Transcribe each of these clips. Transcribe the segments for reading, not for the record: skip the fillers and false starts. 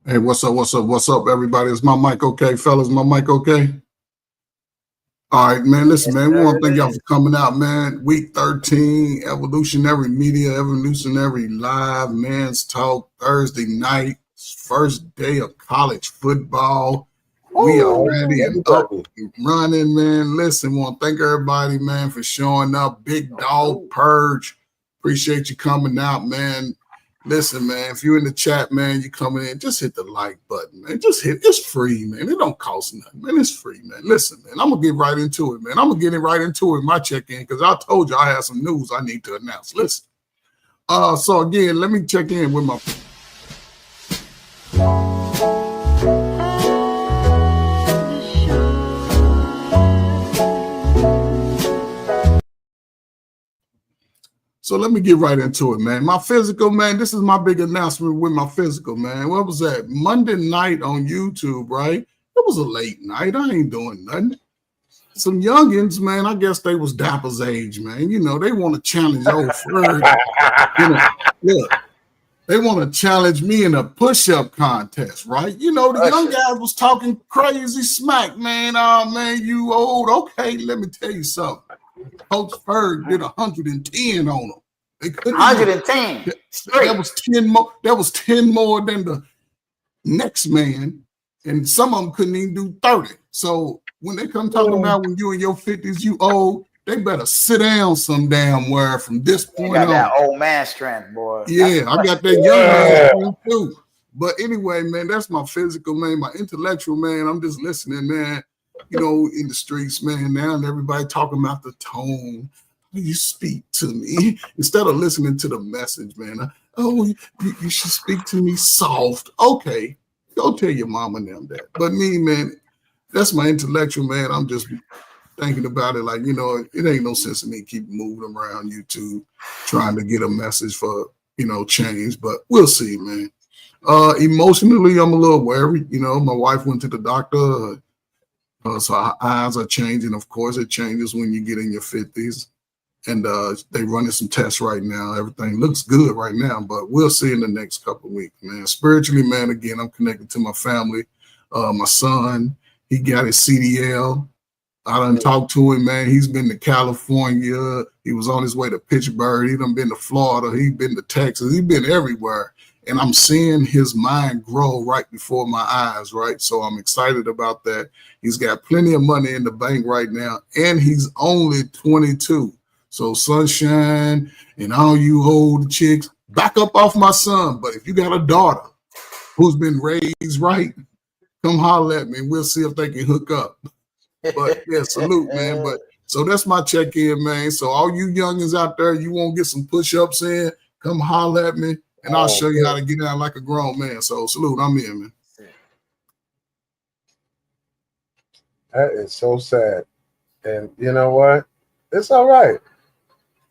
Hey, what's up? What's up? What's up, everybody? Is my mic okay, fellas? My mic okay? All right, man. Listen, Yes, man. We sir, want to it thank y'all for is. coming out, man. Week 13, Evolutionary Media, Evolutionary Live, Man's Talk, Thursday night, first day of college football. We are Woo! ready and up Everybody. and running, man. Listen, want to thank everybody, man, for showing up. Big Dog Oh, Purge. Appreciate you coming out, man. Listen, man, if you're in the chat, man, you coming in, just hit the like button, man. It's free, man. It don't cost nothing, man. It's free, man. Listen, man, I'm gonna get right into it, man. I'm gonna get it right into it in my check-in because I told you I had some news I need to announce. Listen. So again, let me check in with my So let me get right into it, man. My physical, man, this is my big announcement with my physical, man. What was that? Monday night on YouTube, right? It was a late night. I ain't doing nothing. Some youngins, man, I guess they was Dapper's age, man. You know, they want to challenge old Ferg. You know, look, they want to challenge me in a push-up contest, right? You know, the young Usher. guys was talking crazy smack, man. Oh, man, you old. Okay, let me tell you something. Coach Ferg did 110 on them. They couldn't even. 110 That straight. was 10 more. That was 10 more than the next man, and some of them couldn't even do 30. So when they come talking about when you in your 50s, you old, they better sit down some damn where from this They point got that on. old man strength, boy. That's Yeah, a I got question. that young man Yeah. strength too. But anyway, man, that's my physical, man. My intellectual, man, I'm just listening, man. You know, in the streets, man, now everybody talking about the tone. You speak to me instead of listening to the message, man. Oh, you should speak to me soft. Okay, go tell your mama and them that. But me, man, that's my intellectual, man. I'm just thinking about it like, you know, it ain't no sense in me keep moving around YouTube trying to get a message for, you know, change. But we'll see, man. Emotionally, I'm a little worried. You know, my wife went to the doctor. So our eyes are changing. Of course, it changes when you get in your 50s. And they running some tests right now. Everything looks good right now, but we'll see in the next couple of weeks, man. Spiritually, man, again, I'm connected to my family. My son, he got his CDL. I done talked to him, man. He's been to California. He was on his way to Pittsburgh. He done been to Florida. He been to Texas. He been everywhere. And I'm seeing his mind grow right before my eyes, right? So I'm excited about that. He's got plenty of money in the bank right now, and he's only 22. So sunshine and all you old chicks, back up off my son. But if you got a daughter who's been raised right, come holler at me and we'll see if they can hook up. But yeah, salute, man. But so that's my check-in, man. So all you youngins out there, you want to get some push-ups in, come holler at me, and I'll show you how to get down like a grown man. So salute, I'm in, man. That is so sad. And you know what? It's all right.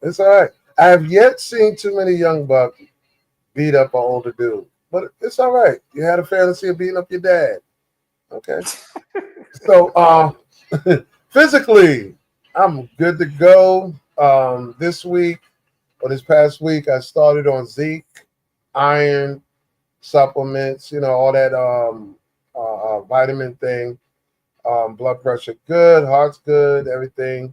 It's all right. I have yet seen too many young bucks beat up an older dude. But it's all right. You had a fantasy of beating up your dad. Okay. So physically, I'm good to go. This week or this past week, I started on Zeke, iron, supplements, you know, all that vitamin thing. Blood pressure good, heart's good, everything.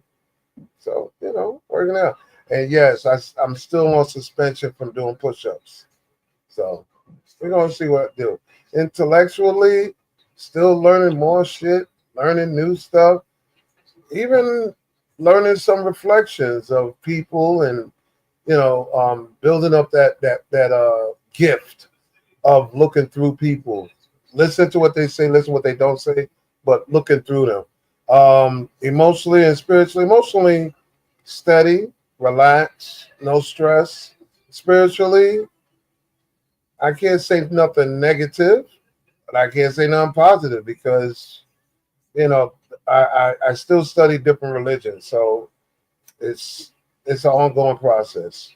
So, you know, working out. And yes, I'm still on suspension from doing push-ups. So we're going to see what I do. Intellectually, still learning more shit, learning new stuff, even learning some reflections of people and, you know, building up that gift of looking through people. Listen to what they say, listen to what they don't say, but looking through them. Emotionally and spiritually, emotionally steady, relaxed, no stress. Spiritually, I can't say nothing negative, but I can't say nothing positive because, you know, I still study different religions, so it's an ongoing process.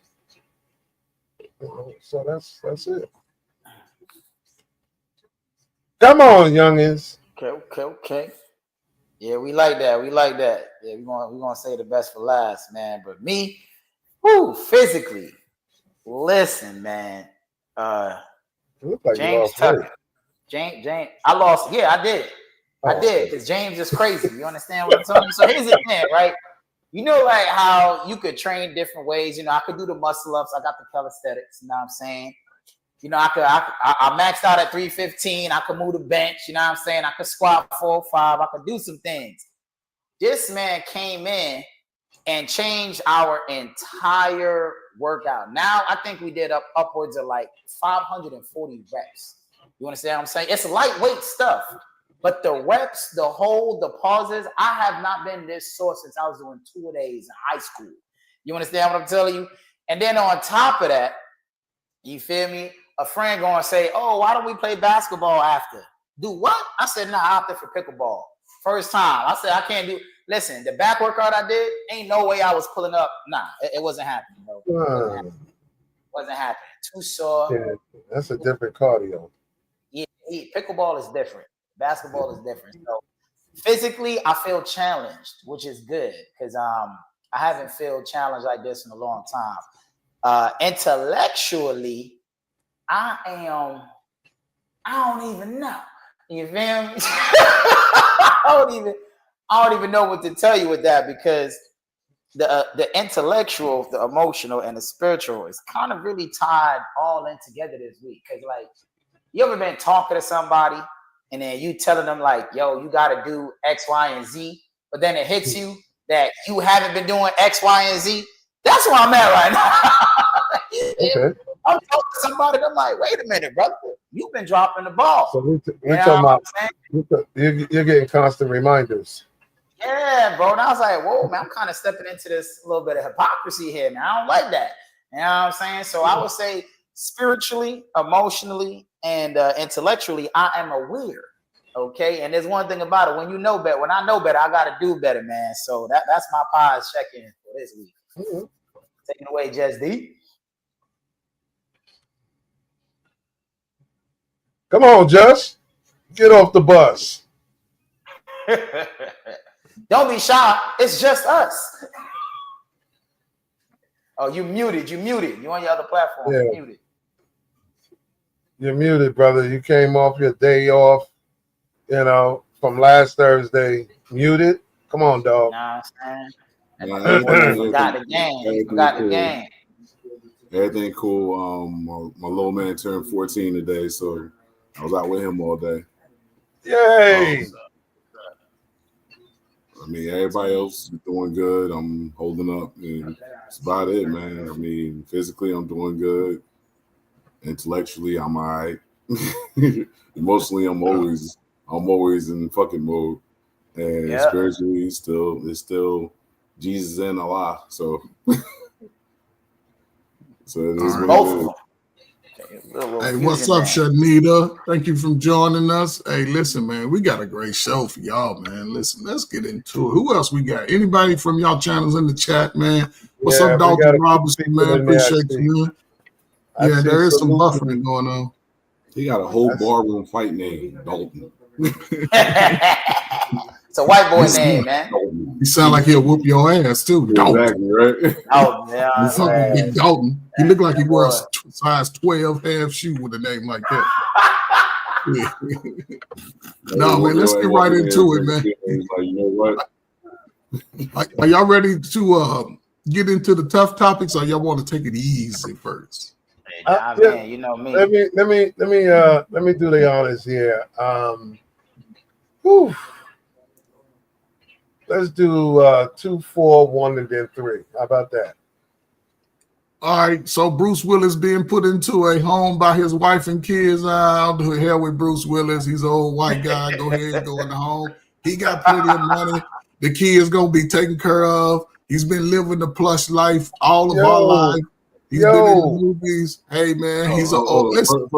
So that's it. Come on, youngins. Okay. Yeah, we like that. We like that. Yeah, we gonna say the best for last, man. But me, physically, listen, man. You look like you James lost weight. Tucker. James, I lost. Yeah, I did. I did, because James is crazy. You understand what I'm telling you? So here's the thing, right? You know, like how you could train different ways. You know, I could do the muscle ups. I got the calisthenics. You know what I'm saying? You know, I maxed out at 315. I could move the bench. You know what I'm saying? I could squat 405. I could do some things. This man came in and changed our entire workout. Now I think we did upwards of like 540 reps. You understand what I'm saying? It's lightweight stuff. But the reps, the hold, the pauses, I have not been this sore since I was doing 2-a-days in high school. You understand what I'm telling you? And then on top of that, you feel me? A friend going to say, oh, why don't we play basketball after? Do what? I said, nah, I opted for pickleball. First time. I said, I can't do. Listen, the back workout I did, ain't no way I was pulling up. Nah, it wasn't happening, bro. Wasn't happening. Too sore. Yeah, that's a different cardio. Yeah, pickleball is different. Basketball is different. So physically, I feel challenged, which is good, because I haven't felt challenged like this in a long time. Intellectually, I don't even know. You feel me? I don't even know what to tell you with that, because the intellectual, the emotional, and the spiritual is kind of really tied all in together this week. Because, like, you ever been talking to somebody and then you telling them like, yo, you got to do X, Y, and Z, but then it hits you that you haven't been doing X, Y, and Z? That's where I'm at right now. Okay. I'm talking to somebody and I'm like, wait a minute, brother, you've been dropping the ball. So we're talking about, you're getting constant reminders. Yeah, bro. And I was like, whoa, man, I'm kind of stepping into this little bit of hypocrisy here, man. I don't like that. You know what I'm saying? So I would say spiritually, emotionally, and intellectually, I am aware. Okay. And there's one thing about it. When you know better, when I know better, I got to do better, man. So that's my pause check-in for this week. Mm-hmm. Taking away, Just D. Come on, Just. Get off the bus. Don't be shy. It's just us. Oh, you muted. You on your other platform. Yeah. You're muted. You're muted, brother. You came off your day off, from last Thursday. Muted. Come on, dog. Nah, man. Forgot the game. Everything cool. My little man turned 14 today, so I was out with him all day. Yay! I mean, everybody else is doing good. I'm holding up, and that's about it, man. I mean, physically, I'm doing good. Intellectually, I'm all right. Emotionally, I'm always in fucking mode. And spiritually, it's still Jesus and Allah. So, it is what it is. Hey, what's up, Shanita? Thank you for joining us. Hey, listen, man, we got a great show for y'all, man. Listen, let's get into it. Who else we got? Anybody from y'all channels in the chat, man? What's up, Dalton Robinson, man? Appreciate you, man. Yeah, there is some buffering going on. He got a whole barroom fight name, Dalton. It's a white boy name, man. You sound like he'll whoop your ass too. Exactly, right? Oh, yeah. You fucking big Dalton. He look like he wears a size 12 half shoe with a name like that. No, man, let's get right into it, man. Like, you know what? Are y'all ready to get into the tough topics, or y'all want to take it easy first? Man, you know me. Let me do the honors here. Let's do 2, 4, 1, and then 3. How about that? All right. So Bruce Willis being put into a home by his wife and kids. I'll do hell with Bruce Willis. He's an old white guy. Go ahead, go in the home. He got plenty of money. The kids gonna be taken care of. He's been living the plush life all of our life. He's been in the movies. Hey man, he's an old. First of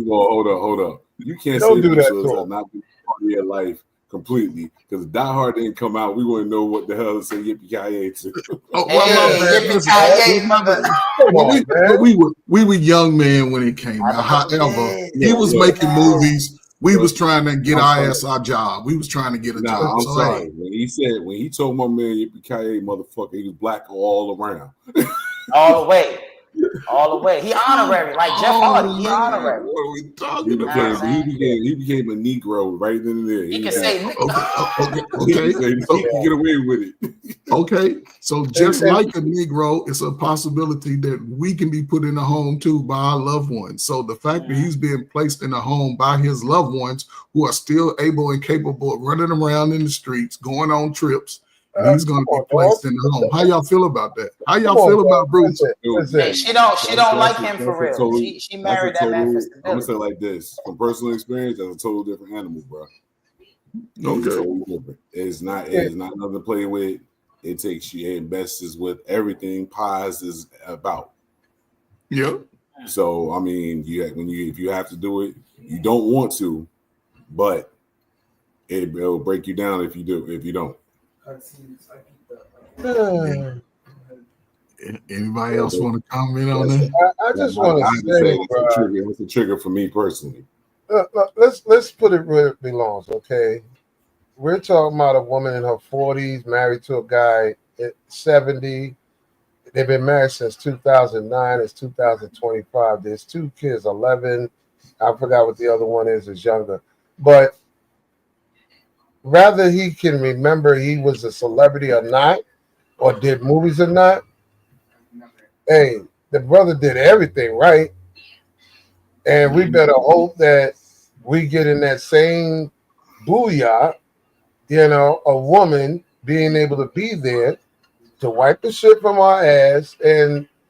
all, hold up. You can't say Bruce Willis has not been part of your life completely, because Die Hard didn't come out. We wouldn't know what the hell to say yippee-ki-yay to. Oh, well, we were young men when it came out. However, he was making movies. We was trying to get our job. We was trying to get a job. I'm sorry. When he told my man yippee-ki-yay, motherfucker, he was black all around. All the way. all the way. He honorary, like Jeff Hardy. He honorary. What are we talking You know about? what I'm saying? He became a Negro right then and there. He can say, Okay. He can get away with it. Okay, so just like a Negro, it's a possibility that we can be put in a home too by our loved ones. So the fact that he's being placed in a home by his loved ones who are still able and capable of running around in the streets, going on trips, and he's going to be placed in the home. How y'all feel about that? How y'all feel about Bruce? hey, she don't like him for real. She married that man for I'm gonna stability. say it like this: from personal experience, that's a total different animal, bro. Okay. It's not nothing to play with. It takes you invests with everything Paz is about. Yeah. So I mean, if you have to do it, you don't want to, but it'll break you down if you don't. Anybody else want to comment on that? I just want to say, bro, that's a trigger for me personally. Let's put it where it belongs, okay? We're talking about a woman in her 40s married to a guy at 70. They've been married since 2009. It's 2025. There's 2 kids, 11. I forgot what the other one is younger. But rather he can remember he was a celebrity or not, or did movies or not, hey, the brother did everything right. And we better hope that we get in that same booyah, a woman being able to be there to wipe the shit from our ass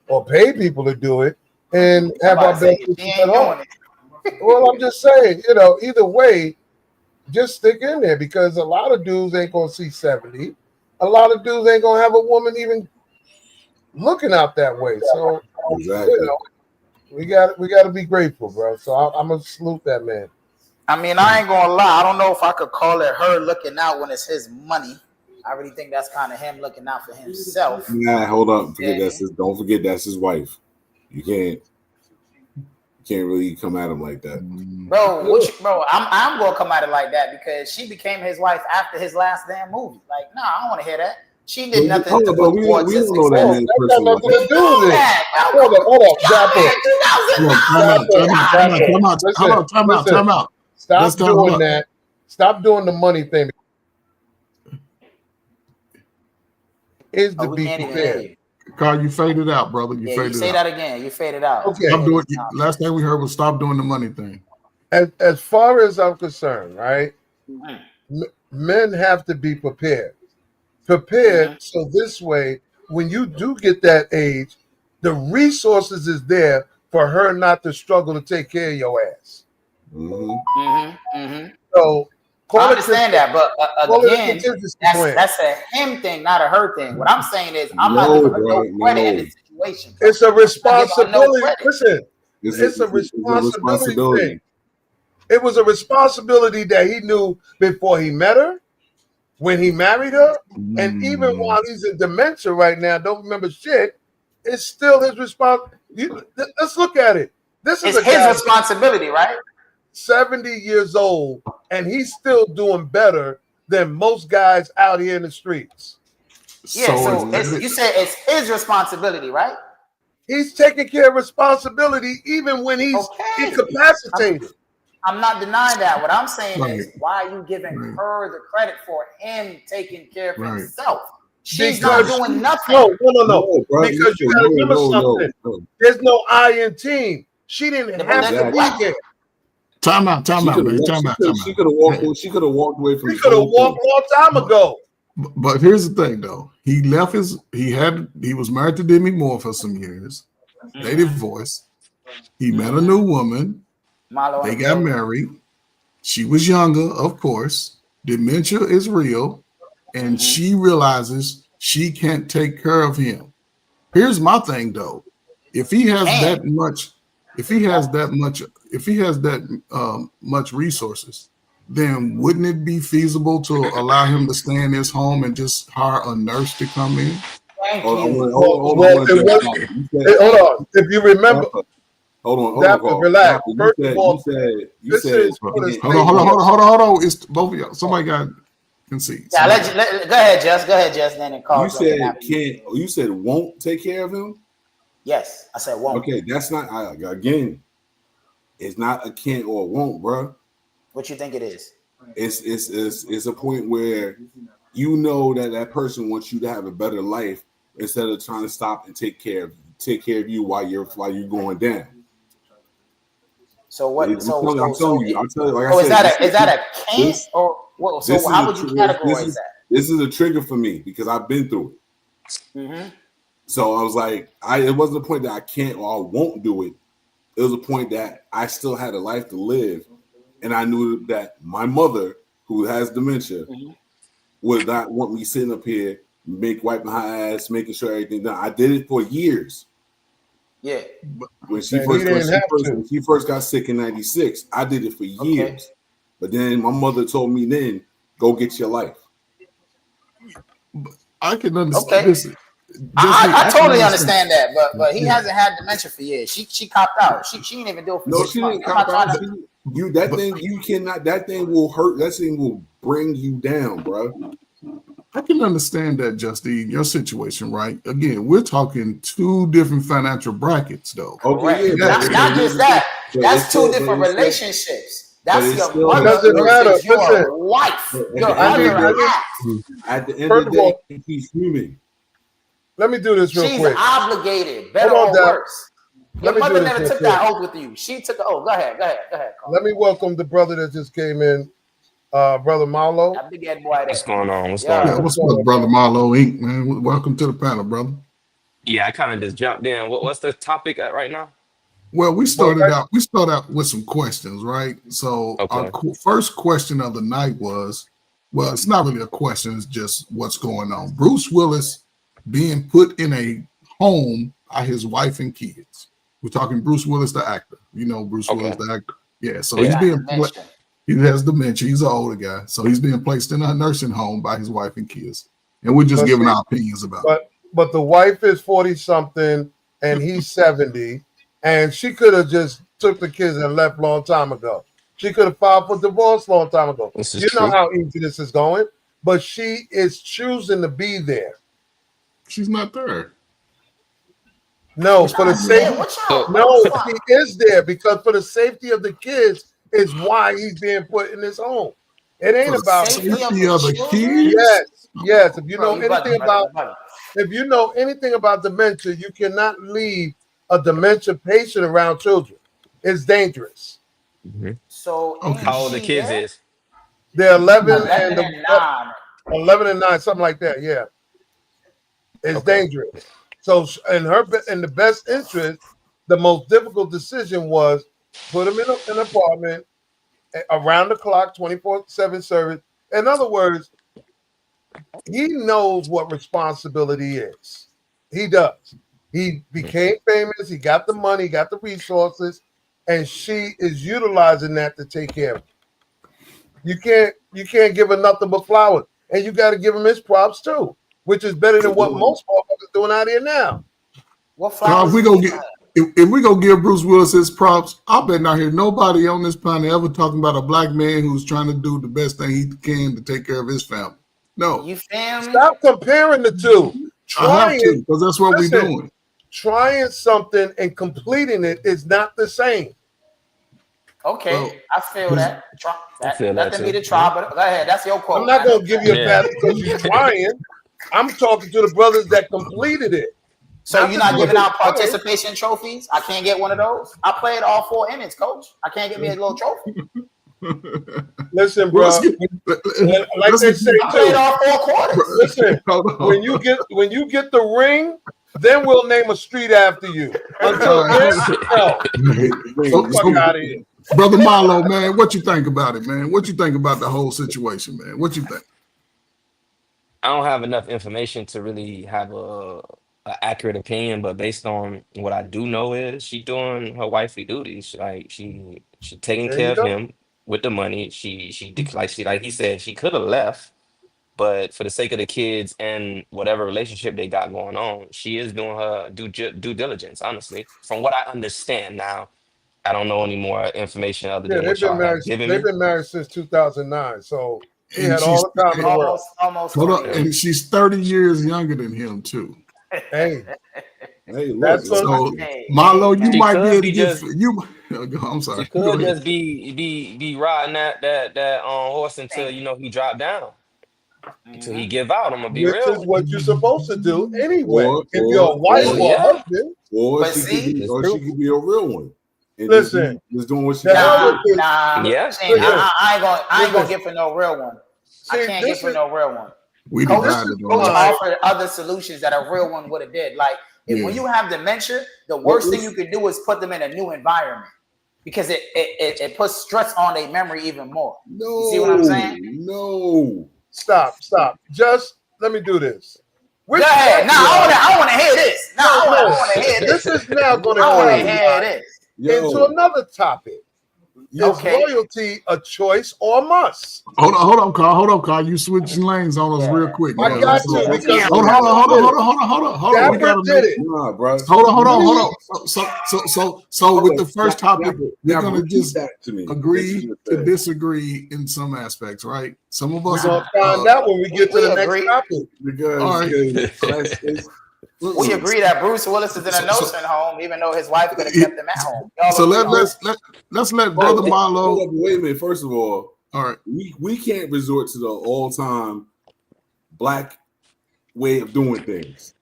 or pay people to do it and have our best at home. Well, I'm just saying, either way, just stick in there because a lot of dudes ain't gonna see 70. A lot of dudes ain't gonna have a woman even looking out that way. So exactly. We got to be grateful, bro. So I'm gonna salute that man. I mean, I ain't gonna lie. I don't know if I could call it her looking out when it's his money. I really think that's kind of him looking out for himself. Nah, hold up. Don't forget that's his wife. You can't really come at him like that, bro. I'm gonna come at it like that because she became his wife after his last damn movie. Like, nah, I don't want to hear that. She did nothing. We don't know that man's personal life. Hold on. Time out. Stop doing that. Stop doing the money thing. Is to be prepared. Carl, you faded out, brother. You faded say out. That again. You faded out. Okay. Last thing we heard was stop doing the money thing. As far as I'm concerned, right? Men have to be prepared. So this way, when you do get that age, the resources is there for her not to struggle to take care of your ass. So I understand that, but again, that's a him thing, not a her thing. What I'm saying is, I'm not giving her no credit in this situation. It's a responsibility. Listen, it's a responsibility thing. It was a responsibility that he knew before he met her, when he married her, and even while he's in dementia right now, don't remember shit. It's still his responsibility. Let's look at it. This is his responsibility, right? 70 years old, and he's still doing better than most guys out here in the streets. Yeah, so you said it's his responsibility, right? He's taking care of responsibility even when he's incapacitated. I'm not denying that. What I'm saying is, why are you giving her the credit for him taking care of himself? She's not doing nothing. No. Because you got to remember something. There's no I in team. She didn't have to be there. Time out, man. She could have walked. She could have walked away from. She could have walked a long time ago. But here's the thing, though. He was married to Demi Moore for some years. They divorced. He met a new woman. They got married. She was younger, of course. Dementia is real, and she realizes she can't take care of him. Here's my thing, though. If he has that much resources, then wouldn't it be feasible to allow him to stay in his home and just hire a nurse to come in? Hold on. If you remember. Hold on. Relax. First of all, you said hold on. It's both of y'all. Somebody got concede. Yeah, go ahead, Jess. Then and call. You said won't take care of him. Yes, I said won't. Okay, that's not again. It's not a can't or a won't, bro. What you think it is? It's a point where you know that person wants you to have a better life instead of trying to stop and take care of you while you're going down. So what? I'm So telling you, like so I said, is that a can't or what? So how would you categorize that? This is a trigger for me because I've been through it. Mm-hmm. So I was like, it wasn't a point that I can't or I won't do it. It was a point that I still had a life to live, and I knew that my mother, who has dementia, would not want me sitting up here, wiping her ass, making sure everything done. I did it for years. Yeah. When she first got sick in '96, I did it for years. Okay. But then my mother told me, "Then go get your life." I can understand. Okay. I totally understand that, but he hasn't had dementia for years. She copped out. She didn't even do it for 6 months. Didn't cop out. That thing will hurt. That thing will bring you down, bro. I can understand that, Justine, your situation, right? Again, we're talking two different financial brackets, though. Okay, not just that. That's two different relationships. That's your mother versus your wife, your other half. At the end of the day, he's human. Let me do this real quick. She's obligated, better or worse. Your mother never took that oath with you. She took the oath. Go ahead. Carl. Let me welcome the brother that just came in, Brother Marlo. That big head boy there. What's going on? What's going on? What's up, Brother Marlo Inc., man? Welcome to the panel, brother. Yeah, I kind of just jumped in. What's the topic at right now? Well, we started out with some questions, right? So our first question of the night was, well, it's not really a question, it's just what's going on. Bruce Willis being put in a home by his wife and kids. We're talking Bruce Willis, the actor. You know Bruce Willis, the actor. Yeah, so he's being he has dementia. He's an older guy. So he's being placed in a nursing home by his wife and kids. And we're just giving our opinions about it. But the wife is 40-something and he's 70. And she could have just took the kids and left a long time ago. She could have filed for divorce a long time ago. You know how easy this is going. But she is choosing to be there. She's not there. No, for the safety. No, he is there because for the safety of the kids is why he's being put in this home. It ain't about safety of the kids. Yes. If you know anything about dementia, you cannot leave a dementia patient around children. It's dangerous. Mm-hmm. So how old the kids is? They're 11 and 9. 11 and 9, something like that. Yeah, it's dangerous. So in the best interest, the most difficult decision was put him in an apartment around the clock, 24/7 service. In other words, he knows what responsibility is. He does. He became famous. He got the money, got the resources, and she is utilizing that to take care of him. You can't give him nothing but flowers, and you got to give him his props too, which is better than what most motherfuckers doing out here now. What flowers? If we gonna give Bruce Willis his props, I bet not hear nobody on this planet ever talking about a black man who's trying to do the best thing he can to take care of his family. No, you feel me? Stop comparing the two. I have to, because that's what we're doing. Trying something and completing it is not the same. Okay, well, I feel that. Let them be the try, but go ahead. That's your quote. I'm not going to give you a pass because you're trying. I'm talking to the brothers that completed it. So you're not giving out participation trophies? I can't get one of those. I played all 4 innings, coach. I can't get me a little trophy. Listen, bro. Like they say, I played all 4 quarters. Listen, when you get the ring, then we'll name a street after you. Until then, fuck out of here. Brother Marlo, man, what you think about it, man? What you think about the whole situation, man? What you think? I don't have enough information to really have a accurate opinion, but based on what I do know is she doing her wifely duties. Like she taking care of him with the money. She like he said, she could have left, but for the sake of the kids and whatever relationship they got going on, she is doing her due diligence. Honestly, from what I understand now, I don't know any more information other than what y'all have given me. They've been married since 2009, so he had all the time in the world. Almost. And she's 30 years younger than him too. Hey, Hey, look. That's what. So Hey, Marlo, you hey, She might be could able to be get just you. I'm she sorry. Go could ahead. just be riding that horse until thank you. he drop down. Until he Mhm. give out. I'm gonna be Which real is with what you're supposed to do anyway. Or If you're a wife you. See? or a Yeah, husband, or But she could see, be, it's or she true. could be a real one, and listen, just doing what she the hell got with to this. nah, Yeah, Shane, yeah. Listen, I ain't gonna listen. get for no real one. I See, can't get this for is no real one. We Coach, this is divided on Coach that. why. offered other solutions that a real one would have did. Like when Yeah. you have dementia, the What worst thing was you could do is put them in a new environment because it puts stress on their memory even more. You see what I'm saying? no. Stop. Just let me do this. Go Which one ahead. of Now y'all? I want to hear this. Now No, I no. want to hear This this. is now going to I want to carry hear this. into another topic. Is Okay. loyalty a choice or a must? Hold on, Carl. You switching lanes on us Yeah. real quick. I Man. got Let's to go. because Hold on. We Dapper gotta did make. it. Nah, bro. Hold Me, on. So with the first topic, we're gonna repeat just that to me. agree to dispay in some aspects, right? Some of we're us, going to find out when we get to We the next agree. topic. Because all right. We agree that Bruce Willis is in a nursing home, even though his wife could have kept him at home. Y'all So agree on that? let's let Brother Marlo. Hold up, wait a minute. First of all, All right. we can't resort to the all-time black way of doing things.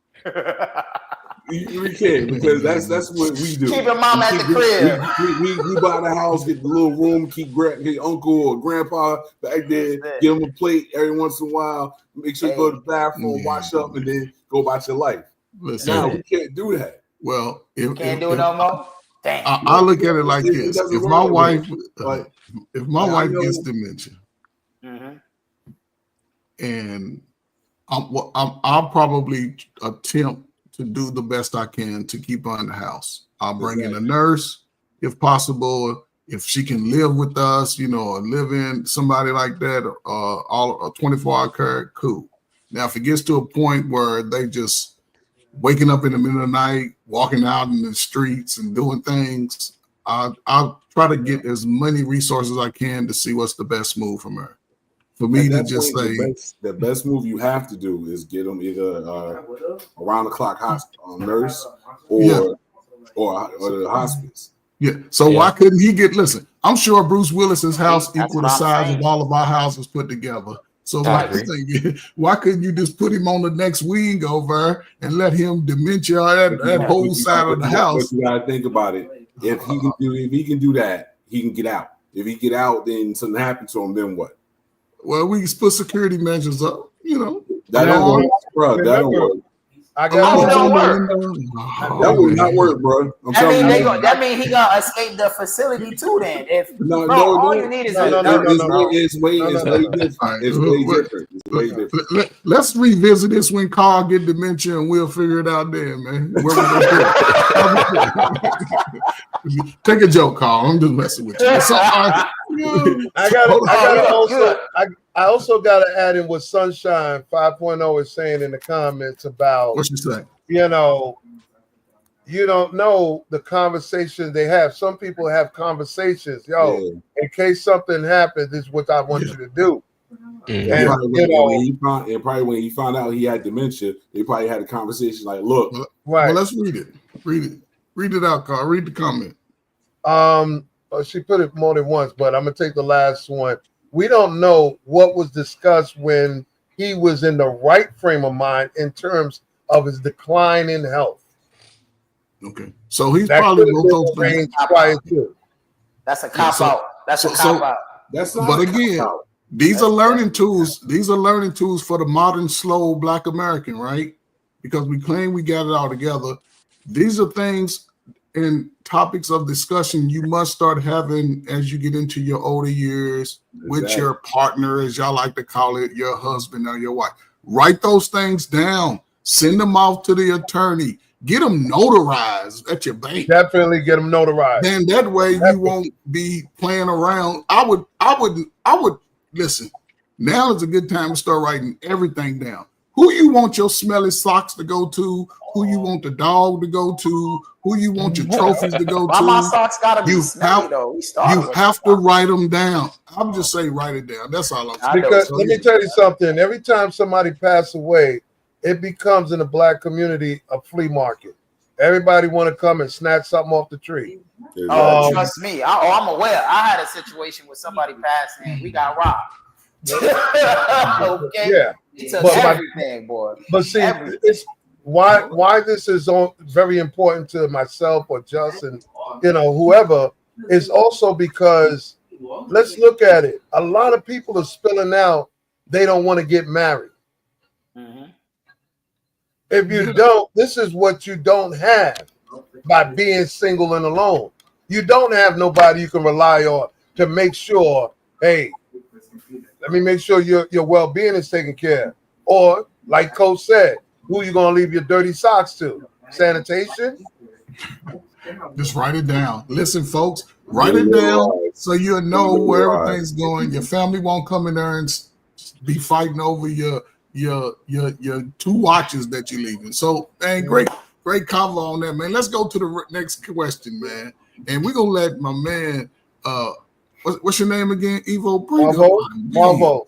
We can't, because that's what we do. Keep your mom at the crib. We buy the house, get the little room, keep his uncle or grandpa back there, give him a plate every once in a while, make sure you go to the bathroom, wash up, and then go about your life. Listen, Now we can't do that. well, Can't do it no more. Damn. I look at it like this: doesn't if work my like wife, that. if my Like, I wife know- gets dementia, and I'll probably attempt to do the best I can to keep her in the house. I'll bring in a nurse if possible. If she can live with us, or live in somebody like that, all a 24-hour care, cool. Now, if it gets to a point where they just waking up in the middle of the night, walking out in the streets and doing things, I'll try to get as many resources as I can to see what's the best move from her. For me At to that just point, say, the best move you have to do is get them either around the clock nurse or the hospice. Yeah. So why couldn't he listen, I'm sure Bruce Willis's house That's equal what the I'm size saying. of all of our houses put together. So I agree. why couldn't you just put him on the next wing over and let him dementia that whole side of the house? But you gotta think about it. If he can do that, he can get out. If he get out, then something happens to him, then what? Well, we can put security measures up, That don't work, bro. That don't work. I How it got don't work? That would not work, bro. That mean he gonna escape the facility too. Then all you need is a nurse. It's way different. It's way different. Let's revisit this when Carl get dementia, and we'll figure it out then, man. Where we gonna put it? Take a joke, Carl. I'm just messing with you. So, I also got to add in what Sunshine 5.0 is saying in the comments about. What you say? You don't know the conversation they have. Some people have conversations. In case something happens, this is what I want you to do. Mm-hmm. And probably when he found out he had dementia, they probably had a conversation like, "Look, well, let's read it. Read it out, Carl. Read the comment. She put it more than once, but I'm gonna take the last one. We don't know what was discussed when he was in the right frame of mind in terms of his decline in health. Okay, so he's probably wrote those things prior to. That's a cop out. That's a cop out. That's not. But again, these are learning tools. These are learning tools for the modern, slow Black American, right? Because we claim we got it all together. These are things and topics of discussion you must start having as you get into your older years with your partner, as y'all like to call it, your husband or your wife. Write those things down. Send them off to the attorney. Get them notarized at your bank. Definitely get them notarized. Then that way you won't be playing around. I would listen. Now is a good time to start writing everything down. Who you want your smelly socks to go to? Who you want the dog to go to? Who you want your trophies to go to? Why my socks gotta be smelly though? You have to write them down. I'm just saying, write it down. That's all I'm saying. Because let me tell you something. Every time somebody passes away, it becomes in the Black community a flea market. Everybody want to come and snatch something off the tree. Oh, trust me. I'm aware. I had a situation with somebody passed and we got robbed. Okay. Yeah. He took everything, boy. But see, it's why this is very important to myself or Justin, whoever, is also because let's look at it. A lot of people are spilling out. They don't want to get married. Mm-hmm. If you don't, this is what you don't have by being single and alone. You don't have nobody you can rely on to make sure, hey, let me make sure your well-being is taken care of. Or, like Coach said, who you going to leave your dirty socks to? Sanitation? Just write it down. Listen, folks, write it down so you'll know where everything's going. Your family won't come in there and be fighting over your 2 watches that you're leaving. So, man, great convo on that, man. Let's go to the next question, man. And we're gonna let my man, what's your name again? Evo. Marvo.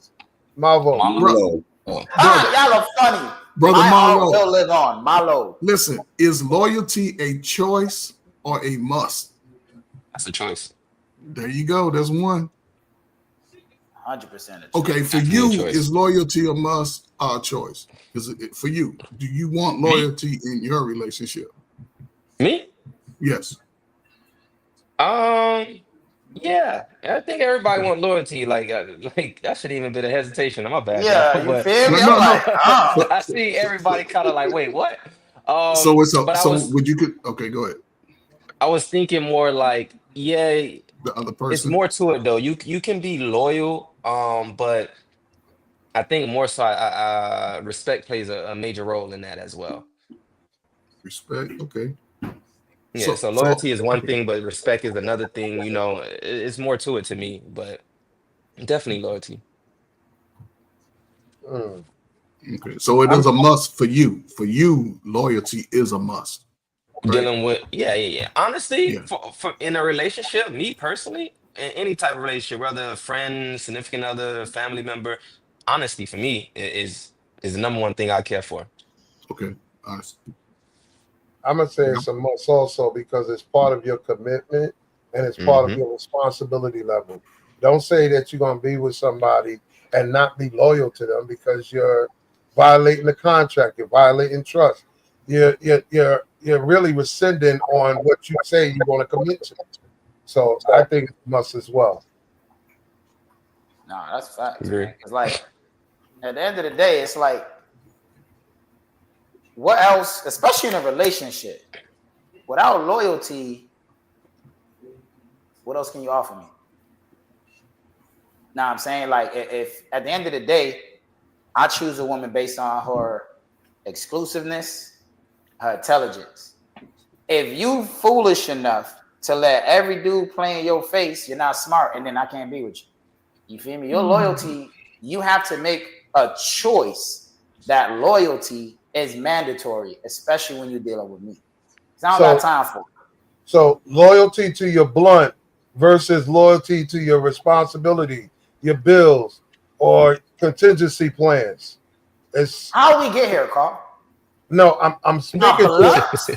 Marlo. Y'all are funny. Brother Marlo. Will live on. Marlo. Listen, is loyalty a choice or a must? That's a choice. There you go. That's one. 100%. Okay, for you, is loyalty a must or a choice? Because for you, do you want loyalty in your relationship? Me? Yes. Yeah. I think everybody wants loyalty. Like that shouldn't even been a hesitation. My bad. Yeah, y'all, you feel me? I'm like, I see everybody kind of like, wait, what? So would you okay, go ahead. I was thinking more like, yeah, the other person. It's more to it though. You can be loyal, but I think more so respect plays a major role in that as well. Respect, okay. Yeah, so loyalty is one thing, but respect is another thing. It's more to it to me, but definitely loyalty. Okay, so it is a must for you. For you, loyalty is a must. Right? Dealing with, yeah. Honestly, for in a relationship, me personally, in any type of relationship, whether a friend, significant other, family member, honesty for me is the number one thing I care for. Okay, honest. I'm gonna say it's a must also because it's part of your commitment and it's part of your responsibility level. Don't say that you're gonna be with somebody and not be loyal to them because you're violating the contract, you're violating trust. You're really rescinding on what you say you want to commit to. So I think it must as well. Nah, that's facts. It's like at the end of the day, it's like what else, especially in a relationship, without loyalty, what else can you offer me? Now I'm saying, like, if at the end of the day, I choose a woman based on her exclusiveness, her intelligence. If you foolish enough to let every dude play in your face, you're not smart, and then I can't be with you. You feel me? Your loyalty, you have to make a choice that loyalty is mandatory, especially when you're dealing with me. I don't got time for it. So loyalty to your blunt versus loyalty to your responsibility, your bills, or contingency plans. How we get here, Carl? No, I'm speaking to listen.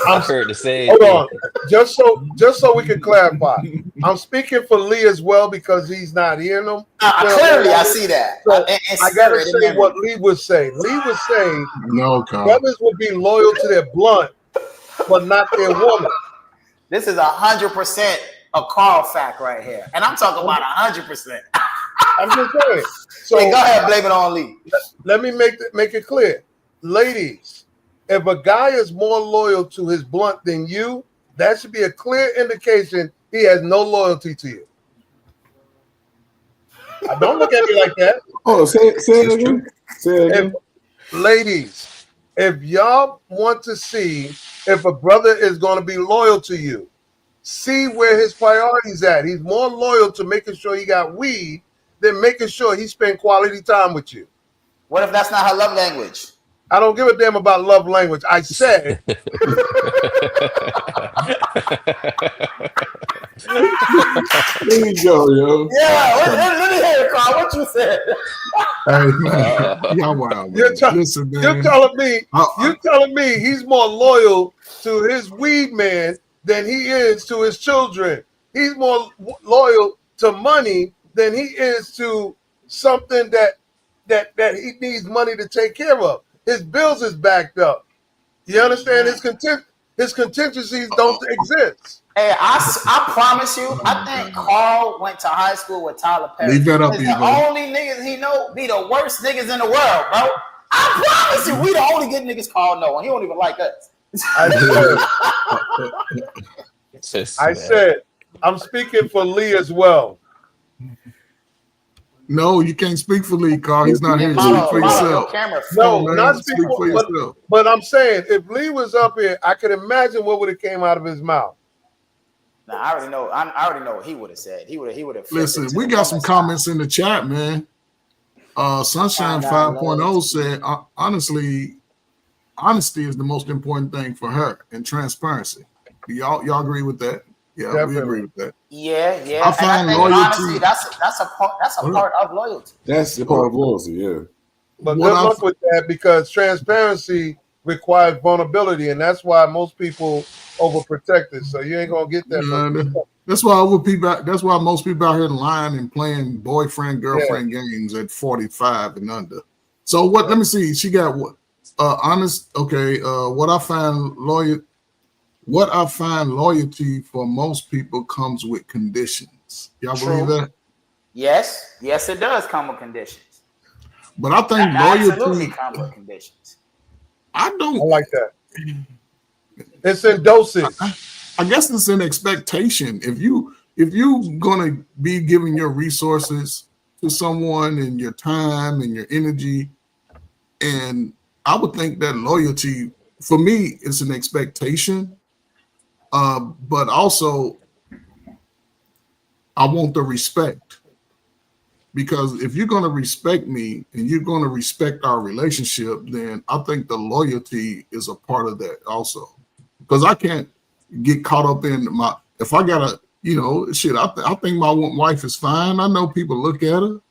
I'm heard to say. Hold on, just so we can clarify. I'm speaking for Lee as well because he's not hearing them. Clearly, I see that. So I gotta say what Lee would say. Lee would say, "No, Carl. Brothers would be loyal to their blunt, but not their woman." This is 100% a Carl fact right here, and I'm talking about 100%. I'm just saying. So hey, go ahead, blame it on Lee. Let me make it clear, ladies. If a guy is more loyal to his blunt than you, that should be a clear indication he has no loyalty to you. Don't look at me like that. Oh, say it again. Say it again. Ladies, if y'all want to see if a brother is going to be loyal to you, see where his priorities at. He's more loyal to making sure he got weed than making sure he spent quality time with you. What if that's not her love language? I don't give a damn about love language. I said. There you go, yo. Yeah, let me hear it, Carl. What you said? Hey man, y'all wild, man. Listen, man. You're telling me he's more loyal to his weed man than he is to his children. He's more loyal to money than he is to something that he needs money to take care of. His bills is backed up. You understand? His contingencies don't exist. Hey, I promise you, I think Carl went to high school with Tyler Perry. Leave that up, the only niggas he know be the worst niggas in the world, bro. I promise you, we the only good niggas Carl know, and he don't even like us. I said, I'm speaking for Lee as well. No, you can't speak for Lee, Carl. He's not here. Speak for yourself. No, not speak for yourself. But I'm saying, if Lee was up here, I could imagine what would have came out of his mouth. Nah, I already know what he would have said. He would have. Listen, we got some comments in the chat, man. Sunshine 5.0 said, honestly, honesty is the most important thing for her, and transparency. Y'all agree with that? Yeah, definitely. We agree with that. Yeah. I find loyalty. Honestly, that's a part of loyalty. That's a part of loyalty, yeah. But good luck with that, because transparency requires vulnerability, and that's why most people overprotect it. So you ain't gonna get that. That's why that's why most people out here lying and playing boyfriend girlfriend games at 45 and under. So what? Let me see. She got what? Honest. Okay. What I find loyalty for most people comes with conditions. Y'all believe that? Yes, it does come with conditions. But I think loyalty absolutely comes with conditions. I like that. It's in doses. I guess it's an expectation. If you gonna be giving your resources to someone and your time and your energy, and I would think that loyalty for me is an expectation. But also I want the respect, because if you're going to respect me and you're going to respect our relationship, then I think the loyalty is a part of that also, because I can't get caught up in if I gotta, I think my wife is fine. I know people look at her,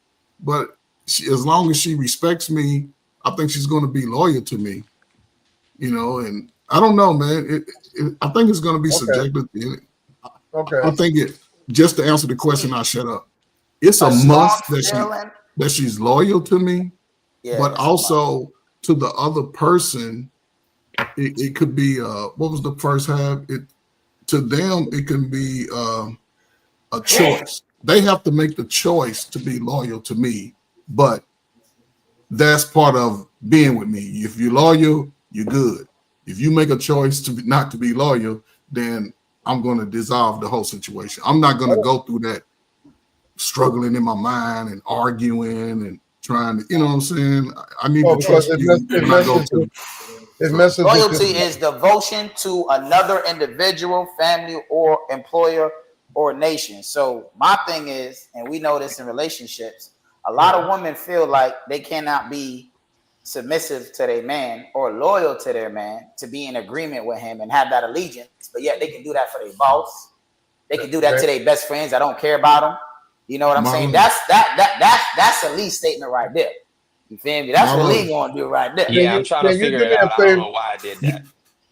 but as long as she respects me, I think she's going to be loyal to me, and I don't know, man. I think it's going to be subjective. Okay. I think just to answer the question, I shut up. It's a must that she's loyal to me, but also to the other person. It could be what was the first half? To them, it can be a choice. They have to make the choice to be loyal to me, but that's part of being with me. If you're loyal, you're good. If you make a choice not to be loyal, then I'm going to dissolve the whole situation. I'm not going to go through that struggling in my mind and arguing and trying to, you know what I'm saying? I need to trust you. Loyalty is devotion to another individual, family, or employer or nation. So my thing is, and we know this in relationships, a lot of women feel like they cannot be submissive to their man or loyal to their man to be in agreement with him and have that allegiance, but yet they can do that for their boss. They can do that to their best friends that don't care about them. You know what I'm saying? That's a Lee statement right there. You feel me? That's what Lee gonna do right there. Yeah, I'm trying to figure it out. I don't know why I did that.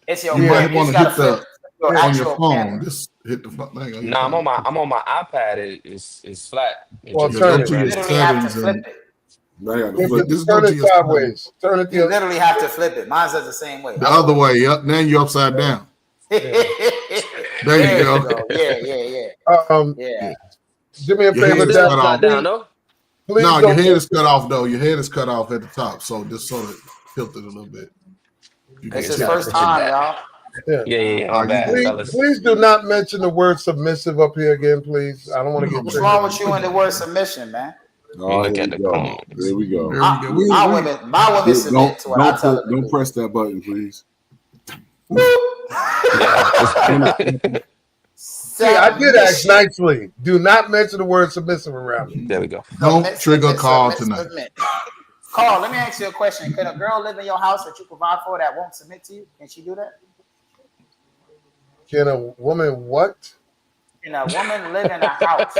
It's your you might want to hit on your phone. Camera. Just hit the thing. No, I'm on my iPad. It's flat. Well, turn it. You literally have to flip it. Turn it sideways. Turn it. You literally have to flip it. Mine says the same way. The other way. Yep. Now you're upside down. There you go. Yeah. Do me a favor, upside down, no? No, your head is cut off though. Your head is cut off at the top, so just sort of tilt it a little bit. It's his first time, y'all. Yeah. Please do not mention the word submissive up here again, please. I don't want to get. What's wrong with you and the word submission, man? Oh, there we go. My women submit to what I tell them. Don't press that button, please. See, I did ask nicely. Do not mention the word submissive around me. There we go. Don't trigger Carl tonight. Carl, let me ask you a question. Can a girl live in your house that you provide for that won't submit to you? Can she do that? Can a woman what? Can a woman live in a house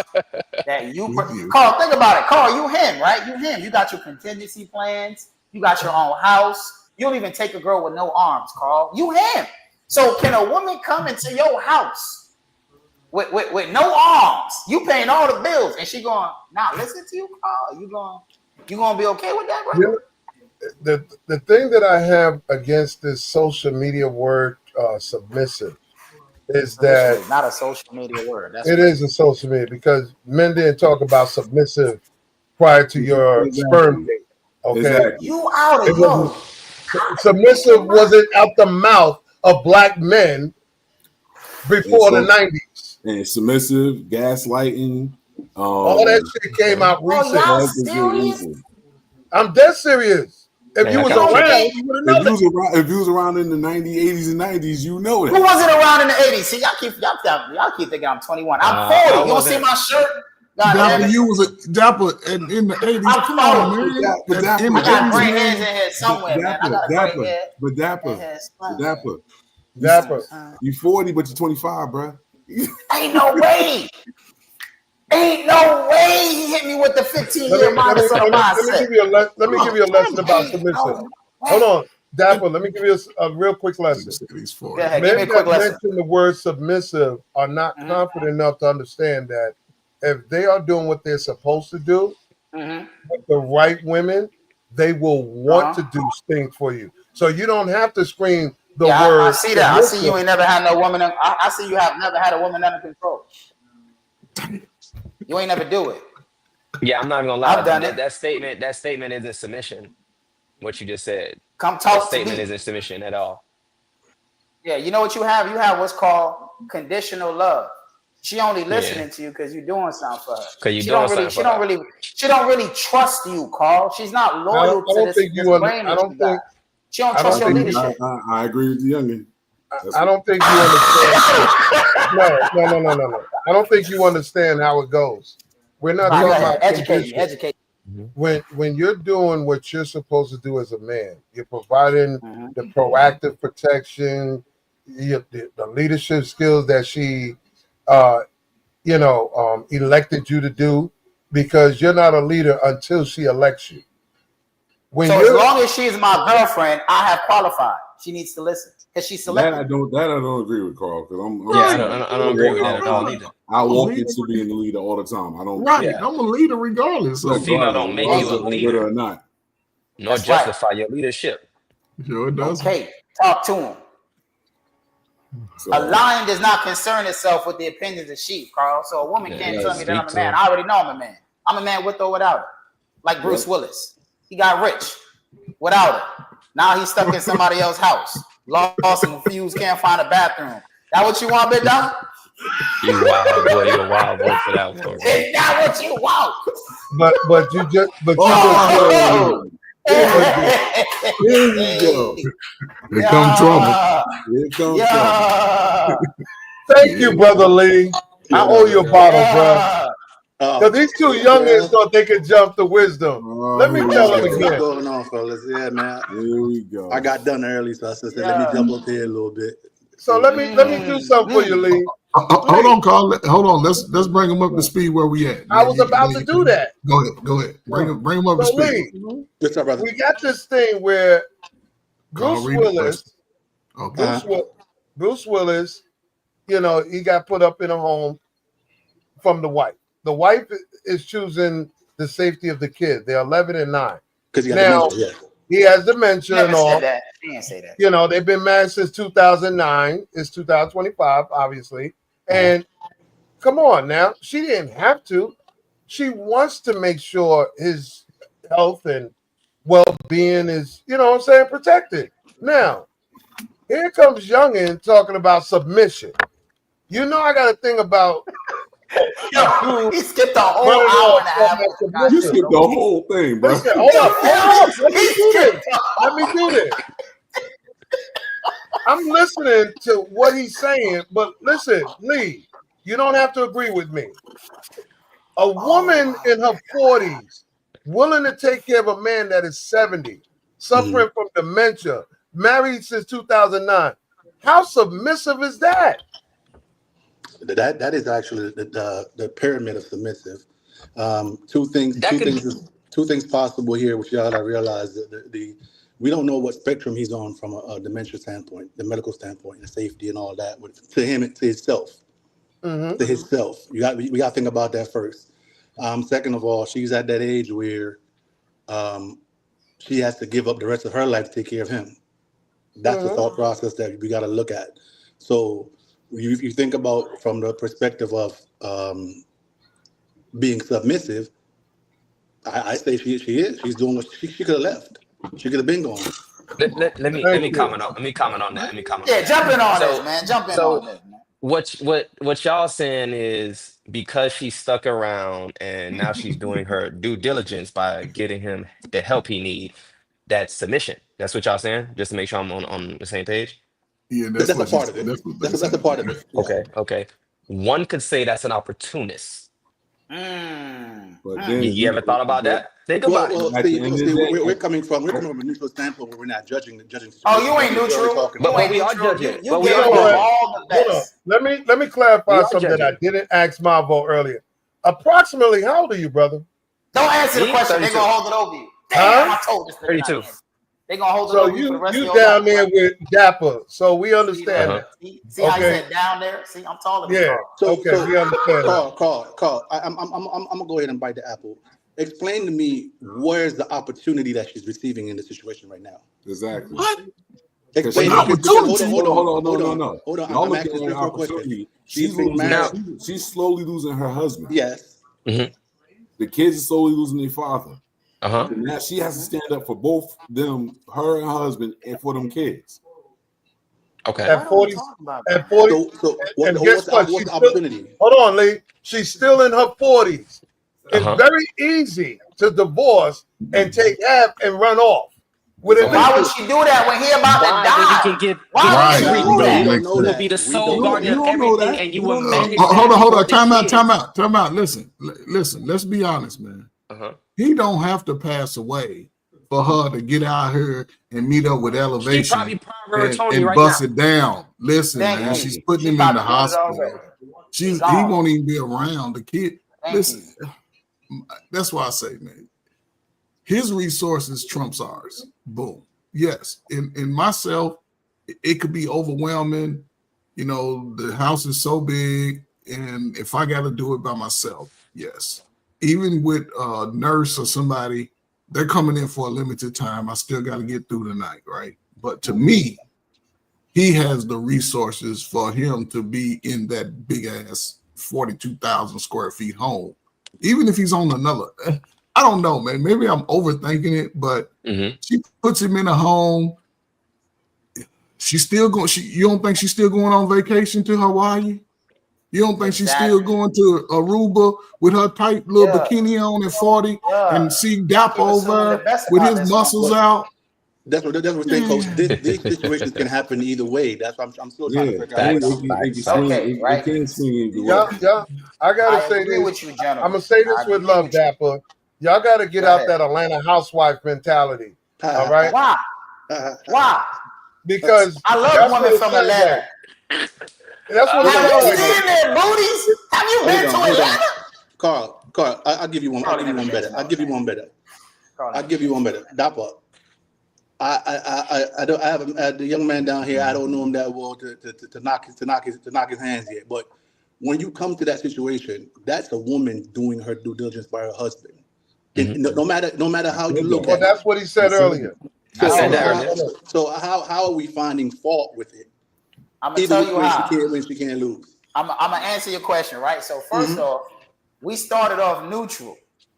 that you With you. Carl, think about it. Carl, you him, right? You him. You got your contingency plans. You got your own house. You don't even take a girl with no arms, Carl. You him. So can a woman come into your house with no arms? You paying all the bills, and she going, nah, listen to you, Carl. You gonna be okay with that, bro? Yeah. The thing that I have against this social media word submissive is that not a social media word. That's it is a social media, because men didn't talk about submissive prior to your sperm date. Okay, Exactly. You out of yo. Submissive wasn't out the mouth of black men before the 90s. And submissive, gaslighting. All that shit came out Oh, recent. y'all That's just serious? recent. I'm dead serious. If Man, you I was got you. around, you would have known that. If you was around in the 90s, 80s, and 90s, you know Who that. wasn't around in the 80s? See, y'all keep thinking I'm 21. I'm 40. I You don't see wasn't. my shirt? God damn Dapper, it. you was a Dapper in the 80s. I'm Come on, following. man. But Dapper, In the I got 80s, gray man. hairs in here somewhere, man. I got a gray hair. But Dapper, in here somewhere. Dapper. you 40, but you're 25, bro. Ain't no way. Ain't no way he hit me with the 15-year minus of the Let me mindset. give you a lesson about submission. Hold on, Dapper. Let me give you a real quick lesson. He's 40. Go ahead, give me Men a quick that lesson. mention the word submissive are not confident enough to understand that if they are doing what they're supposed to do with the right women, they will want to do things for you. So you don't have to scream the word. I see that. I see you ain't never had no woman. I see you have never had a woman under control. You ain't never do it. Yeah, I'm not even gonna lie. I've done it. That statement isn't submission. What you just said. Come That talk to statement me. isn't submission at all. Yeah, you know what you have? You have what's called conditional love. She only listening to you because you're doing something for her. Because you're She doing don't something for her. she don't really trust you, Carl. She's not loyal to this brain that you got. She don't trust your leadership. I agree with the youngin. I don't think you understand. No. I don't think you understand how it goes. We're not talking about educate me. When you're doing what you're supposed to do as a man, you're providing the proactive protection, the leadership skills that she, elected you to do, because you're not a leader until she elects you. So as long as she's my girlfriend, I have qualified. She needs to listen because she's selected. That I don't agree with, Carl. Because I don't agree with that at all either. I walk into being the leader all the time. I don't. Right, yeah. I'm a leader regardless. The female don't make you a leader or not, nor justify your leadership. Sure it does. Okay, talk to him. So, a lion does not concern itself with the opinions of sheep, Carl. So a woman can't tell me that I'm a man. I already know I'm a man. I'm a man with or without her. Like Bruce Willis. He got rich without her. Now he's stuck in somebody else's house. Lost and confused, can't find a bathroom. That what you want, big dog? You wild boy. You a wild boy for that one. Is that what you want? But you just here we go. Here comes trouble. Here comes trouble. Thank you, brother Lee. I owe you a bottle, bro. Because these two youngins thought they could jump to wisdom. Let me tell them again. What's going on, fellas? Yeah, man. Here we go. I got done early, so I said, let me jump up here a little bit. So let me do something for you, Lee. Hold on, Carl. Hold on. Let's bring him up to speed where we at. I was about to do that. Go ahead. Bring him up to speed. Lee, we got this thing where Bruce Willis, Bruce Willis, he got put up in a home from the wife. The wife is choosing the safety of the kid. They're 11 and 9. Because he has dementia and all. He didn't say that. They've been married since 2009. It's 2025, obviously. And come on now, she didn't have to. She wants to make sure his health and well-being is, protected. Now, here comes Youngin talking about submission. I got a thing about. He skipped the whole hour and a half. You skipped the whole thing, bro. Listen, hold up. Let me do this. I'm listening to what he's saying, but listen, Lee, you don't have to agree with me. A woman in her 40s willing to take care of a man that is 70, suffering from dementia, married since 2009. How submissive is that? That is actually the pyramid of submissive. Two things That could two things possible here, which y'all gotta realize that the we don't know what spectrum he's on from a dementia standpoint, the medical standpoint, the safety and all that. To him, to himself, Mm-hmm. to himself. We got to think about that first. Second of all, she's at that age where she has to give up the rest of her life to take care of him. That's the thought process that we got to look at. So you think about from the perspective of being submissive. I say she is. She's doing what she could have left. She could have been gone. let me comment on that. Let me comment on Yeah, that. jump in on this, So man. Jump in on so this, man. what y'all saying is because she stuck around and now she's doing her due diligence by getting him the help he need, that's submission. That's what y'all saying? Just to make sure I'm on the same page. Yeah, that's That's a what she part of said. it. That's what they That's a saying. part of it. Yeah. Okay. One could say that's an opportunist. But then You ever thought about that? Think about it. Well, at the end of the day, we're coming from a neutral standpoint where we're not judging situations. Oh, you ain't We're only neutral. talking You But ain't we are neutral. judging. You But we gave are them judging. all the Hold on. best. Let me We clarify are something that I judging. didn't ask Marvo earlier. Approximately, how old are you, brother? Don't answer the Me, question. They're 32. gonna hold it over you. Damn, Huh? I told this nigga not 32. to answer. They're gonna hold it So over you for the rest of you your down life. there Right? with Dapper. So we See understand that? that. See how he Okay. said down there? See, I'm taller than Yeah. Carl. Okay, we understand that. Carl. I'm gonna go ahead and bite the apple. Explain to me where's the opportunity that she's receiving in the situation right now. exactly. What? Explain An it because opportunity? hold on. Y'all I'm asking looking a at an straightforward question. opportunity. She's She's been losing. married. She's slowly losing her husband. Yes. The kids are slowly losing their father. Uh-huh. And now she has to stand up for both them, her and her husband, and for them kids. Okay. At Why don't we 40, talk about at that? 40, So and guess what? what's She's the still, opportunity? hold on, Lee. She's still in her 40s. It's Uh-huh. very easy to divorce and take half and run off within Why the would she do that when he about to Why? When you die? can get Why would Right. she Exactly. do That We that? don't makes know you will sense. be that. the We sole don't know guardian that. of don't know everything, that. and you You will don't know. manage that Hold before on. the Time kids. out. Listen. Let's be honest, man. Uh-huh. He don't have to pass away for her to get out here and meet up with She Elevation probably power Tony and right now. bust it down. Listen, Thank man, you. she's putting She him in the probably doing it hospital. already. He Gone. won't even be around. The kid. Thank Listen, you. that's why I say, man, his resources trumps ours. Boom. Yes. In myself, it could be overwhelming. You know, the house is so big, and if I got to do it by myself, yes. Even with a nurse or somebody, they're coming in for a limited time. I still got to get through the night, right? But to me, he has the resources for him to be in that big ass 42,000 square feet home. Even if he's on another, I don't know, man. Maybe I'm overthinking it, but she puts him in a home. She's still going. You don't think she's still going on vacation to Hawaii? You don't think she's still Exactly. going to Aruba with her tight little Yeah. bikini on at 40 Yeah. and see I Dapper keep assuming over the there best with about his this one. muscles Well, out? that's what we're saying, Coach. These situations can happen either way. That's what I'm still trying to Yeah, figure out. Facts. it can Facts. swing. Facts. Okay, It right? can swing either way. Yeah. I gotta I say agree this. with you, I'm gentlemen. gonna say this I with agree love, with you. Dapper. Y'all gotta get Go out ahead. that Atlanta housewife mentality. All right, Why? Why? because I love that's women what it from sounds Atlanta. like. That's what it Have you sounds like. seen their booties? Have you been to Hold on. Atlanta? Carl, I'll give you one. Carl never been better. to I'll give you one better. Carl I'll never give you been one to better. Dapper. I don't. I have the young man down here. I don't know him that well to knock his hands yet. But when you come to that situation, that's a woman doing her due diligence by her husband. And no matter how you look Well, at it. that's what he said earlier. I So said that earlier. how are we finding fault with it? I'm gonna Even tell you when she how. can't win, she can't lose. I'm gonna answer your question, right? So 1st off, we started off neutral.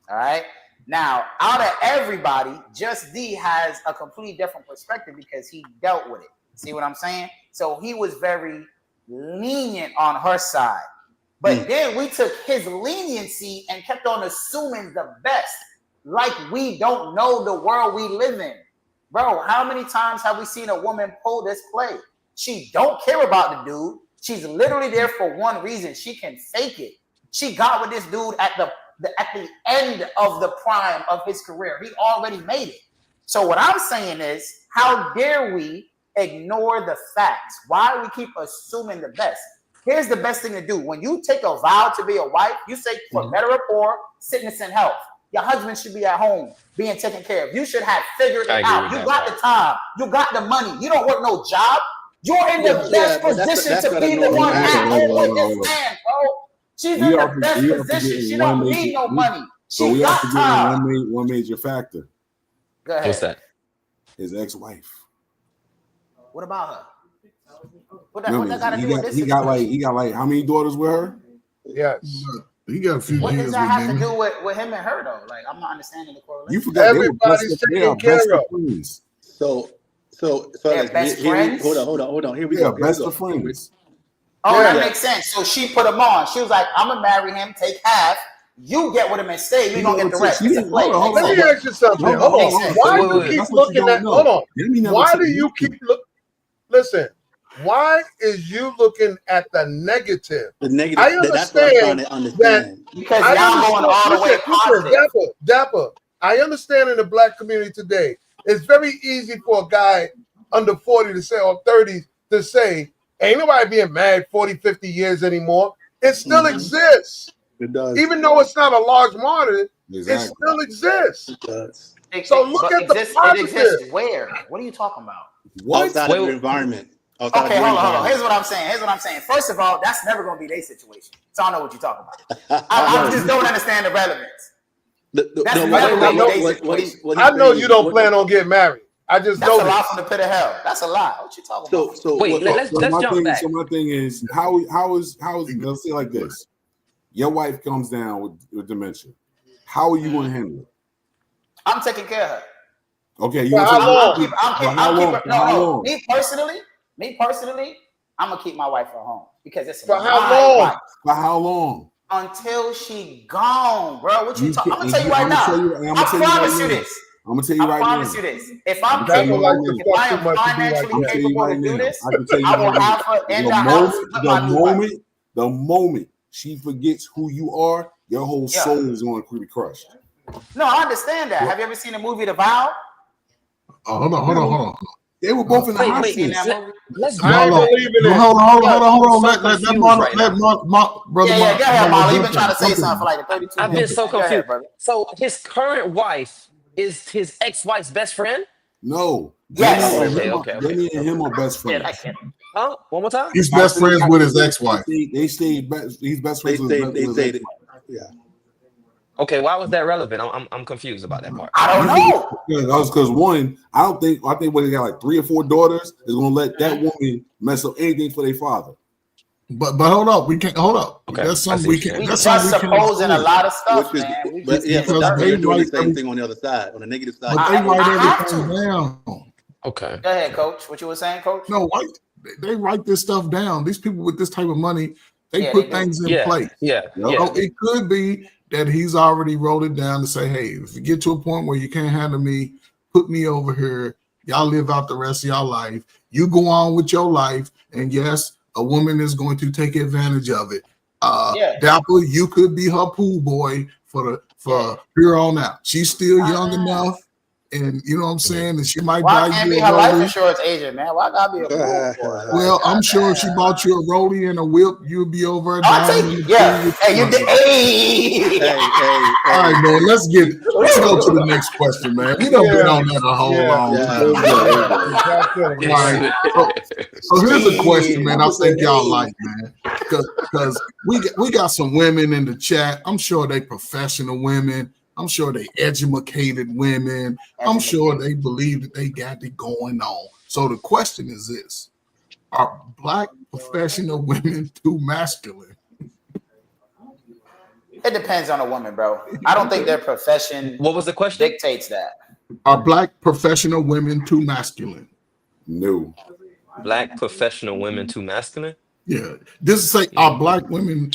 All right. Now, out of everybody, Just D has a completely different perspective because he dealt with it. See what I'm saying? So he was very lenient on her side. But then we took his leniency and kept on assuming the best, like we don't know the world we live in. Bro, how many times have we seen a woman pull this play? She don't care about the dude. She's literally there for one reason. She can fake it. She got with this dude at the end of the prime of his career. He already made it. So what I'm saying is, how dare we ignore the facts? Why do we keep assuming the best? Here's the best thing to do. When you take a vow to be a wife, you say for better or poor, sickness and health. Your husband should be at home being taken care of. You should have figured it out. You got the time. You got the money. You don't work no job. You're in the best position to be the one at home with this man, bro. She's in the best position. She don't need no money. She got time. One major factor. Go ahead. What's that? His ex-wife. What about her? What that got to do with this? He got like how many daughters with her? Yes. He got a few What years does that have to with do with him and her though? Like I'm not understanding the correlation. You forgot everybody's taking care of. So best friends? Hold on. Here we go. Best of friends. Oh, that makes sense. So she put him on. She was like, I'm gonna marry him, take half. You get with him and stay. We're gonna get the rest. Let me ask you something. Hold on. Why do you keep looking at? Hold on. Why do you keep look? Listen. Why is you looking at the negative? The negative. I understand that's what I'm trying to understand. Because y'all going all the way positive. Dapper. I understand in the black community today, it's very easy for a guy under 40 to say, or 30 to say, ain't nobody being married 40, 50 years anymore. It still exists. It does. Even though it's not a large market, it still exists. It does. So look at the positive. It exists where? What are you talking about? Outside of your environment. Okay, hold on. Here's what I'm saying. First of all, that's never going to be their situation. So I don't know what you're talking about. I just don't understand the relevance. I know you don't plan on getting married. I just know that's a lie from the pit of hell. That's a lie. What you talking about? So let's jump back. So my thing is, how is let's say like this: your wife comes down with dementia. How are you going to handle it? I'm taking care of her. Okay, you. No. Me personally, I'm gonna keep my wife at home because it's for how long? Wife. For how long? Until she gone, bro. What you talking? I'm gonna tell you right now. I promise you this. I'm gonna tell you right now. I promise you this. If I'm capable, if I am financially capable to do this, I will have her in the house with my new wife. The moment she forgets who you are, your whole soul is going to be crushed. No, I understand that. Have you ever seen the movie The Vow? Hold on. They were both in the hospital. Let's hold on. Let brother. Yeah, go ahead, Marlon. You've been trying to say something for like 32 minutes. I've been so confused. Ahead, so his current wife is his ex-wife's best friend? No. Yes. Okay. Benny and him are best friends. Huh? One more time? He's best friends with his ex-wife. They stayed. He's best friends with his ex-wife. Yeah. Okay, why was that relevant? I'm confused about that part. I don't know. Because one, I think when they got like 3 or 4 daughters, is gonna let that woman mess up anything for their father. But hold up, we can't hold up. Okay. That's something we can. We That's just something we can supposing a lot of stuff, man. But they're doing the same thing on the other side, on the negative side. But they write everything down. Okay. Go ahead, Coach. What you were saying, Coach? No, they write this stuff down. These people with this type of money, they put things in place. Yeah. So it could be that he's already wrote it down to say, hey, if you get to a point where you can't handle me, put me over here. Y'all live out the rest of y'all life. You go on with your life. And yes, a woman is going to take advantage of it. Dapper, you could be her pool boy for here on out. She's still young enough. And you know what I'm saying? And she might buy you can't be her life insurance agent, man? Why gotta be a fool for her? Well, I'm sure if she bought you a rollie and a whip, you'd be over a I'll take it. Yeah. Hey, you did. Hey. All right, man. Let's go to the next question, man. We done been on that a whole long time. Right. So here's a question, man. I think y'all like, man, because we got some women in the chat. I'm sure they professional women. I'm sure they educated women. I'm sure they believe that they got it going on. So the question is this: are black professional women too masculine? It depends on a woman, bro. I don't think their profession What was the question? dictates that. Are black professional women too masculine? No. Black professional women too masculine? Yeah. This is like are black women,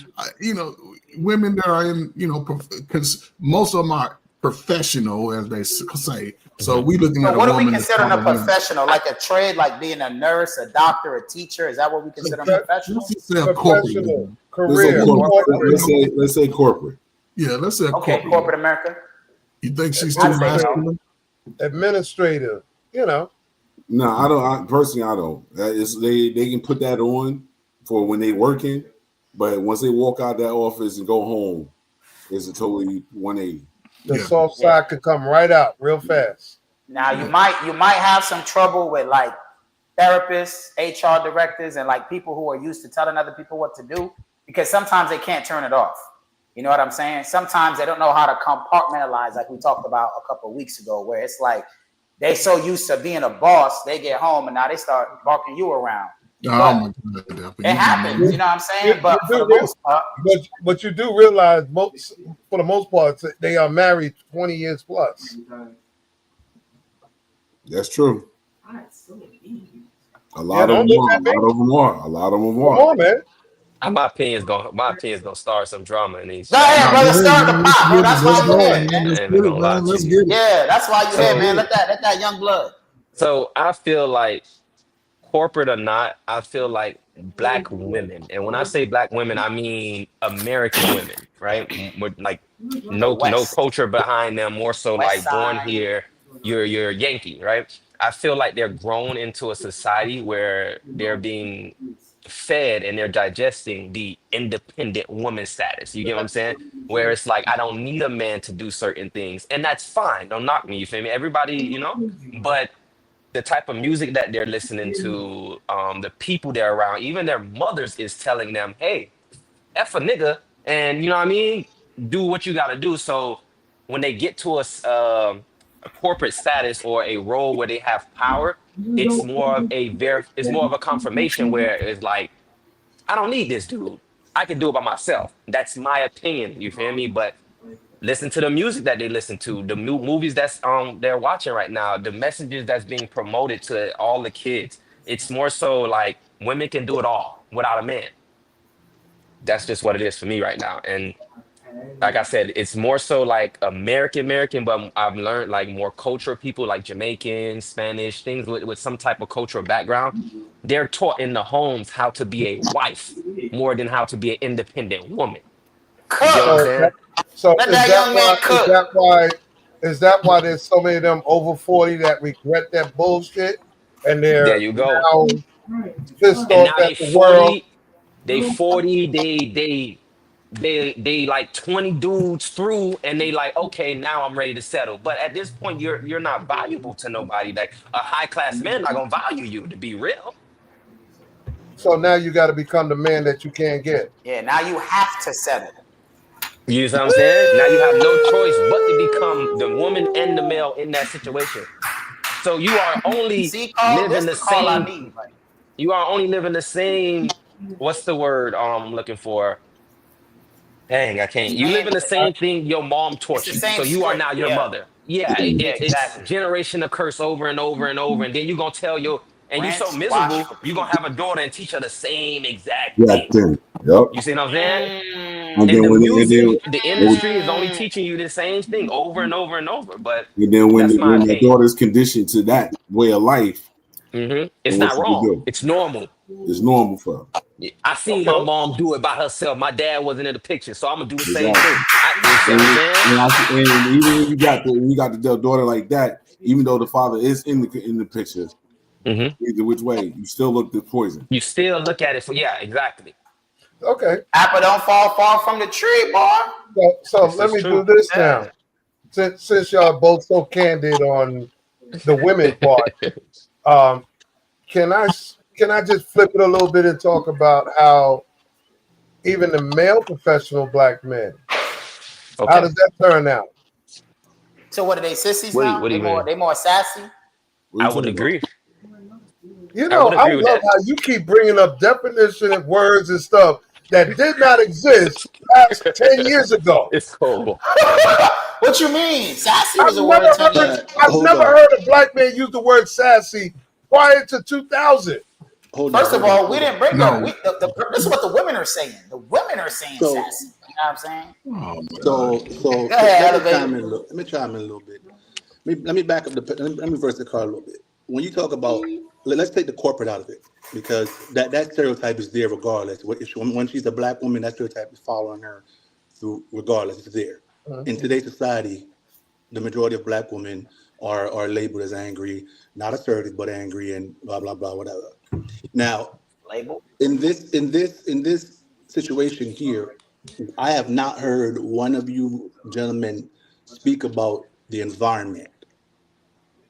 women that are in, because most of them are professional, as they say. So we looking at what a are we woman considering a professional? Like a trade, like being a nurse, a doctor, a teacher? Is that what we consider a professional? Professional career. Let's say corporate. Yeah, let's say corporate America. You think she's too masculine? Administrative, No, I don't. Personally, I don't. They can put that on, for when they working, but once they walk out that office and go home, it's a totally 180. The soft side could come right out real fast. Now you might have some trouble with like therapists, HR directors, and like people who are used to telling other people what to do, because sometimes they can't turn it off. You know what I'm saying? Sometimes they don't know how to compartmentalize, like we talked about a couple of weeks ago, where it's like they so used to being a boss, they get home and now they start barking you around. It happens, you know what I'm saying? But for the most part, but you do realize for the most part they are married 20 years plus. That's true. A lot Yeah, of them are. A lot of them are. Come on, man. My opinion's gonna start some drama in these. Go ahead, brother. Start the pot, bro. That's why you here, man. I ain't even gonna lie to you. Yeah, that's why you here, man. Let that young blood. So I feel like, corporate or not, I feel like black women, and when I say black women, I mean American women, right? With like no culture behind them, more so West like born side. here, you're Yankee, right? I feel like they're grown into a society where they're being fed and they're digesting the independent woman status. You get what I'm saying? Where it's like, I don't need a man to do certain things, and that's fine. Don't knock me. You feel me? Everybody, but the type of music that they're listening to, the people they're around, even their mothers is telling them, hey, F a nigga, and you know what I mean? Do what you gotta do. So when they get to a corporate status or a role where they have power, it's more of a confirmation where it's like, I don't need this dude. I can do it by myself. That's my opinion. You feel me? But listen to the music that they listen to, the new movies that's they're watching right now, the messages that's being promoted to all the kids. It's more so like women can do it all without a man. That's just what it is for me right now. And like I said, it's more so like American, but I've learned like more cultural people like Jamaican, Spanish, things with some type of cultural background. They're taught in the homes how to be a wife more than how to be an independent woman. You get what I'm saying? So Let that young man cook. Is that why there's so many of them over 40 that regret that bullshit and There they're you go. now pissed And off now at the world? they 40, they like 20 dudes through, and they like, okay, now I'm ready to settle. But at this point, you're not valuable to nobody. Like a high class man not gonna value you, to be real. So now you got to become the man that you can't get. Yeah, now you have to settle. You know what I'm saying? Now you have no choice but to become the woman and the male in that situation. So you are only See, Carl, this living the the call I same. need. Right? You are only living the same. What's the word I'm looking for? Dang, I can't. You live in the same thing your mom It's taught the you. same So you are script. now your Yeah. mother. Yeah, Yeah, it's exactly. generation of curse over and over and over. And then you're gonna tell and you so Rinse, wash, miserable, you're repeat. gonna have a daughter and teach her the same exact Yeah, thing. thing. Yep. You see what I'm saying? And And then the when music, the industry is only teaching you the same thing over and over and over. But that's my when the opinion. daughter's conditioned to that way of life, It's then what not should we wrong. do? It's normal. It's normal for her. I seen my mom do it by herself. My dad wasn't in the picture, so I'm gonna do the same Exactly. thing. You see what I'm saying? And even when you got the daughter like that, even though the father is in the picture, either which way, you still look at poison. You still look at it exactly. Okay. Apple don't fall far from the tree, boy. So This let is me true. do this now. Since y'all both so candid on the women part, can I just flip it a little bit and talk about how even the male professional black men, how does that turn out? So what are they, sissies What now? do you mean? They more sassy. I would agree. You I know, would I agree with love that. how you keep bringing up definition of words and stuff that did not exist past 10 years ago. It's cool. What you mean? Sassy was I've a word 10 years ago. never heard a black man use the word sassy prior to 2000. First of all, we didn't bring up. No. This is what the women are saying. The women are saying sassy. You know what I'm saying? So Go ahead, let me chime in a little bit. Let me back up let me reverse the card a little bit. When you talk about, let's take the corporate out of it, because that stereotype is there regardless. When she's a black woman, that stereotype is following her through regardless. It's there. In today's society, the majority of black women are labeled as angry, not assertive, but angry, and blah blah blah, whatever. Now, label. In this situation here, I have not heard one of you gentlemen speak about the environment.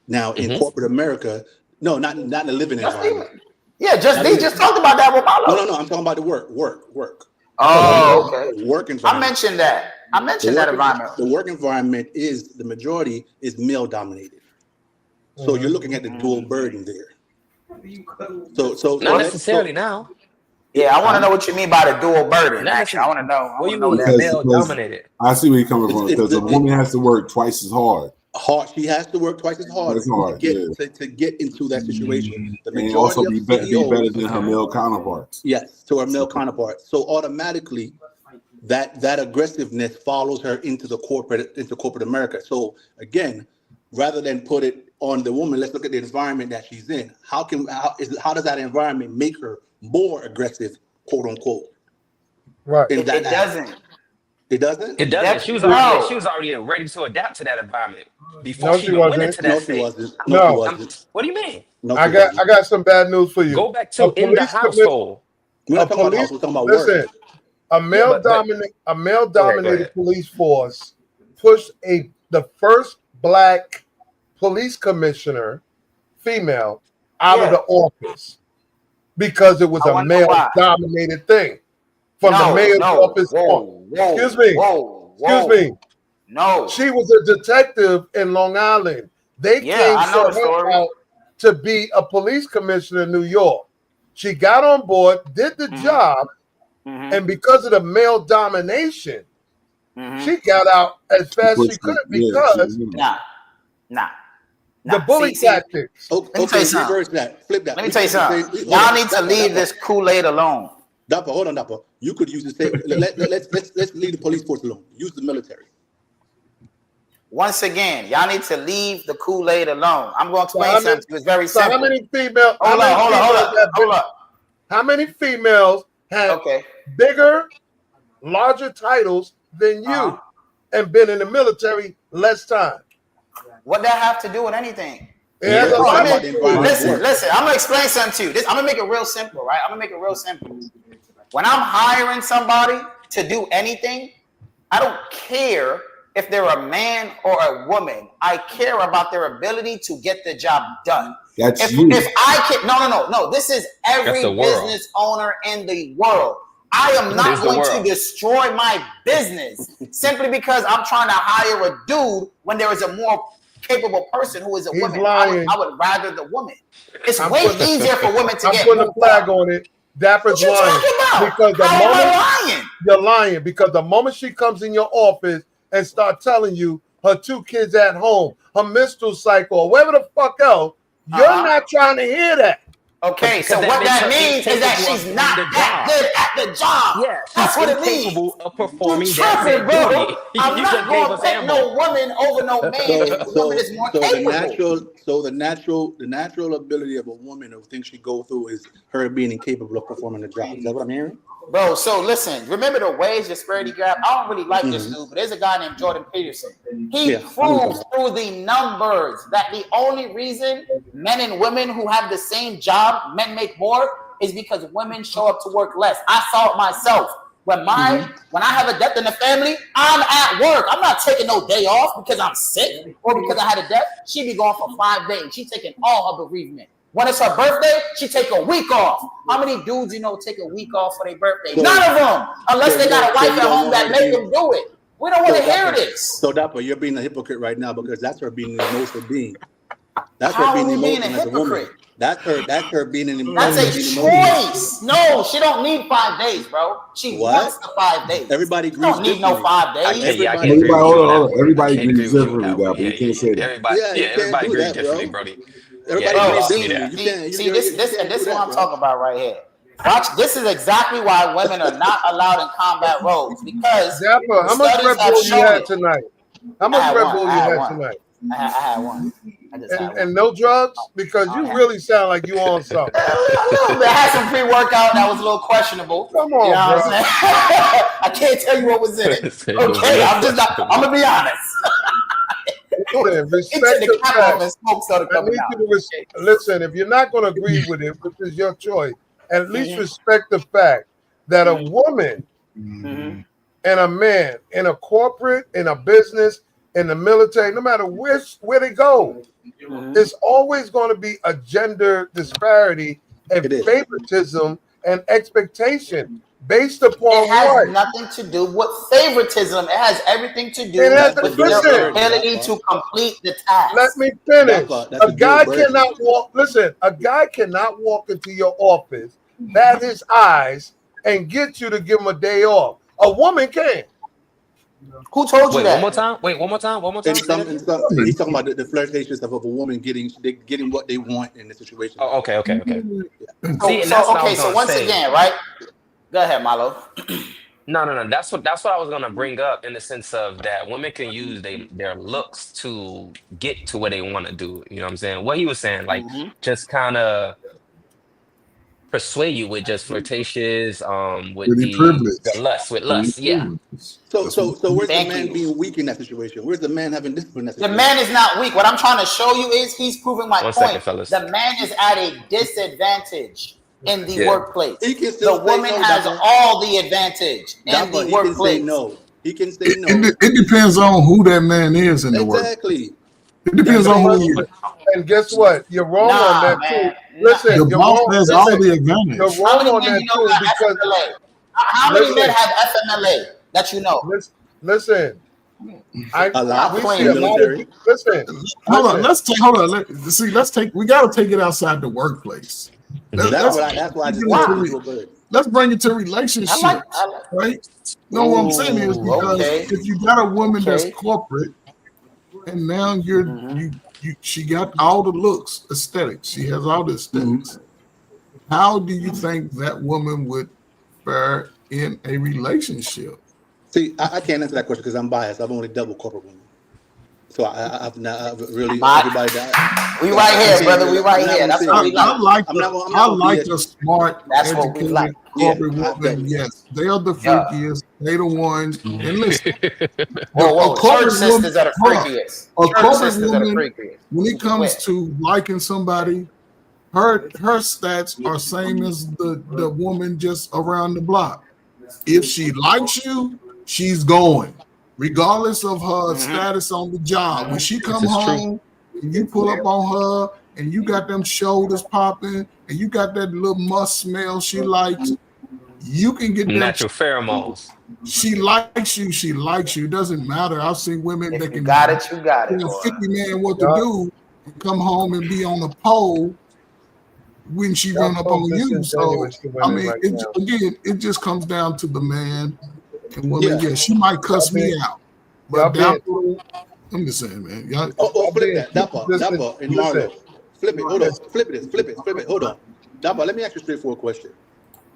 Now, in corporate America, no, not in the living environment. They just talked about that with Malo. No. I'm talking about the work. Oh, okay. Work environment. I mentioned that environment. The work environment is the majority is male dominated. So you're looking at the dual burden there. So not necessarily now. Yeah, I want to know what you mean by the dual burden. Actually, I want to know. What do you mean male dominated? I see where you're coming from because a woman has to work twice as hard. She has to work twice as hard to get into that situation. The majority and also of be CEOs, better than her male counterparts. Yes, to her male counterparts. So automatically, that aggressiveness follows her into corporate America. So again, rather than put it on the woman, let's look at the environment that she's in. How does that environment make her more aggressive, quote unquote? Right. It doesn't. It doesn't? It doesn't. She was already ready to adapt to that environment before she went into that state. She wasn't. What do you mean? I got some bad news for you. Go back to in the household. We're not talking about house, we're talking about listen, work. A male dominated police force pushed the first black police commissioner, female, out of the office because it was a male dominated thing. From the mayor's office. Excuse me. No. She was a detective in Long Island. They came her out to be a police commissioner in New York. She got on board, did the job, and because of the male domination, she got out as fast as she could because the bully tactics. Let me tell you something. Flip that. Let me tell you something. Y'all need to leave this Kool-Aid alone. Dapper, hold on, Dapper. You could use the same. Let's leave the police force alone. Use the military. Once again, y'all need to leave the Kool-Aid alone. I'm going to explain something. It's very simple. How many females? Hold up. How many females have bigger, larger titles than you and been in the military less time? What that have to do with anything? Listen. I'm gonna explain something to you. I'm gonna make it real simple, right? When I'm hiring somebody to do anything, I don't care if they're a man or a woman. I care about their ability to get the job done. If I can, no. This is every business owner in the world. I am not going to destroy my business simply because I'm trying to hire a dude when there is a more capable person who is a woman. I would rather the woman. It's way easier for women to get. I'm putting a flag on it. Dapper's lying because you're lying because the moment she comes in your office and start telling you her 2 kids at home, her menstrual cycle, or whatever the fuck else, you're not trying to hear that. Okay, so what that means is that she's not that good at the job. Yeah, that's what it means. Incapable of performing that duty. I'm not going to pick no woman over no man if the woman is more capable. The natural ability of a woman who thinks she go through is her being incapable of performing the job. Is that what I'm hearing? Bro, so listen, remember the wage disparity gap? I don't really like this dude, but there's a guy named Jordan Peterson. He proves through the numbers that the only reason men and women who have the same job, men make more, is because women show up to work less. I saw it myself. When I have a death in the family, I'm at work. I'm not taking no day off because I'm sick or because I had a death. She be gone for 5 days. She taking all her bereavement. When it's her birthday, she take a week off. How many dudes you know take a week off for their birthday? None of them, unless they got a wife at home that make them do it. We don't want to hear this. So Dapper, you're being a hypocrite right now because that's her being the emotional being. That's her being emotional as a woman. That's her being an emotional. That's a choice. No, she don't need 5 days, bro. She wants the 5 days. Everybody agrees. Don't need no 5 days. Everybody agrees differently, Dapper. You can't say that. Everybody agrees differently, Brody. See, this is what I'm talking about right here. Watch, this is exactly why women are not allowed in combat roles because how much Red Bull you had tonight? How much Red Bull you had tonight? I had one. And no drugs? Because you really sound like you on something. I had some pre-workout that was a little questionable. Come on, bro. I can't tell you what was in it. Okay, I'm gonna be honest. Listen, if you're not going to agree with it, which is your choice, at least respect the fact that a woman and a man in a corporate, in a business, in the military, no matter where they go, there's always going to be a gender disparity and favoritism and expectation based upon it has what? nothing to do with favoritism. It has everything to do with listen, your ability to complete the task. Let me finish. That's a guy cannot walk. Listen, a guy cannot walk into your office, bat his eyes, and get you to give him a day off. A woman can. Who told you Wait, that? one more time. Wait, one more time. He's talking about the flirtations of a woman getting what they want in the situation. Oh, okay. So once again, right? Go ahead, Malo. No. That's what I was gonna bring up, in the sense of that women can use their looks to get to where they want to do. You know what I'm saying? What he was saying, like, just kind of persuade you with just flirtatious, with the lust, yeah. So where's the man being weak in that situation? Where's the man having discipline in that situation? The man is not weak. What I'm trying to show you is he's proving my point. Second, fellas. The man is at a disadvantage in the workplace. He can still the woman has all the advantage in the workplace. He can say no. It depends on who that man is in the work. Exactly. It depends on who he is. And guess what? You're wrong on that too. Listen, the boss has all the advantage. You're wrong on that too because how many men have FMLA that you know? Listen. We got to take it outside the workplace. Let's bring it to relationships, right? No, what I'm saying is because if you got a woman that's corporate, and now she got all the looks, aesthetics. She has all the aesthetics. How do you think that woman would fare in a relationship? See, I can't answer that question because I'm biased. I've only dealt with corporate women. So I've really everybody that we right here, brother. We right here. That's what we like. I like the smart, educated corporate woman. Yes, they are the freakiest. They the ones. And listen, church sisters are the freakiest. When it comes to liking somebody, her stats are same as the woman just around the block. If she likes you, she's going. Regardless of her status on the job. When she come home and you pull up on her and you got them shoulders popping and you got that little musk smell she likes, you can get natural pheromones. She likes you. It doesn't matter. I've seen women that can you got it. 50 man what to do and come home and be on the pole when she run up on you. So I mean, it just comes down to the man. And women, she might cuss me out, but I'm just saying, man. Flip that. Dapper and Marlo. Flip it. Hold on. Flip it. Hold on. Dapper, let me ask you a straightforward question.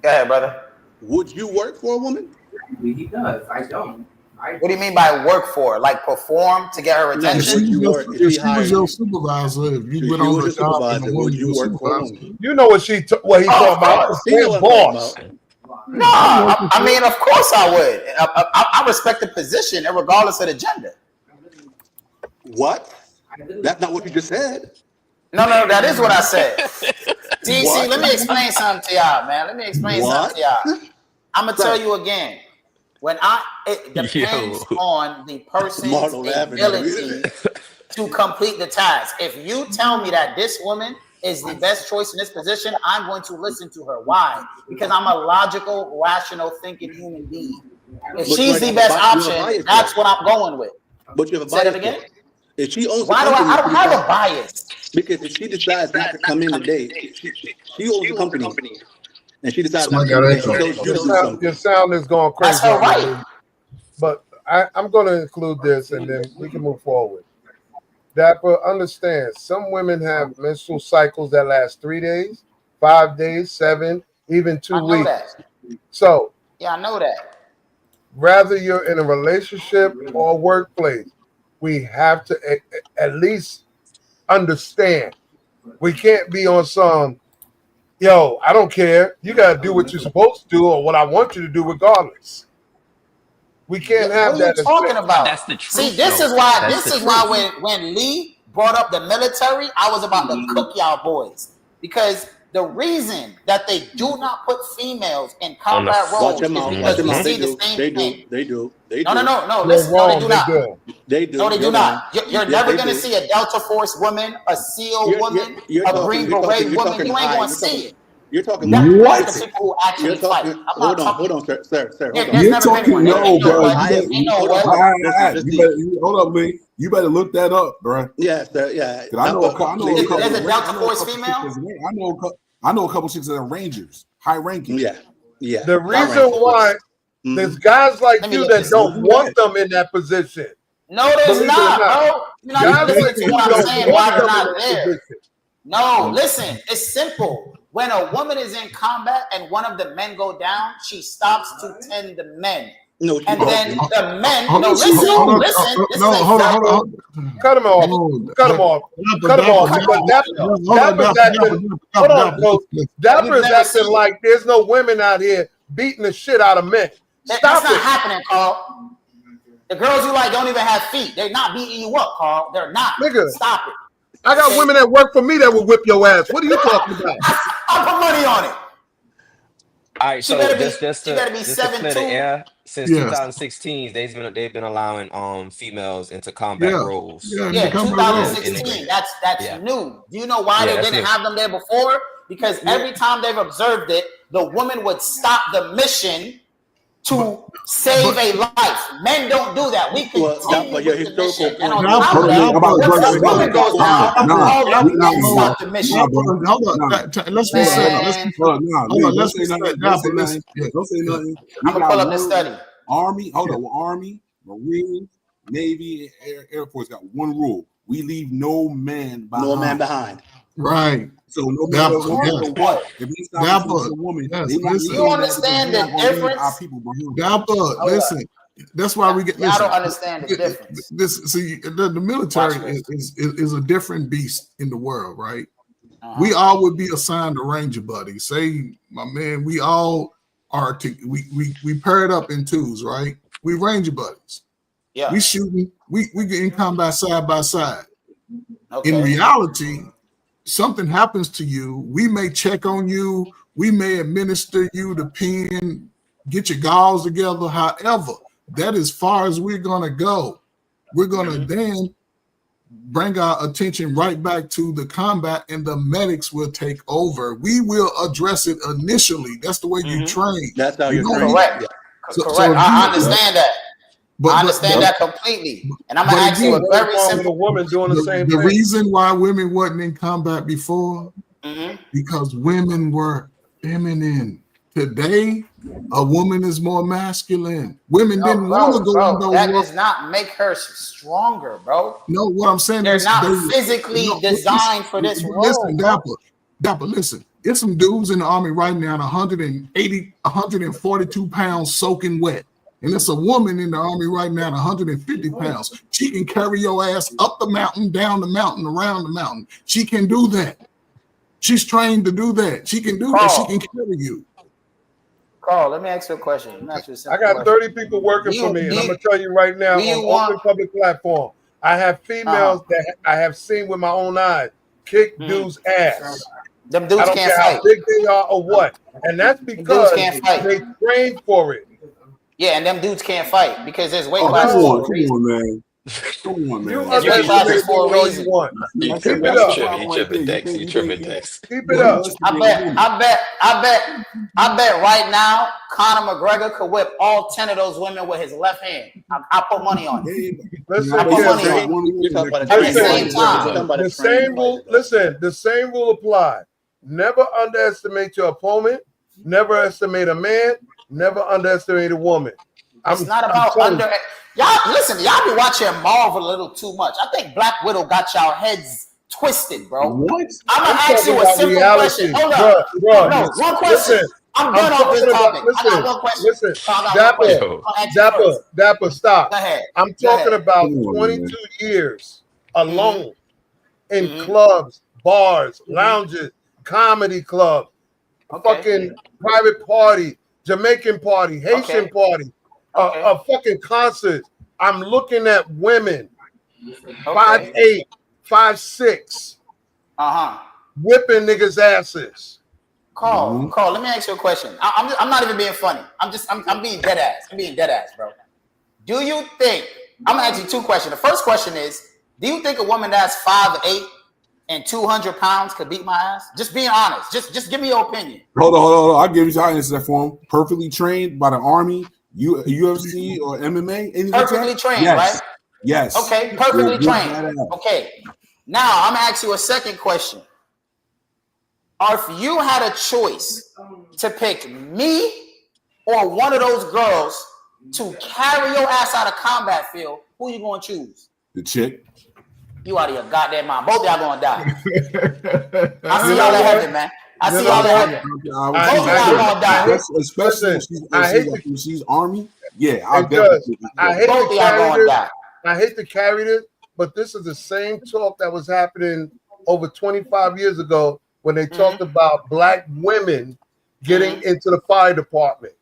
Go ahead, brother. Would you work for a woman? He does. I don't. What do you mean by work for? Like perform to get her attention? If she was your supervisor, if you went on the job, would you work for a woman? You know what he talking about? Boss. No, I mean, of course I would. I respect the position, regardless of the gender. What? That's not what you just said. No, that is what I said. See, let me explain something to y'all, man. I'm gonna tell you again. It depends on the person's ability to complete the task. If you tell me that this woman is the best choice in this position, I'm going to listen to her. Why? Because I'm a logical, rational thinking human being. If she's the best option, that's what I'm going with. But you have a bias. Say that again? If she owns I don't have a bias. Because if she decides not to come in today, she owns the company. And she decides not to come in. Your sound is going crazy. That's all right. But I'm going to include this and then we can move forward. Dapper, understand, some women have menstrual cycles that last 3 days, 5 days, 7, even 2 weeks. That. So, I know that. Whether you're in a relationship or workplace, we have to at least understand. We can't be on some, I don't care. You got to do what you're supposed to do or what I want you to do regardless. We can't have that. What are you talking about? That's the truth. See, this is why when Lee brought up the military, I was about to cook y'all boys. Because The reason that they do not put females in On the combat roles Watch your is mouth. because Watch your we mouth. see They the do. same They thing. do. They do. They No, do. no, no, no. You're Listen, no, they wrong. do They not. do. They do. No, they do You're not. wrong. You're Yes, never they going to do. see a Delta Force woman, a SEAL woman, You're a talking. Green You're talking. Beret You're woman. talking You ain't high. going to see it. You're talking. That's What? the people who You're actually fight. talking. I'm not talking. Hold on, sir. Hold on. There's You're never been talking one. no, Ain't no bro. what. You better, Ain't no Hold on, what. bro. all Listen, right, hold up, Lee. You better look that up, bro. yes, sir. Yeah. I know a Please couple. There's do. a Delta I know a Force couple female. chicks. I know a couple chicks that are Rangers, high ranking. Yeah. Yeah. The High reason ranking. why Mhm. there's guys like Let me you look that this don't Do want that. them in that position. No, there's Believe it or not, not. bro. You're not Guys even like listening to you what I'm don't saying. want Why they're them in not that there? position. No, listen. It's simple. When a woman is in combat and one of the men go down, she stops to tend the men. No, And then the men, Hold no, on, listen, hold on. listen. This No, is hold on, exactly. hold on. Cut him off. No, Cut him off. Cut him off. But Dapper's acting. Hold on, Coach. Dapper's never acting seen- like there's no women out here beating the shit out of men. That's Stop not it. happening, Carl. The girls you like don't even have feet. They're not beating you up, Carl. They're not. Nigga. Stop it. I got women that work for me that will whip your ass. What are you talking about? I'll put money on it. All right, She so better be- just she to better be just to clear the 7'2". air, since Yes. 2016, they've been allowing females into combat roles. Yeah, Yeah, come 2016. That's Yeah. new. Do you know why Yeah, they that's didn't new. have them there before? Because every time they've observed it, the woman would stop the mission to save a life. Men don't do that. We continue but your with the historical mission, and point on is top of that, once a woman goes down, all the men stop the mission. Hold on. Let's reset. Hold on. Let's reset. Don't say nothing. I'm gonna pull up the study. Army, Army, Marines, Navy, Air Force got one rule: we leave no man behind. No man behind. Right. So no matter what, if they stop a woman, they not you understand the difference? Dapper, listen. That's why we get. I don't understand the difference. The military is a different beast in the world, right? We all would be assigned a ranger buddy. Say, my man, we all are. We paired up in twos, right? We ranger buddies. Yeah. We shooting. We get in combat side by side. Okay. In reality, something happens to you, we may check on you, we may administer you the pen, get your gauze together. However, that is far as we're gonna go. We're gonna then bring our attention right back to the combat, and the medics will take over. We will address it initially. That's the way you train. That's how you're trained. Correct. Correct. I understand that. I understand that completely. And I'm gonna ask you a very simple woman doing the same the thing. reason why women wasn't in combat before, because women were feminine. Today, a woman is more masculine. Women didn't want to go in those. That does not make her stronger, bro. No, what I'm saying is they're not physically designed for this role. Listen, Dapper, listen. It's some dudes in the army right now, 180, 142 pounds soaking wet. And it's a woman in the army right now, 150 pounds. She can carry your ass up the mountain, down the mountain, around the mountain. She can do that. She's trained to do that. She can do that. She can carry you. Carl, let me ask you a question. I got 30 people working for me, and I'm gonna tell you right now on open public platform. I have females that I have seen with my own eyes kick dudes' ass. Them dudes I don't can't care fight. how big they are or what, and that's because they train for it. Yeah, and them dudes can't fight because there's weight Come classes. on, man. Come on, man. You There's weight classes for a reason. You tripping, Dex. You tripping, Dex. Keep it up. I bet right now Conor McGregor could whip all 10 of those women with his left hand. I put money on it. Listen, I put money on it. The same rule apply. Never underestimate your opponent. Never estimate a man. Never underestimate a woman. It's not about y'all. Listen, y'all be watching Marvel a little too much. I think Black Widow got y'all heads twisted, bro. What? I'm gonna ask you a simple question. Hold up, no, one question. Listen, I'm done off this topic. I got one question. Listen, Dapper, stop. Go ahead. I'm talking about 22 years alone in clubs, bars, lounges, comedy clubs, fucking private party, Jamaican party, Haitian party, a fucking concert. I'm looking at women, 5'8", 5'6", whipping niggas' asses. Carl, let me ask you a question. I'm not even being funny. I'm being dead ass. I'm being dead ass, bro. Do you think, I'm gonna ask you two questions. The first question is, do you think a woman that's 5'8" and 200 pounds could beat my ass? Just being honest. Just give me your opinion. Hold on. I'll give you. I'll answer that for him. Perfectly trained by the Army, UFC or MMA. Anything perfectly trained, yes. right? Yes. Okay, perfectly trained. Okay. Now I'm gonna ask you a second question. If you had a choice to pick me or one of those girls to carry your ass out of combat field, who you gonna choose? The chick. You out of your goddamn mind. Both of y'all gonna die. I see y'all in heaven, man. I see y'all in heaven. Both of y'all gonna die. Especially when she's Army. Yeah, I'll definitely. Both of y'all gonna die. I hate to carry this, but this is the same talk that was happening over 25 years ago when they talked about black women getting into the fire department.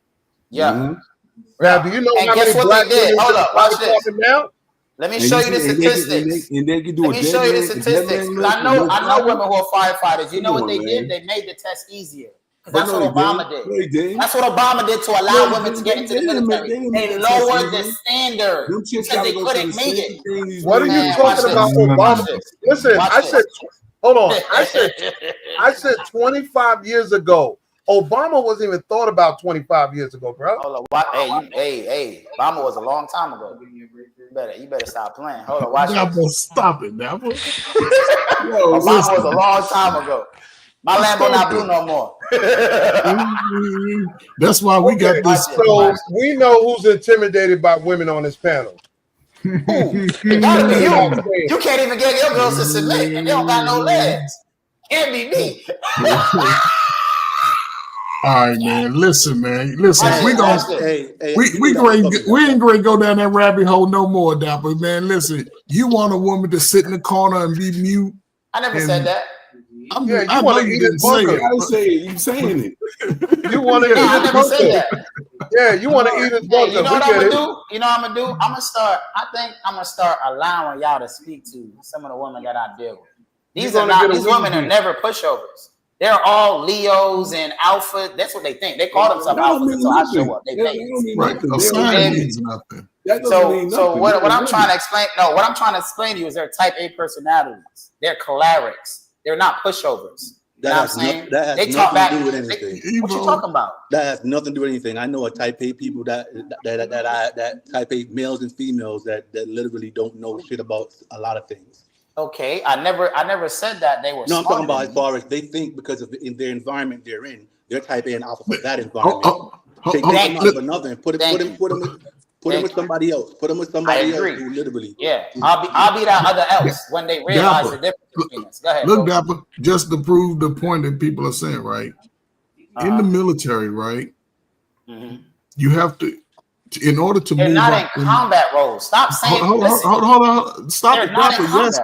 Yeah. Now, do you know how many black women Hold up, watch this. Now? Let me show you the statistics. Let me show you the statistics. I know women who are firefighters. You know what they did? They made the test easier. That's what Obama did. That's what Obama did to allow women to get into the military. They lowered the standard because they couldn't make it. What are you talking about, Obama? Listen, I said, hold on. I said 25 years ago. Obama wasn't even thought about 25 years ago, bro. Hold on. Hey, Obama was a long time ago. You better stop playing. Hold on, watch this. Stop it, Dapper. Obama was a long time ago. My Lambo not blue no more. That's why we got this. So we know who's intimidated by women on this panel. It gotta be you. You can't even get your girls to submit, and they don't got no legs. Can't be me. All right, man. Listen, we gonna we ain't gonna go down that rabbit hole no more, Dapper. Man, listen. You want a woman to sit in the corner and be mute? I never said that. I know you didn't say it. I say it. You saying it? You want to eat I never said that. Yeah, you want to eat his burger. You know what I'm gonna do? You know what I'm gonna do? I think I'm gonna start allowing y'all to speak to some of the women that I deal with. These women are never pushovers. They're all Leos and Alpha. That's what they think. They call themselves Alphas until I show up. They means nothing. So what I'm trying to explain? No, what I'm trying to explain to you is they're Type A personalities. They're cholerics. They're not pushovers. You know what I'm saying? That has talk back. Nothing to do with anything. What you talking about? That has nothing to do with anything. I know a Type A people that Type A males and females that literally don't know shit about a lot of things. Okay, I never said that they were. No, I'm talking about as far as they think because of in their environment they're in. They're Type A and Alpha for that environment. Take them out of another and put them with somebody else. Put them with somebody else who literally. Yeah, I'll be that other else when they realize the difference between us. Go ahead. Look, Dapper, just to prove the point that people are saying, right? In the military, right? You have to. In order to they're move not in combat roles. Stop saying. Hold on. Stop it, Dapper. Yes,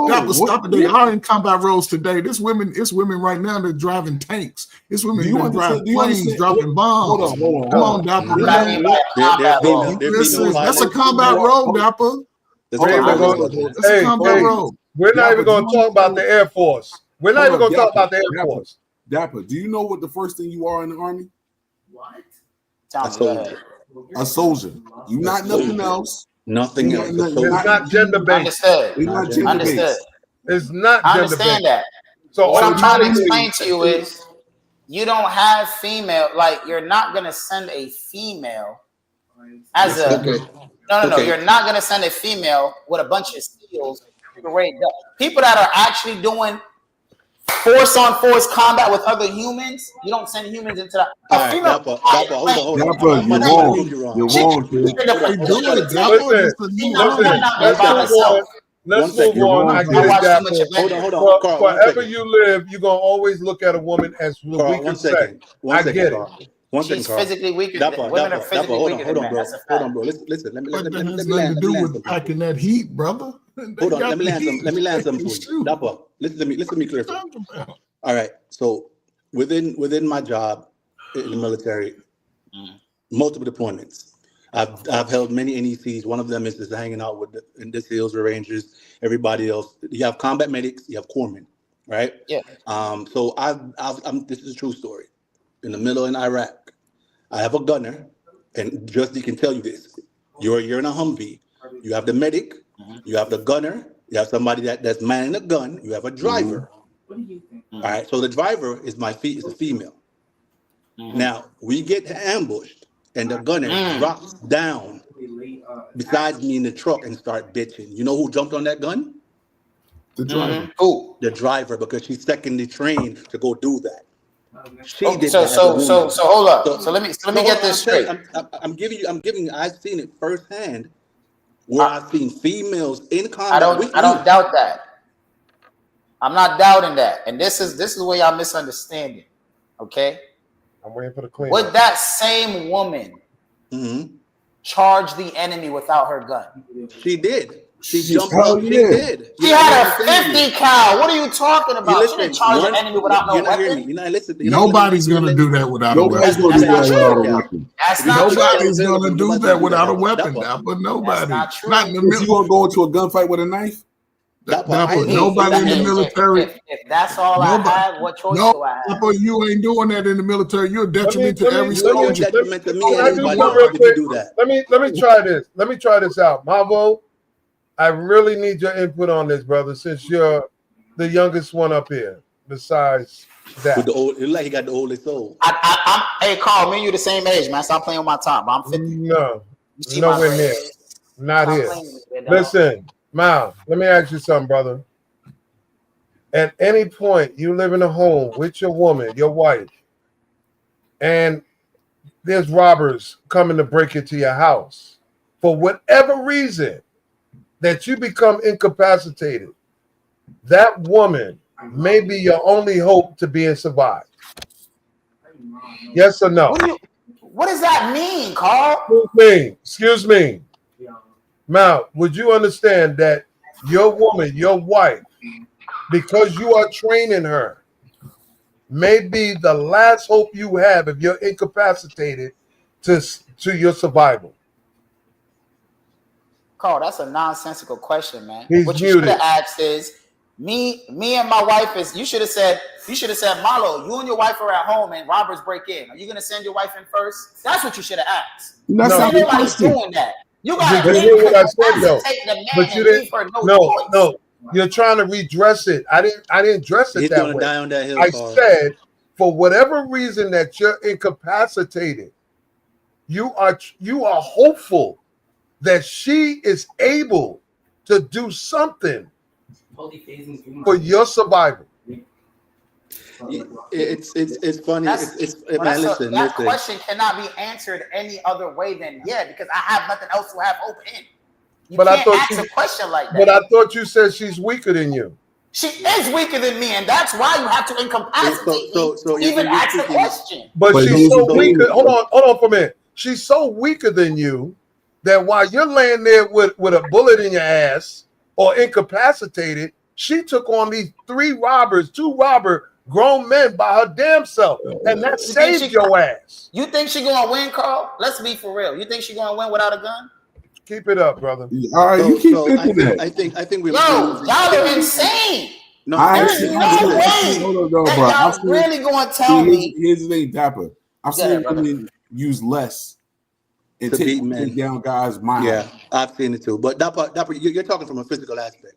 Dapper, stop it. They are in combat roles today. It's women right now that are driving tanks. It's women who are driving planes, dropping bombs. Come on, Dapper. Listen, that's a combat role, Dapper. That's a combat role. We're not even going to talk about the Air Force. We're not even going to talk about the Air Force. Dapper, do you know what the first thing you are in the Army? What? A soldier. You're not nothing else. Nothing else. It's not gender based. Understood. It's not. I understand that. So what I'm trying to explain to you is, you don't have female. Like, you're not gonna send a female as a. No. You're not gonna send a female with a bunch of SEALs. People that are actually doing force on force combat with other humans. You don't send humans into that. Let's move on. I get it, Hold on. Wherever you live, you're gonna always look at a woman as the weakest sex. I get it. She's physically weaker. Women are physically weaker than men. That's a fact. Hold on, bro. Listen. Let me to do with packing that heat, brother. Hold on. Let me land something for you. Dapper. Listen to me clearly. All right. So within my job in the military, multiple deployments. I've held many NECs. One of them is just hanging out with the SEALs, the Rangers, everybody else. You have combat medics. You have corpsmen. right? Yeah. So I'm. This is a true story. In the middle in Iraq, I have a gunner, and Justy can tell you this. You're in a Humvee. You have the medic. You have the gunner. You have somebody that's manning the gun. You have a driver. What do you think? All right. So the driver is is a female. Now we get ambushed, and the gunner drops down besides me in the truck and start bitching. You know who jumped on that gun? The driver. Who? The driver, because she's secondly trained to go do that. She Okay, did so that as a woman. hold up. So let me get this straight. I'm giving you. I've seen it firsthand, where I've seen females in combat. I don't doubt that. I'm not doubting that. And this is where y'all misunderstanding. Okay. I'm waiting for the clean. Would that same woman charge the enemy without her gun? She did. She jumped up. She yeah. did. She had a 50 cal. What are you talking about? She didn't charge the enemy without no weapon. Nobody's gonna do that without a weapon. Nobody's gonna do that without a weapon. That's not true. Nobody's gonna do that without a weapon, Dapper. Nobody. That's not true. Not in the If you want to go into a gunfight with a knife, Dapper, nobody in the military. If that's all I have, what choice do I have? Dapper, you ain't doing that in the military. You're a detriment to every You're a soldier. detriment to me. Can I do Anybody one real if you quick? do that. Let me try this. Let me try this out. Mavo, I really need your input on this, brother, since you're the youngest one up here, besides that. With the old, it's like he got the oldest soul. Hey, Carl, me and you the same age, man. Stop playing with my time. I'm 50. No, You see my nowhere near. age. Not Stop here. playing with me, dog. Listen, Mal, let me ask you something, brother. At any point, you live in a home with your woman, your wife, and there's robbers coming to break into your house. For whatever reason that you become incapacitated, that woman may be your only hope to being survived. Yes or no? What does that mean, Carl? Excuse me. Mal, would you understand that your woman, your wife, because you are training her, may be the last hope you have if you're incapacitated to your survival? Carl, that's a nonsensical question, man. He's what you should muted. have asked is me and my wife is. You should have said, Marlo, you and your wife are at home and robbers break in. Are you gonna send your wife in first? That's what you should have asked. That's not the Nobody's question. doing that. You got But to hear what I said, though. take the man But you and leave didn't. her no choice. No. You're trying to redress it. I didn't dress it He's that gonna way. die on that hill. I Carl. said, for whatever reason that you're incapacitated, you are hopeful that she is able to do something for your survival. It's funny. Listen. That question cannot be answered any other way than because I have nothing else to have hope in. You can't ask a question like that. But I thought you said she's weaker than you. She is weaker than me, and that's why you have to incapacitate me. Even ask the question. But she's so weaker. Hold on for a minute. She's so weaker than you that while you're laying there with a bullet in your ass or incapacitated, she took on these two grown men by her damn self, and that saved your ass. You think she gonna win, Carl? Let's be for real. You think she gonna win without a gun? Keep it up, brother. All right, you keep thinking that. I think we're. Y'all are insane. No, there's no way that y'all really gonna tell me. Here's the thing, Dapper. I've seen women use less and take down guys' minds. Yeah, I've seen it too. But Dapper, you're talking from a physical aspect.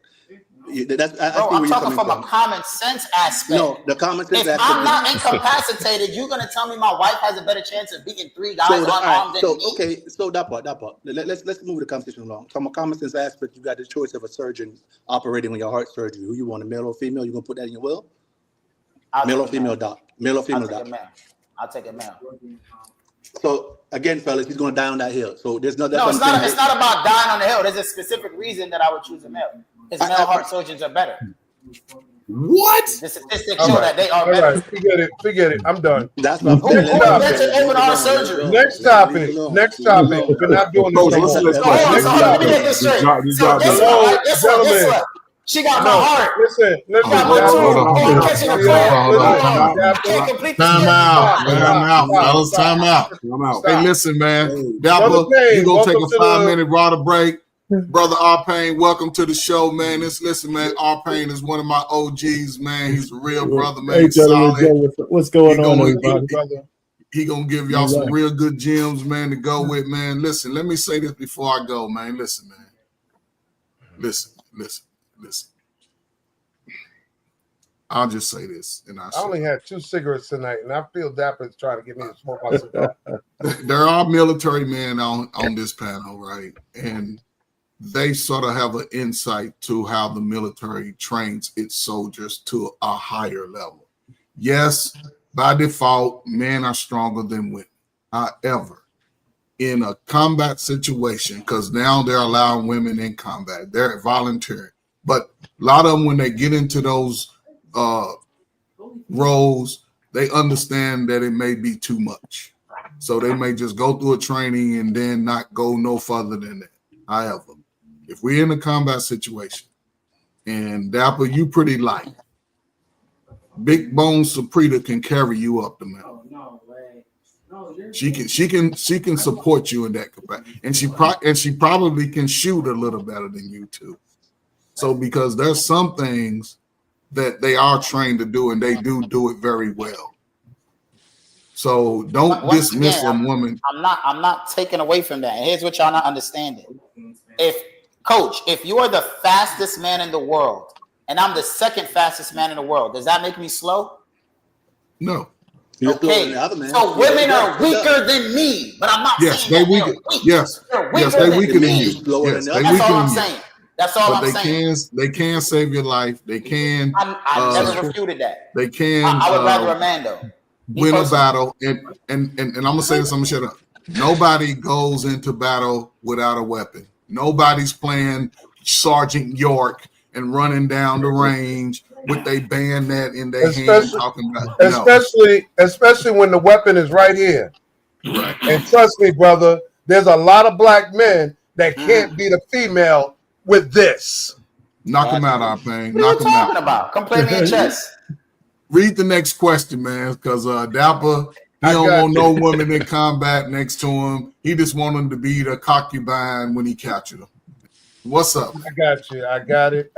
I'm talking from a common sense aspect. No, the common sense aspect. If I'm not incapacitated, you're gonna tell me my wife has a better chance of beating 3 guys unarmed than me? Okay, so that part. Let's move the conversation along. From a common sense aspect, you got the choice of a surgeon operating on your heart surgery. Who you want, a male or female? You gonna put that in your will? Male or female doc? Male or female doc? I'll take a male. So again, fellas, he's gonna die on that hill. So there's no. No, it's not about dying on the hill. There's a specific reason that I would choose a male. Because male heart surgeons are better. What? The statistics show that they are better. All right, forget it. I'm done. That's what I'm Who invented open heart surgery? Next topic. We're not doing this. Let me get this straight. So this one. She got my heart. Listen. Time out. Time out. Hey, listen, man. Dapper, you gonna take a 5-minute water break. Brother R Payne, welcome to the show, man. Listen, man. R Payne is one of my OGs, man. He's a real brother, man. Hey, He's solid. what's going on, gonna- everybody? He gonna give y'all some real good gems, man, to go with, man. Listen, let me say this before I go, man. Listen, man. Listen. I'll just say this, and I only had 2 cigarettes tonight, and I feel Dapper's trying to get me to smoke my cigar. There are military men on this panel, right? And they sort of have an insight to how the military trains its soldiers to a higher level. Yes, by default, men are stronger than women. However, in a combat situation, because now they're allowing women in combat, they're volunteering. But a lot of them, when they get into those roles, they understand that it may be too much. So they may just go through a training and then not go no further than that. However, if we're in a combat situation and Dapper, you pretty light, Big Bone Saprita can carry you up the mountain. She can support you in that capacity, and she probably can shoot a little better than you too. So because there's some things that they are trained to do, and they do it very well. So don't dismiss a woman. I'm not taking away from that. And here's what y'all not understanding. If you are the fastest man in the world, and I'm the second fastest man in the world, does that make me slow? No. Okay. So women are weaker than me, but I'm not saying they weaker. Yes, they weaker than you. Yes, that's all I'm saying. That's all I'm saying. They can save your life. They can. I never refuted that. They can. I would rather a man though. Win a battle, and I'm gonna say this. I'm gonna shut up. Nobody goes into battle without a weapon. Nobody's playing Sergeant York and running down the range with a bayonet in their hand, talking about especially when the weapon is right here. Right. And trust me, brother, there's a lot of black men that can't beat a female with this. Knock him out, R Payne. What are you talking about? Come play me in chess. Read the next question, man, because Dapper, he don't want no woman in combat next to him. He just want him to be the concubine when he captured him. What's up? I got you. I got it.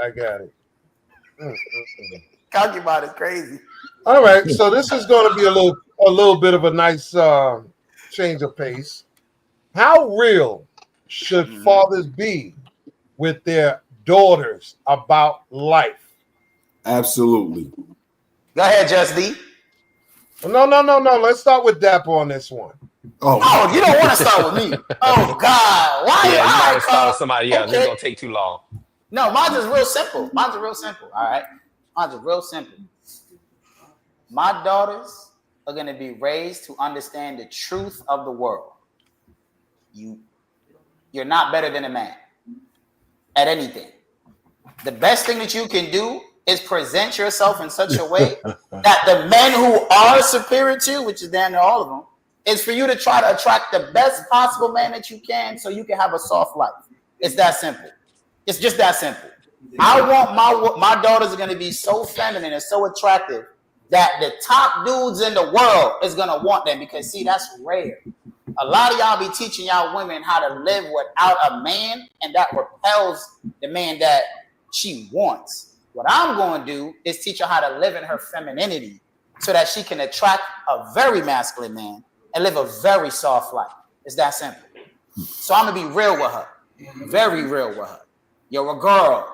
Concubine is crazy. All right, so this is going to be a little bit of a nice change of pace. How real should fathers be with their daughters about life? Absolutely. Go ahead, Just D. No. Let's start with Dapper on this one. Oh, you don't want to start with me. Oh God, why? Yeah, you gotta start with somebody else. It's gonna take too long. No, mine's is real simple. All right, mine's is real simple. My daughters are gonna be raised to understand the truth of the world. You're not better than a man at anything. The best thing that you can do is present yourself in such a way that the men who are superior to you, which is damn near all of them, is for you to try to attract the best possible man that you can so you can have a soft life. It's that simple. It's just that simple. I want my daughters are going to be so feminine and so attractive that the top dudes in the world is going to want them, because see, that's rare. A lot of y'all be teaching y'all women how to live without a man, and that repels the man that she wants. What I'm going to do is teach her how to live in her femininity so that she can attract a very masculine man and live a very soft life. It's that simple. So I'm going to be real with her. Very real with her. You're a girl.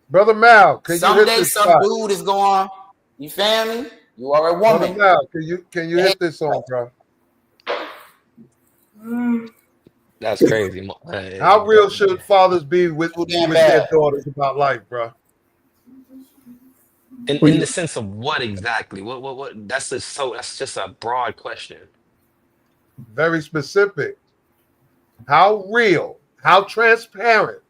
Brother Mal, can you hit this some dude is going, you feel me? You are a woman. Brother Mal, can you hit this song, bro? That's crazy. How real should fathers be with their daughters about life, bro? In the sense of what exactly? What? That's just a broad question. Very specific. How real, how transparent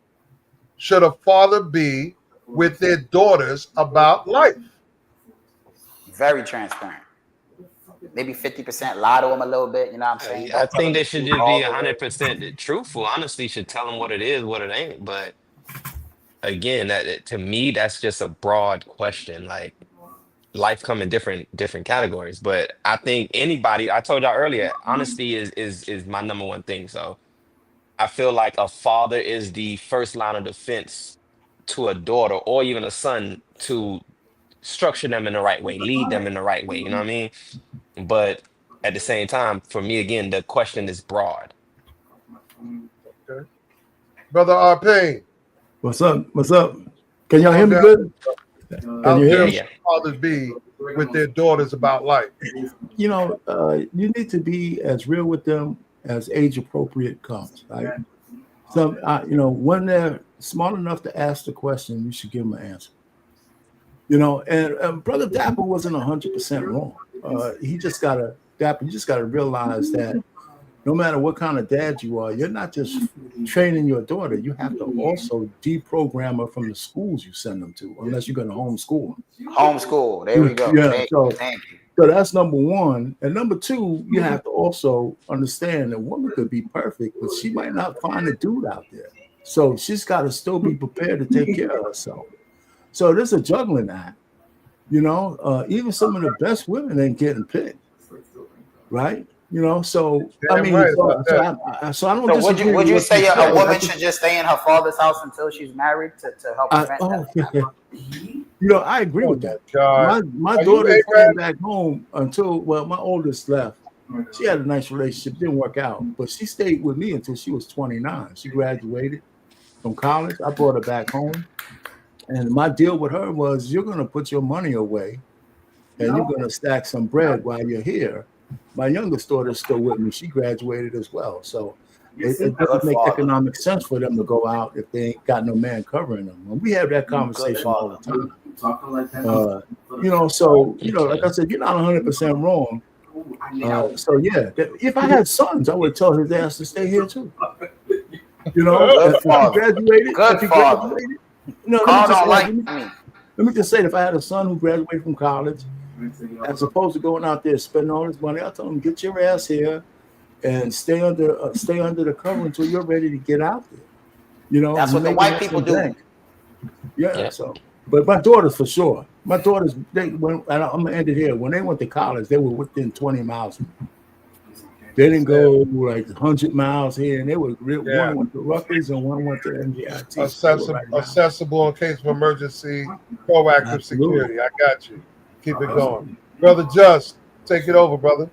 should a father be with their daughters about life? Very transparent. Maybe 50% lie to them a little bit, you know what I'm saying? I think they should just be 100% truthful. Honestly, should tell them what it is, what it ain't. But again, that to me, that's just a broad question. Like, life come in different categories. But I think anybody, I told y'all earlier, honesty is my number one thing. So I feel like a father is the first line of defense to a daughter or even a son to structure them in the right way, lead them in the right way. You know what I mean? But at the same time, for me, again, the question is broad. Okay. Brother R. Payne. What's up? What's up? Can y'all Go hear me down. good? Can How you hear real me? should fathers be with their daughters about life? You know, you need to be as real with them as age appropriate comes. Right? You know, when they're smart enough to ask the question, you should give them an answer. You know, and Brother Dapper wasn't 100% wrong. He just gotta Dapper. You just gotta realize that no matter what kind of dad you are, you're not just training your daughter. You have to also deprogram her from the schools you send them to, unless you're going to homeschool them. Homeschool. There we go. Yeah. Thank you. So that's number one. And number two, you have to also understand that a woman could be perfect, but she might not find a dude out there. So she's got to still be prepared to take care of herself. So there's a juggling act. You know, even some of the best women ain't getting picked, right? You know, so I mean, right so I don't. So disagree would with you what say you a woman said. should just stay in her father's house until she's married to help prevent that? You know, I agree with that. God. My Are you daughter's Arab? staying back home until my oldest left. She had a nice relationship, didn't work out, but she stayed with me until she was 29. She graduated from college. I brought her back home, and my deal with her was, you're going to put your money away, and you're going to stack some bread while you're here. My youngest daughter's still with me. She graduated as well. So it doesn't make economic sense for them to go out if they ain't got no man covering them. And we have that conversation all the time. You know, so, you know, like I said, you're not 100% wrong. So, yeah, if I had sons, I would tell his ass to stay here too. You know, if he graduated, no, let me just say, if I had a son who graduated from college, as opposed to going out there spending all this money, I told him, get your ass here and stay under the cover until you're ready to get out there. You know, that's what the white people do. Yeah. So, but my daughters for sure. My daughters, I'm gonna end it here. When they went to college, they were within 20 miles. They didn't go like 100 miles here, and they were one went to Rutgers and one went to MGIT. Accessible in case of emergency, proactive security. I got you. Keep it going. Brother Just, take it over, brother.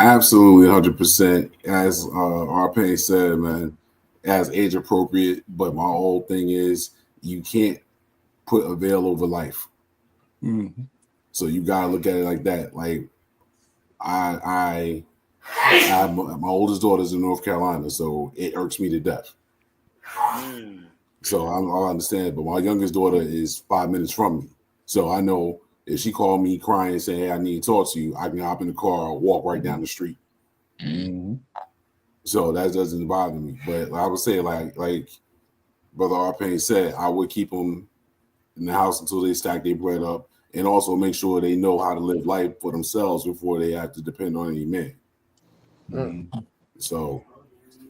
Absolutely, 100%. As R. Payne said, man, as age appropriate. But my whole thing is, you can't put a veil over life. Mm-hmm. So you gotta look at it like that. Like I have my oldest daughter's in North Carolina, so it irks me to death. So I understand, but my youngest daughter is 5 minutes from me. So I know if she called me crying and saying, hey, I need to talk to you, I can hop in the car or walk right down the street. Mm-hmm. So that doesn't bother me. But I would say, like Brother R. Payne said, I would keep them in the house until they stack their bread up, and also make sure they know how to live life for themselves before they have to depend on any man. Mm-hmm. So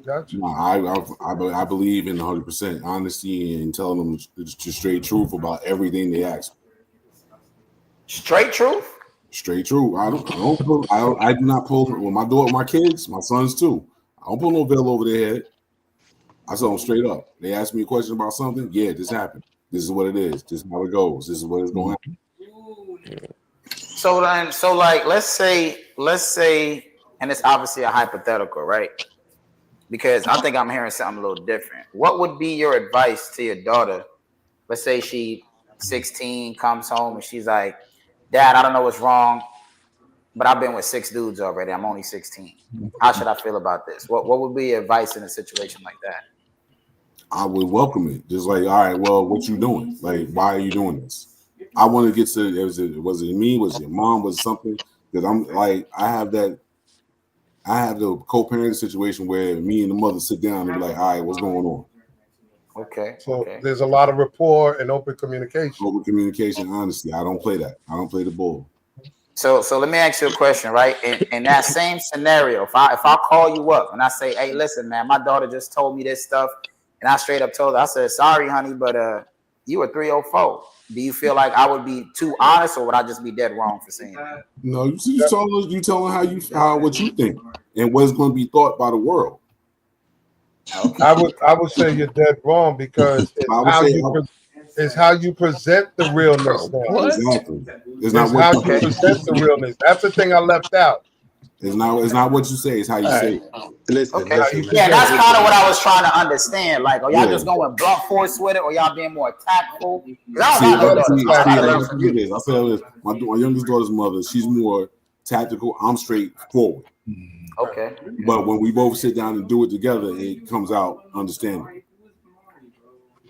gotcha. I believe in 100% honesty and telling them the straight truth about everything they ask. Straight truth? Straight truth. I do not pull with my daughter, my kids, my sons too. I don't pull no veil over their head. I tell them straight up. They ask me a question about something. Yeah, this happened. This is what it is. This is how it goes. This is what is going to happen. So like, let's say, and it's obviously a hypothetical, right? Because I think I'm hearing something a little different. What would be your advice to your daughter? Let's say she 16 comes home and she's like, Dad, I don't know what's wrong, but I've been with 6 dudes already. I'm only 16. How should I feel about this? What would be your advice in a situation like that? I would welcome it. Just like, all right, well, what you doing? Like, why are you doing this? I want to get to, was it me? Was it your mom? Was it something? Because I'm like, I have the co-parenting situation where me and the mother sit down and be like, all right, what's going on? Okay. So there's a lot of rapport and open communication. Open communication, honesty. I don't play that. I don't play the bull. So let me ask you a question, right? In that same scenario, if I call you up and I say, hey, listen, man, my daughter just told me this stuff, and I straight up told her, I said, sorry, honey, but you were 304. Do you feel like I would be too honest, or would I just be dead wrong for saying that? No, you telling how what you think and what's going to be thought by the world. Okay. I would say you're dead wrong because it's how you present the realness now. What? Exactly. It's how you present the realness. That's the thing I left out. It's not what you say, it's how you say it. Listen, Okay. listen, man. Yeah, that's kind of what I was trying to understand. Like, are y'all Yeah. just going blunt force with it, or y'all being more tactful? Because I See, don't got no daughters. So I gotta learn from you. I feel this. My youngest daughter's mother, she's more tactical. I'm straightforward. Okay. But when we both sit down and do it together, it comes out understanding.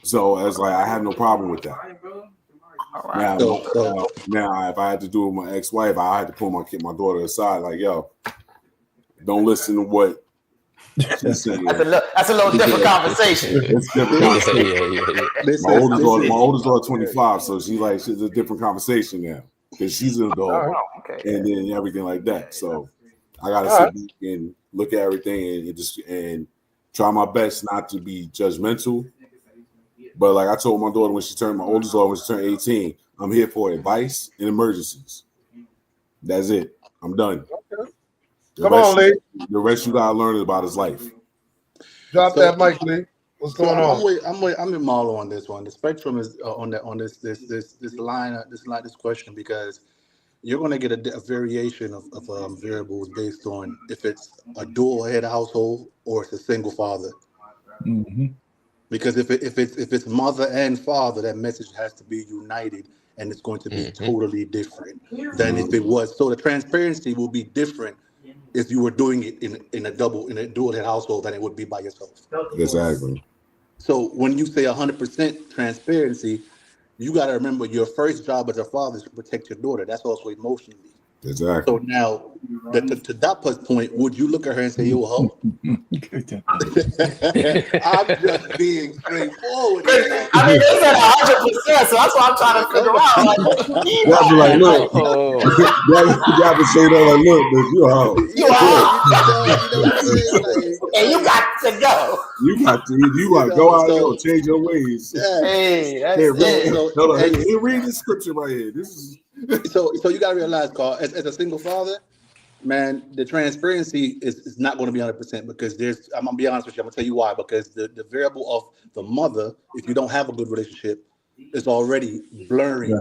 So it's like I have no problem with that. All right. Now, if I had to do it with my ex-wife, I had to pull my daughter aside, like, yo, don't listen to what she's saying. That's a little different conversation. It's different conversation. Yeah. My oldest daughter 25, so she's a different conversation now because she's an adult, and then everything like that. So I gotta sit back and look at everything and try my best not to be judgmental. But like I told my oldest daughter when she turned 18, I'm here for advice and emergencies. That's it. I'm done. Okay. Come on, Lee. The rest you gotta learn about his life. Drop that mic, Lee. What's going on? I'm with Marlo on this one. The spectrum is on this question because you're going to get a variation of variables based on if it's a dual head household or it's a single father. Mm-hmm. Because if it's mother and father, that message has to be united, and it's going to be totally different than if it was. So the transparency will be different if you were doing it in a dual head household than it would be by yourself. Exactly. So when you say 100% transparency, you got to remember your first job as a father is to protect your daughter. That's also emotionally. Exactly. So now, to Dapa's point, would you look at her and say, "You a hoe"? I'm just being straightforward. I mean, they said 100%, so that's what I'm trying to figure out. Like, what you mean? Y'all be like, look, y'all be say that like, look, bitch, you a hoe. You and you got to go. You got to go out there and change your ways. Hey, that's it. Here, read this scripture right here. This is so you got to realize, Carl, as a single father, man, the transparency is not going to be 100% because I'm going to be honest with you. I'm going to tell you why. Because the variable of the mother, if you don't have a good relationship, is already blurring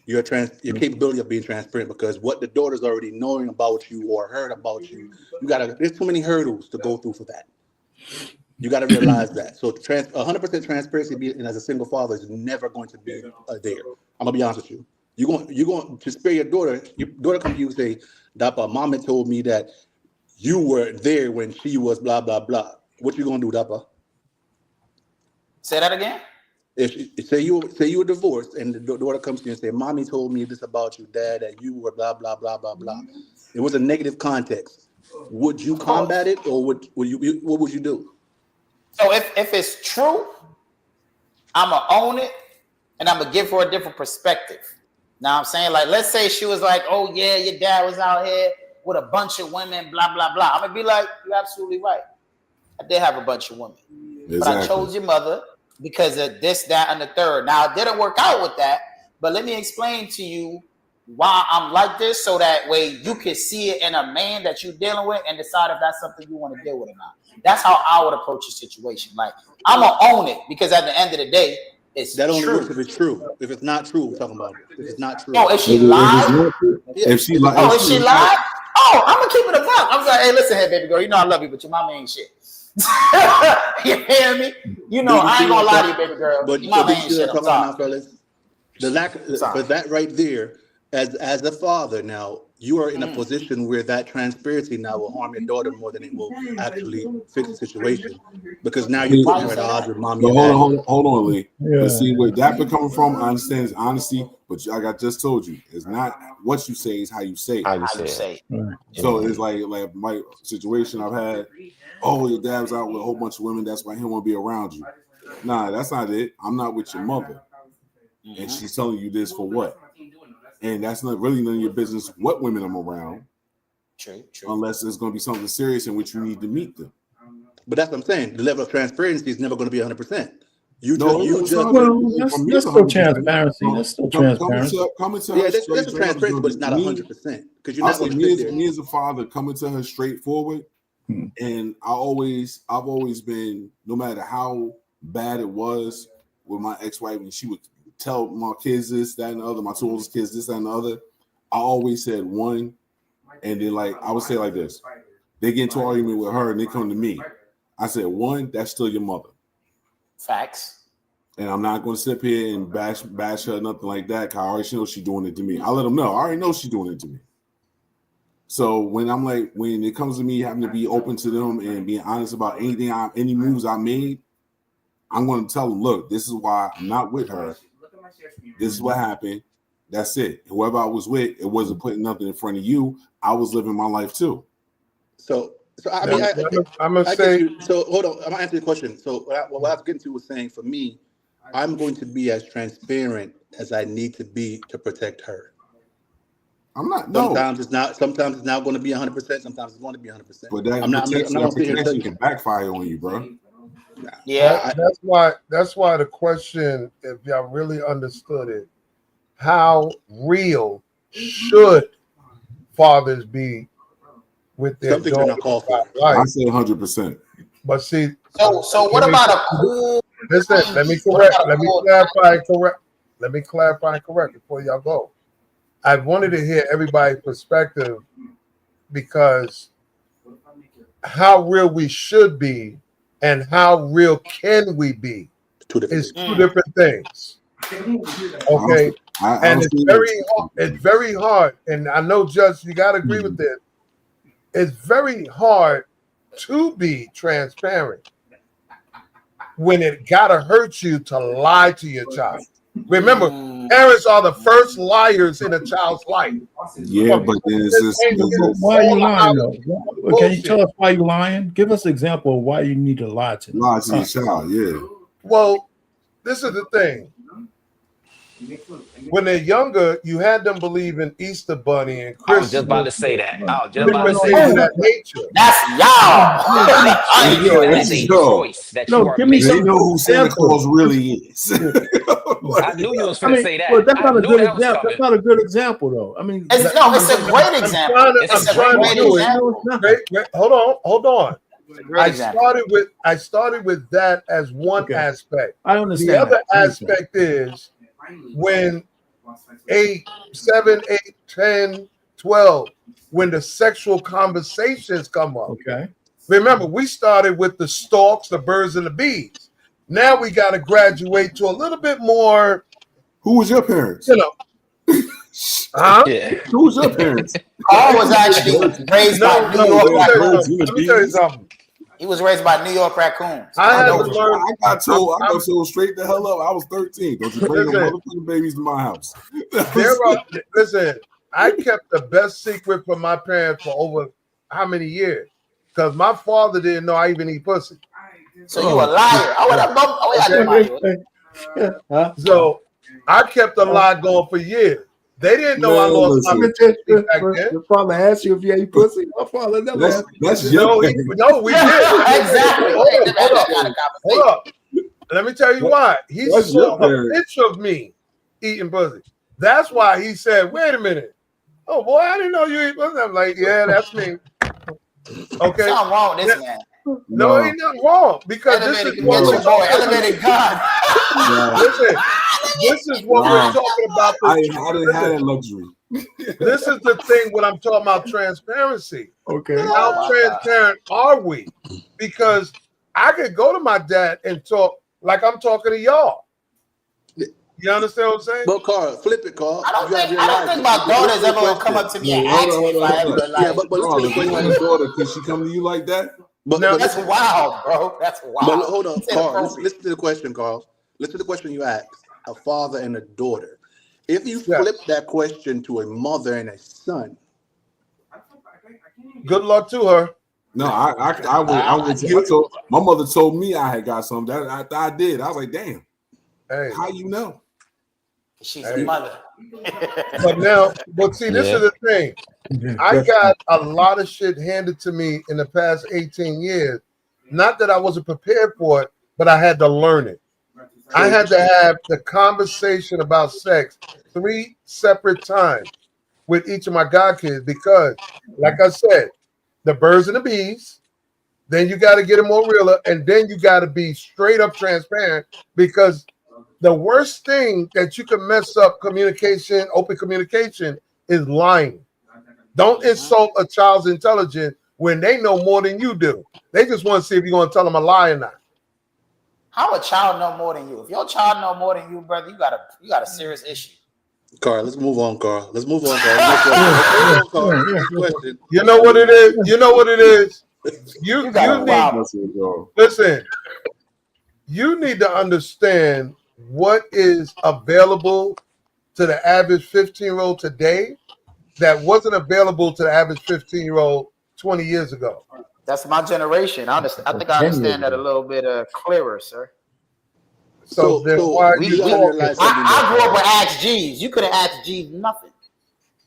your capability of being transparent because what the daughter's already knowing about you or heard about you, there's too many hurdles to go through for that. You got to realize that. So 100% transparency and as a single father is never going to be there. I'm going to be honest with you. You're going to spare your daughter. Your daughter comes to you and say, Dappa, Mama told me that you were there when she was blah, blah, blah. What you going to do, Dappa? Say that again? Say you were divorced and the daughter comes to you and say, Mommy told me this about you, Dad, that you were blah, blah, blah, blah, blah. It was a negative context. Would you combat it or what would you do? So if it's true, I'm going to own it and I'm going to give her a different perspective. Now I'm saying, like, let's say she was like, oh, yeah, your dad was out here with a bunch of women, blah, blah, blah. I'm going to be like, you're absolutely right. I did have a bunch of women. Exactly. But I chose your mother because of this, that, and the third. Now, it didn't work out with that, but let me explain to you why I'm like this so that way you can see it in a man that you're dealing with and decide if that's something you want to deal with or not. That's how I would approach the situation. Like, I'm going to own it because at the end of the day, it's that only true. Works if it's true. If it's not true, we're talking about it. If it's not true. Oh, if she lied? If she lied? Oh, I'm going to keep it a buck. I'm like, hey, listen here, baby girl. You know I love you, but your mama ain't shit. You hear me? You know, I ain't going to lie to you, baby girl. But your mama ain't shit. I'm sorry. Now, fellas, the lack for that right there, as a father now, you are in a position where that transparency now will harm your daughter more than it will actually fix the situation. Because now you're putting her at odds with mommy and daddy. Hold on, Lee. Yeah. See where that be coming from, I understand is honesty, but like I just told you, it's not what you say, it's how you say it. How you say it. Right. So it's like my situation I've had, oh, your dad was out with a whole bunch of women, that's why he won't be around you. Nah, that's not it. I'm not with your mother. And she's telling you this for what? And that's not really none of your business what women I'm around. True. Unless it's going to be something serious in which you need to meet them. But that's what I'm saying. The level of transparency is never going to be 100%. That's still transparency. That's still transparency. Yeah, there's transparency, but it's not 100% because you're not going to sit there. Me as a father coming to her straightforward, And I've always been, no matter how bad it was with my ex-wife, and she would tell my kids this, that, and the other, my two oldest kids this, that, and the other. I always said one, and then like I would say like this: they get into an argument with her, and they come to me. I said one, that's still your mother. Facts. And I'm not going to sit here and bash her, nothing like that. Cause I already know she's doing it to me. I let them know. I already know she's doing it to me. So when it comes to me having to be open to them and being honest about any moves I made, I'm going to tell them, look, this is why I'm not with her. This is what happened. That's it. Whoever I was with, it wasn't putting nothing in front of you. I was living my life too. So I mean, I'm gonna say. So hold on, I'm gonna answer the question. So what I was getting to was saying, for me, I'm going to be as transparent as I need to be to protect her. I'm not. Sometimes it's not. Sometimes it's not going to be 100%. Sometimes it's going to be 100%. But that I'm not going to tell you. Can backfire on you, bro. Yeah, that's why the question, if y'all really understood it, how real should fathers be with their Something's gonna call for it. I say 100%. But see, so what about a cool? Listen, let me clarify and correct before y'all go. I wanted to hear everybody's perspective, because how real we should be and how real can we be is two different things. Okay, and it's very hard. And I know, Judge, you got to agree with this. It's very hard to be transparent when it gotta hurt you to lie to your child. Remember, parents are the first liars in a child's life. Yeah, but then it's just why are you lying though? Can you tell us why you're lying? Give us an example of why you need to lie to them. Lie to your child, yeah. Well, this is the thing. When they're younger, you had them believe in Easter Bunny and Christmas. I was just about to say that. That's y'all. That's a choice that you are give me making. They know who Santa Claus really is. I knew you was going to say that. Well, that's not a good example. That's not a good example, though. I mean, it's a great example. Hold on. I started with that as one aspect. I understand. The other aspect is when 8, 7, 8, 10, 12, when the sexual conversations come up. Okay. Remember, we started with the storks, the birds, and the bees. Now we got to graduate to a little bit more. Who was your parents? You know. Huh? Yeah. Who was your parents? Paul was actually raised by New York raccoons. Let me tell you something. He was raised by New York raccoons. I got told straight the hell up. I was 13. Don't you bring no motherfucking babies to my house. Listen, I kept the best secret from my parents for over how many years? Because my father didn't know I even eat pussy. So you a liar. So I kept the lie going for years. They didn't know I lost my virginity back then. Your father asked you if you ate pussy. My father never asked you. No, we did. Exactly. Hold up. Let me tell you why. He saw a picture of me eating pussy. That's why he said, wait a minute. Oh, boy, I didn't know you eat pussy. I'm like, yeah, that's me. Okay. Something wrong with this man. No, ain't nothing wrong. Because this is what we're elevated God. Listen, this is what we're talking about. I didn't have that luxury. This is the thing when I'm talking about transparency. Okay. How transparent are we? Because I could go to my dad and talk like I'm talking to y'all. You understand what I'm saying? But Carl, flip it, Carl. I don't think my daughter's ever gonna come up to me and ask me if I ever like. Yeah, but listen to the daughter, can she come to you like that? But that's wild, bro. That's wild. But hold on, Carl. Listen to the question, Carl. Listen to the question you asked. A father and a daughter. If you flip that question to a mother and a son, good luck to her. No, my mother told me I had got something. That I did. I was like, damn. Hey. How you know? She's a mother. But see, this is the thing. I got a lot of shit handed to me in the past 18 years. Not that I wasn't prepared for it, but I had to learn it. I had to have the conversation about sex 3 separate times with each of my godkids because, like I said, the birds and the bees, then you got to get it more realer, and then you got to be straight up transparent, because the worst thing that you can mess up communication, open communication, is lying. Don't insult a child's intelligence when they know more than you do. They just want to see if you're going to tell them a lie or not. How a child know more than you? If your child know more than you, brother, you got a serious issue. Carl, let's move on, Carl. Let's move on, Carl. Next question. Carl. Next question. You know what it is? You know what it is? You need, listen, you need to understand what is available to the average 15-year-old today that wasn't available to the average 15-year-old 20 years ago. That's my generation. I think I understand that a little bit clearer, sir. So why I grew up with Ask Jeeves. You couldn't ask Jeeves nothing.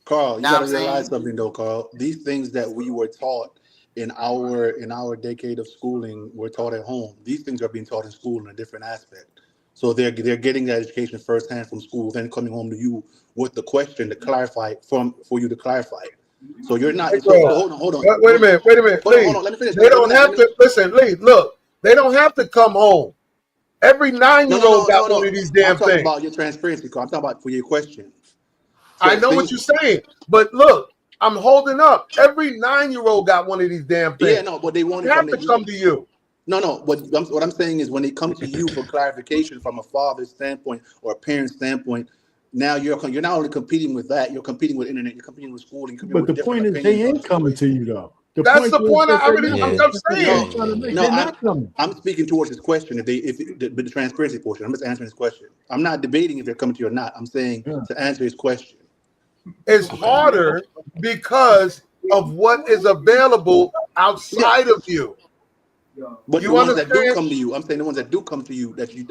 Carl, you gotta realize something though, Carl. These things that we were taught in our decade of schooling were taught at home. These things are being taught in school in a different aspect. So they're getting that education firsthand from school, then coming home to you with the question to clarify for you to clarify. So you're not. So hold on. Wait a minute. Hold on. Let me finish. They don't have to listen. Lee, look, they don't have to come home. Every 9-year-old got one of these damn I'm talking things. about your transparency, Carl. I'm talking about for your question. So I know what you're saying, but look, I'm holding up. Every 9-year-old got one of these damn things. Yeah, no, but they want have to come to you. No. What I'm saying is when they come to you for clarification from a father's standpoint or a parent's standpoint, now you're not only competing with that, you're competing with internet, you're competing with school, and but the point is they ain't coming to you though. That's the point I'm saying. I'm speaking towards his question. If the transparency portion, I'm just answering his question. I'm not debating if they're coming to you or not. I'm saying to answer his question. It's harder because of what is available outside of you. But you the ones understand? that do come to you, I'm saying the ones that do come to you that you.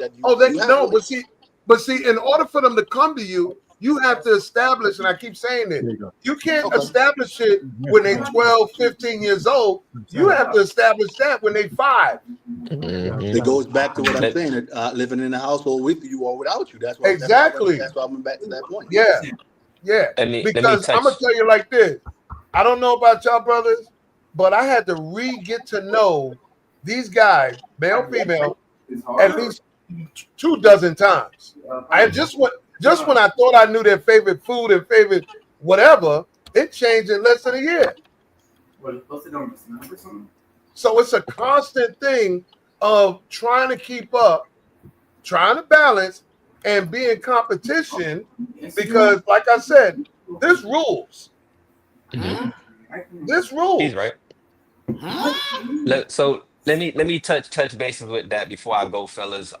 But see, in order for them to come to you, you have to establish, and I keep saying it, you can't establish it when they're 12, 15 years old. You have to establish that when they're 5. It goes back to what I'm saying, living in a household with you or without you. That's why I went back to that point. Yeah. Because I'm going to tell you like this. I don't know about y'all brothers, but I had to get to know these guys, male, female, at least 24 times. I just when I thought I knew their favorite food and favorite whatever, it changed in less than a year. So it's a constant thing of trying to keep up, trying to balance, and be in competition because, like I said, there's rules. There's rules. He's right. So let me touch bases with that before I go, fellas.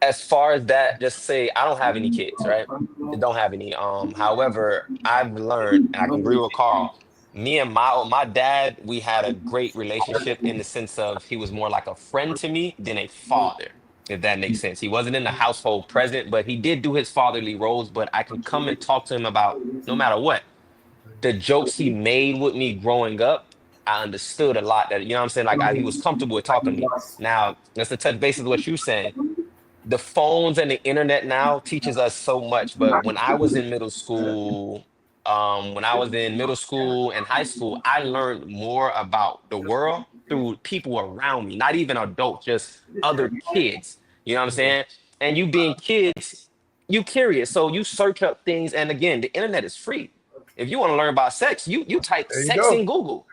As far as that, just say I don't have any kids, right? I don't have any. However, I've learned, and I can agree with Carl. Me and my dad, we had a great relationship in the sense of he was more like a friend to me than a father, if that makes sense. He wasn't in the household present, but he did do his fatherly roles. But I can come and talk to him about no matter what. The jokes he made with me growing up, I understood a lot that, you know what I'm saying? Like he was comfortable with talking to me. Now, that's the touch base of what you're saying. The phones and the internet now teaches us so much. But when I was in middle school, and high school, I learned more about the world through people around me, not even adults, just other kids. You know what I'm saying? And you being kids, you curious. So you search up things. And again, the internet is free. If you want to learn about sex, you type sex in Google.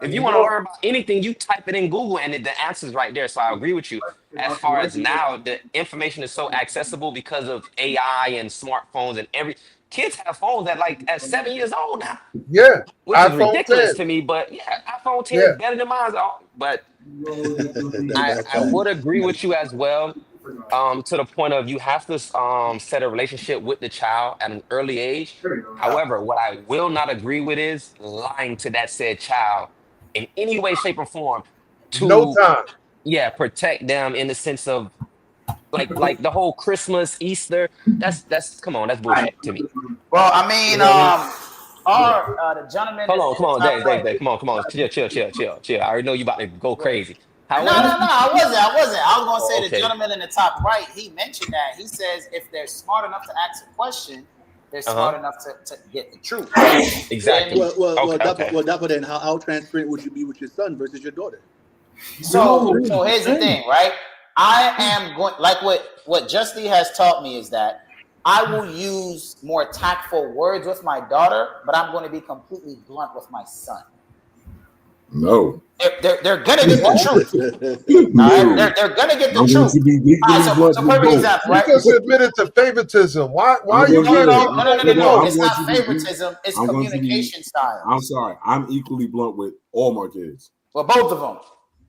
If you want to learn about anything, you type it in Google and the answer's right there. So I agree with you. As far as now, the information is so accessible because of AI and smartphones and kids have phones at 7 years old now. Yeah. Which is ridiculous to me. But yeah, iPhone 10 is better than mine. But I would agree with you as well. To the point of you have to set a relationship with the child at an early age. However, what I will not agree with is lying to that said child in any way, shape, or form to protect them in the sense of like the whole Christmas, Easter. That's come on, that's bullshit to me. Well, I mean, the gentleman. Come on, Dave, come on, chill. I already know you about to go crazy. However, no, I wasn't. I was gonna say the gentleman in the top right. He mentioned that. He says if they're smart enough to ask a question, they're smart enough to get the truth. Exactly. Well, then how transparent would you be with your son versus your daughter? So here's the thing, right? I am going like what Justy has taught me is that I will use more tactful words with my daughter, but I'm going to be completely blunt with my son. No. They're gonna get the truth. No. They're gonna get the I'm truth. going to be legally blunt So with perfect both. example, You right? just admitted to favoritism. Why are you No. I'm It's going not to be- favoritism. It's I'm going to be- communication style. I'm sorry. I'm equally blunt with all my kids. Well, both of them.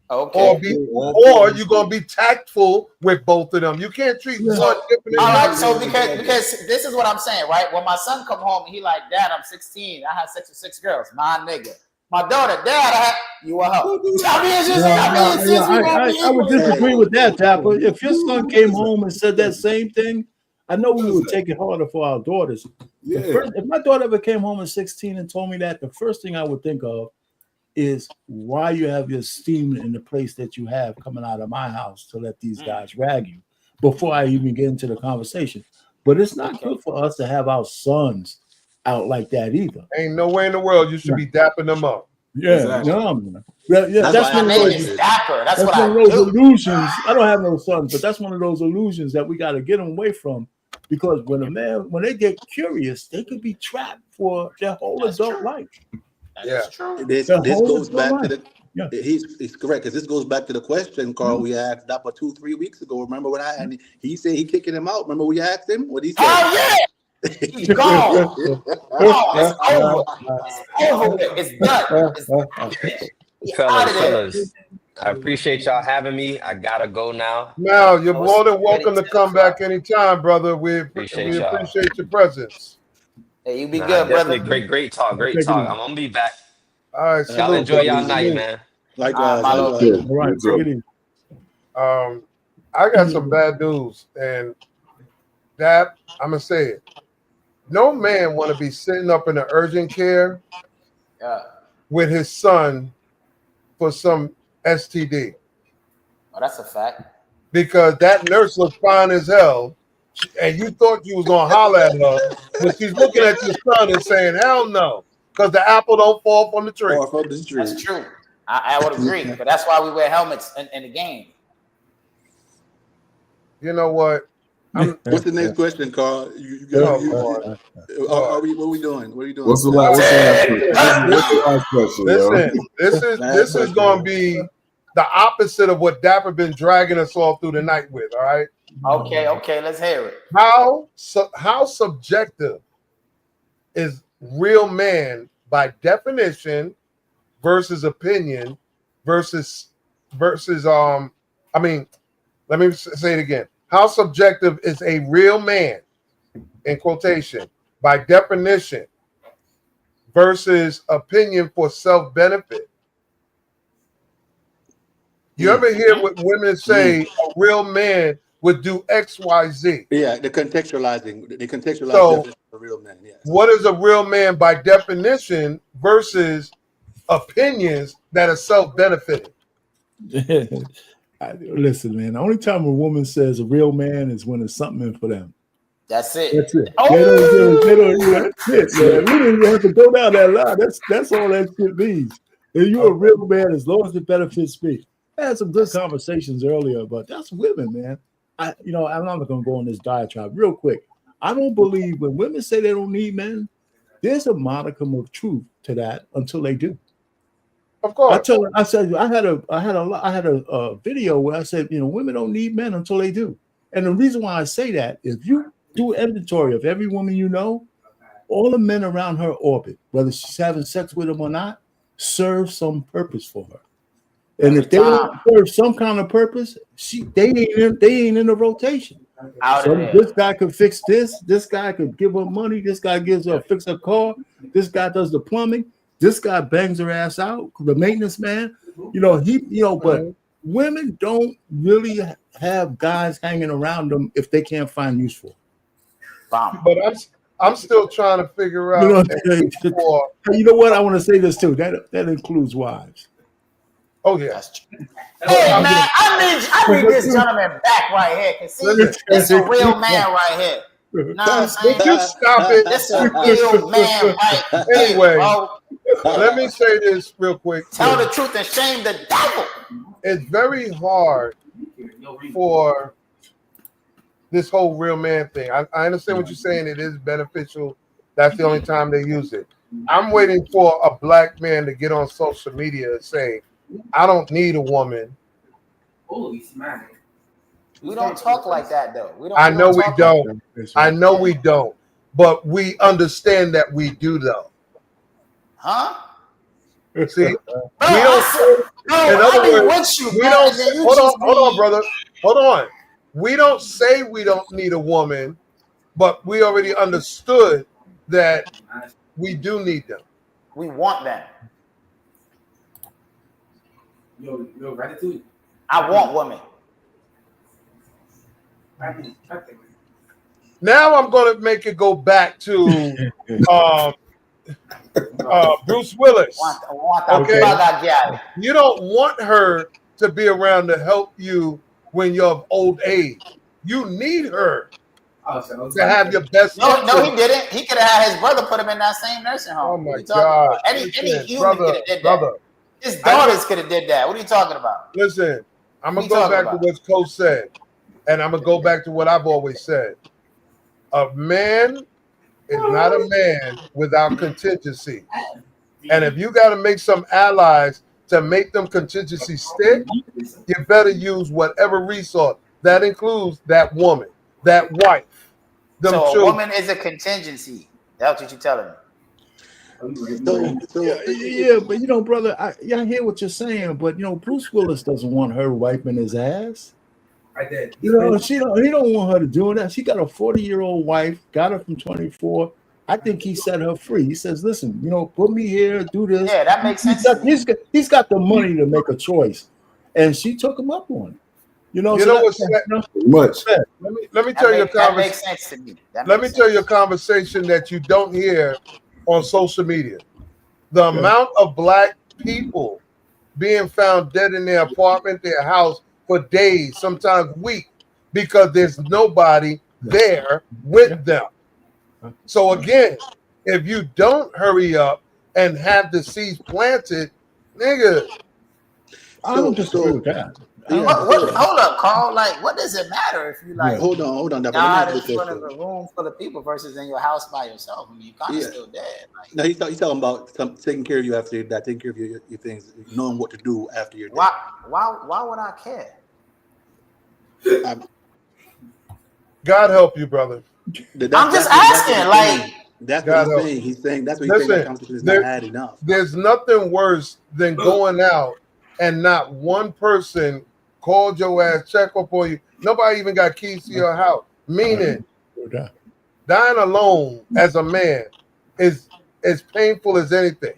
Okay. Or you're gonna be tactful with both of them. You can't treat one different. All right. So because this is what I'm saying, right? When my son come home, he like, Dad, I'm 16. I had sex with 6 girls. My nigga. My daughter, Dad, you a hoe. I would disagree with that, Tapper. If your son came home and said that same thing, I know we would take it harder for our daughters. Yeah. If my daughter ever came home at 16 and told me that, the first thing I would think of is why you have your esteem in the place that you have coming out of my house to let these guys rag you before I even get into the conversation. But it's not good for us to have our sons out like that either. Ain't no way in the world you should be dapping them up. Yeah, Exactly. no. That's one of those. Dapper. That's what one I of those do. illusions. I don't have no sons, but that's one of those illusions that we got to get them away from. Because when they get curious, they could be trapped for their whole adult life. That's true. This goes back to the. He's correct because this goes back to the question, Carl. We asked Dapper 2-3 weeks ago. Remember when he said he kicking him out? Remember we asked him what he said? Oh yeah, he's gone. It's over. It's over. It's done. It's Fellas, I appreciate y'all having me. I gotta go now. Now you're more than welcome to come back anytime, brother. We appreciate your presence. Hey, you be good, brother. Great talk. I'm gonna be back. All right, y'all enjoy y'all night, man. Likewise. All right, take it easy. I got some bad news, and that I'm gonna say it. No man want to be sitting up in the urgent care with his son for some STD. Oh, that's a fact. Because that nurse looks fine as hell, and you thought you was gonna holler at her, but she's looking at your son and saying, "Hell no," because the apple don't fall from the tree. That's true. I would agree, but that's why we wear helmets in the game. You know what? What's the next question, Carl? What are we doing? What are you doing? What's the last question? Listen, this is going to be the opposite of what Dapper been dragging us all through the night with. All right. Okay. Let's hear it. How subjective is real man by definition versus opinion versus let me say it again. How subjective is a real man, in quotation, by definition, versus opinion for self-benefit? You ever hear what women say a real man would do X, Y, Z? Yeah, the contextualizing. They contextualize So, a real man. Yeah. what is a real man by definition versus opinions that are self-benefiting? Listen, man, the only time a woman says a real man is when it's something in for them. That's it. That's it. Oh! They don't that's it, man. We didn't even have to go down that line. That's all that shit means. And you're a real man as long as it benefits me. I had some good conversations earlier, but that's women, man. I'm not going to go on this diatribe real quick. I don't believe when women say they don't need men, there's a modicum of truth to that until they do. Of course. I had a video where I said, women don't need men until they do. And the reason why I say that, if you do an inventory of every woman you know, all the men around her orbit, whether she's having sex with them or not, serve some purpose for her. And if they don't serve some kind of purpose, they ain't in the rotation. This guy could fix this. This guy could give her money. This guy gives her fix her car. This guy does the plumbing. This guy bangs her ass out. The maintenance man, but women don't really have guys hanging around them if they can't find use for. But I'm still trying to figure out. You know what? I want to say this too. That includes wives. Oh yeah. Hey man, I need this gentleman back right here. Cause see, this is a real man right here. what I'm saying? Would you stop it? This a real man right here, Anyway, bro. let me say this real quick. Tell the truth and shame the devil. It's very hard for this whole real man thing. I understand what you're saying. It is beneficial. That's the only time they use it. I'm waiting for a black man to get on social media and say, I don't need a woman. Holy smack. We don't talk like that, though. I know we talk don't. like I know we don't. But we understand that we do, though. Huh? See, Bro, we don't. In other words, we don't. Hold on, brother. Hold on. We don't say we don't need a woman, but we already understood that we do need them. We want them. Yo, Ratatouille. I want women. Now I'm going to make it go back to Bruce Willis. Okay, you don't want her to be around to help you when you're of old age. You need her to have your best. No, he didn't. He could have had his brother put him in that same nursing home. Oh my God! Any human could have did that. His daughters could have did that. What are you talking about? Listen, I'm gonna go back to what Coach said, and I'm gonna go back to what I've always said. A man is not a man without contingency. And if you got to make some allies to make them contingencies stick, you better use whatever resource. That includes that woman, that wife. So a woman is a contingency. That's what you're telling me. Yeah, but you know, brother, I hear what you're saying, but you know, Bruce Willis doesn't want her wiping his ass. I did. You know, he don't want her to do that. She got a 40-year-old wife, got her from 24. I think he set her free. He says, "Listen, you know, put me here, do this." Yeah, that makes sense. He's got the money to make a choice, and she took him up on it. You know what's much? Let me tell you a conversation. That makes sense to me. Let me tell you a conversation that you don't hear on social media. The amount of black people being found dead in their apartment, their house for days, sometimes weeks, because there's nobody there with them. So again, if you don't hurry up and have the seeds planted, nigga. I don't disagree with that. Hold up, Carl. Like, what does it matter if you like? Hold on. God in front of a room full of people versus in your house by yourself. I mean, you're kind of still dead. Like, no, he's talking about taking care of you after you're dead, taking care of your things, knowing what to do after you're dead. Why would I care? God help you, brother. I'm just asking. Like, that's what he's saying. He's saying that's what he's saying. That conversation is not had enough. There's nothing worse than going out and not one person called your ass, check up on you. Nobody even got keys to your house. Meaning, dying alone as a man is as painful as anything.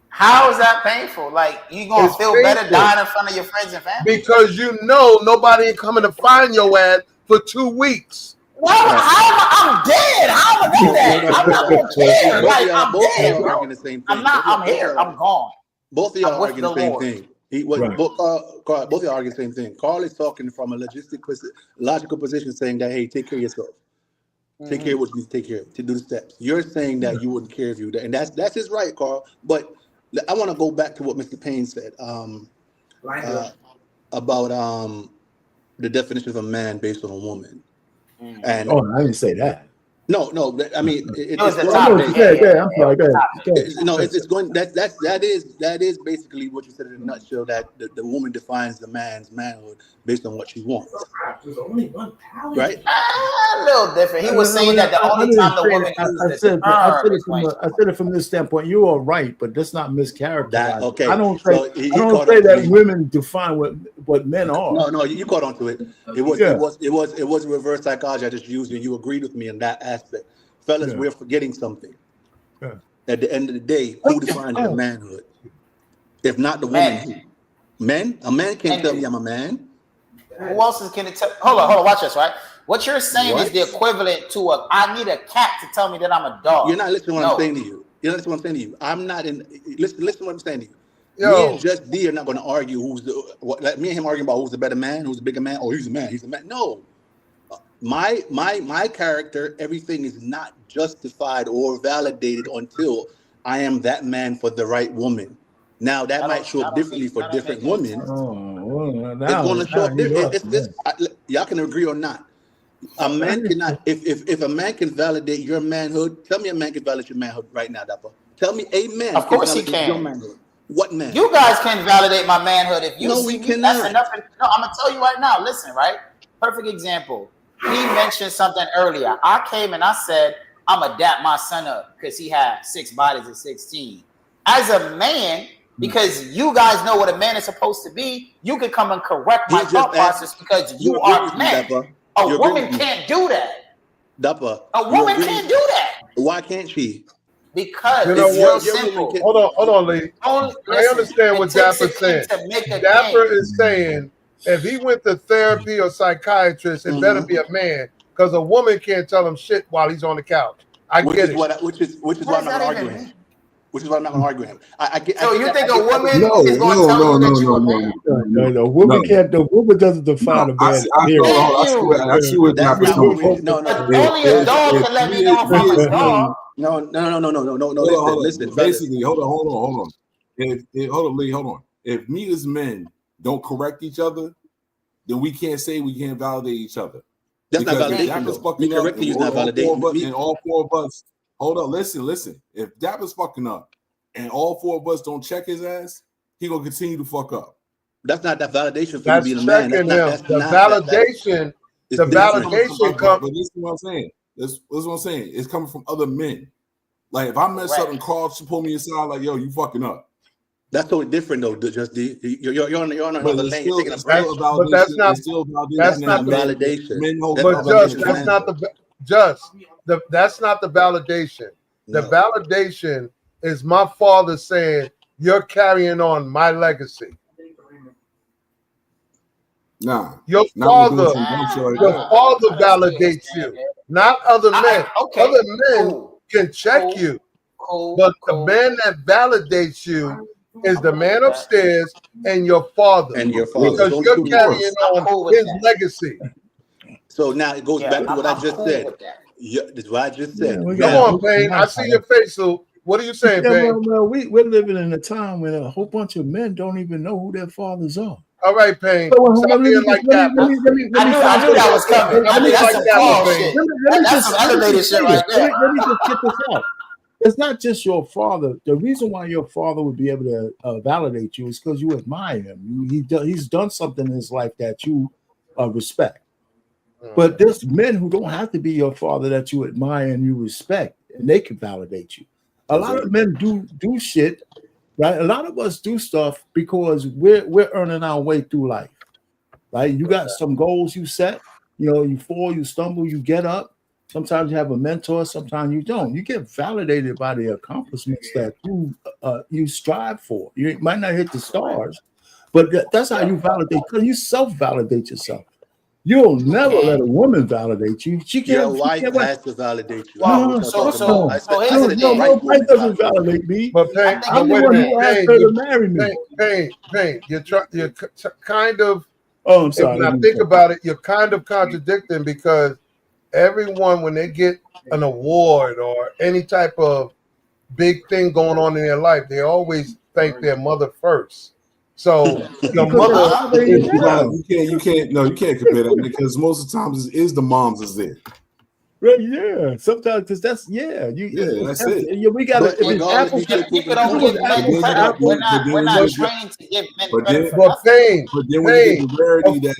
How is that painful? Like, you gonna feel better dying in front of your friends and family? Because you know nobody ain't coming to find your ass for 2 weeks. Well, I'm dead. How am I know that? I'm not gonna care. Like, I'm dead, bro. I'm here. I'm gone. Both of y'all are arguing the same thing. Both of y'all arguing the same thing. Carl is talking from a logical position, saying that, hey, take care of yourself. Take care of what you need to take care of, to do the steps. You're saying that you wouldn't care if you, and that's his right, Carl. But I want to go back to what Mr. Payne said about the definition of a man based on a woman. And I didn't say that. No. I mean, it's I'm sorry. That is basically what you said in a nutshell. That the woman defines the man's manhood based on what she wants. There's only one talent, right? A little different. He was saying that the only time the woman used it. I said it from this standpoint. You are right, but that's not mischaracterized. Okay. I don't say that women define what men are. No, you caught on to it. It was reverse psychology I just used, and you agreed with me in that aspect. Fellas, we're forgetting something. At the end of the day, who defines your manhood? If not the woman, men? A man can't tell me I'm a man. Who else can it tell? Hold on, watch this, right? What you're saying is the equivalent to I need a cat to tell me that I'm a dog. You're not listening to what I'm saying to you. You're not listening to what I'm saying to you. I'm not in. Listen to what I'm saying to you. Me and Just D are not going to argue like me and him arguing about who's the better man, who's the bigger man. Oh, he's a man. He's a man. No. my character, everything is not justified or validated until I am that man for the right woman. Now that might show up differently for different women. Well, It's going to show up you different. lost, man. Y'all can agree or not. A man cannot. If a man can validate your manhood, tell me a man can validate your manhood right now, Dapper. Tell me a man. Of course he validate your can. manhood. What man? You guys can validate my manhood if you No, see we me. That's cannot. enough. No, I'm gonna tell you right now. Listen, right? Perfect example. He mentioned something earlier. I came and I said I'm gonna dap my son up because he had 6 bodies at 16. As a man, because you guys know what a man is supposed to be, you can come and correct my thought process because you are men. A woman can't do that. Dapper. A woman can't do that. Why can't she? Because You know it's what? real simple. Hold on, lady. I understand what Dapper's saying. Dapper is saying if he went to therapy or psychiatrist, it better be a man, because a woman can't tell him shit while he's on the couch. I get it. Which is why I'm not gonna argue with him. Which is why I'm not gonna argue with him. So you think a woman is No, going to tell you that you a man? No, woman can't. The woman doesn't define a man. I see what Dapper's coming from. No. Only a dog can let me know if I'm a dog. No. Listen. Basically, hold on. Hold on. If me as men don't correct each other, then we can't say we can't validate each other. That's not validation. Me correcting you is not validation. And all 4 of us. Hold on, listen. If Dapper's fucking up and all 4 of us don't check his ass, he gonna continue to fuck up. That's not that validation for you being a man. The validation comes. But this is what I'm saying. This is what I'm saying. It's coming from other men. Like if I mess up and Carl should pull me aside, like, yo, you fucking up. That's totally different though. Just you're on another lane. But that's not validation. But that's not the validation. The validation is my father saying you're carrying on my legacy. Nah. Your father validates you, not other men. Other men can check you, but the man that validates you is the man upstairs and your father. Because you're carrying on his legacy. So now it goes back to what I just said. This is what I just said. Come on, Payne. I see your face. So what are you saying, Payne? Well, we're living in a time when a whole bunch of men don't even know who their fathers are. All right, Payne. Stop being like that. I knew that was coming. I mean, that's some Paul shit. That's some elevated shit right there. Let me just get this out. It's not just your father. The reason why your father would be able to validate you is because you admire him. He's done something in his life that you respect. But there's men who don't have to be your father that you admire and you respect, and they can validate you. A lot of men do shit, right? A lot of us do stuff because we're earning our way through life, right? You got some goals you set. You fall, you stumble, you get up. Sometimes you have a mentor, sometimes you don't. You get validated by the accomplishments that you strive for. You might not hit the stars, but that's how you validate, because you self-validate yourself. You'll never let a woman validate you. She can't. Your wife has to validate you. Wow. So here's the thing. My wife doesn't validate me. But Payne, I'm the one who asked her to marry me. Payne, you're kind of. Oh, I'm sorry. When I think about it, you're kind of contradicting, because everyone, when they get an award or any type of big thing going on in their life, they always thank their mother first. So your mother, you can't compare that, because most of the times is the moms is there. Right, yeah. Sometimes, because that's that's it. Yeah, we got to. We're not trained to give men credit. But Payne, when you get the rarity that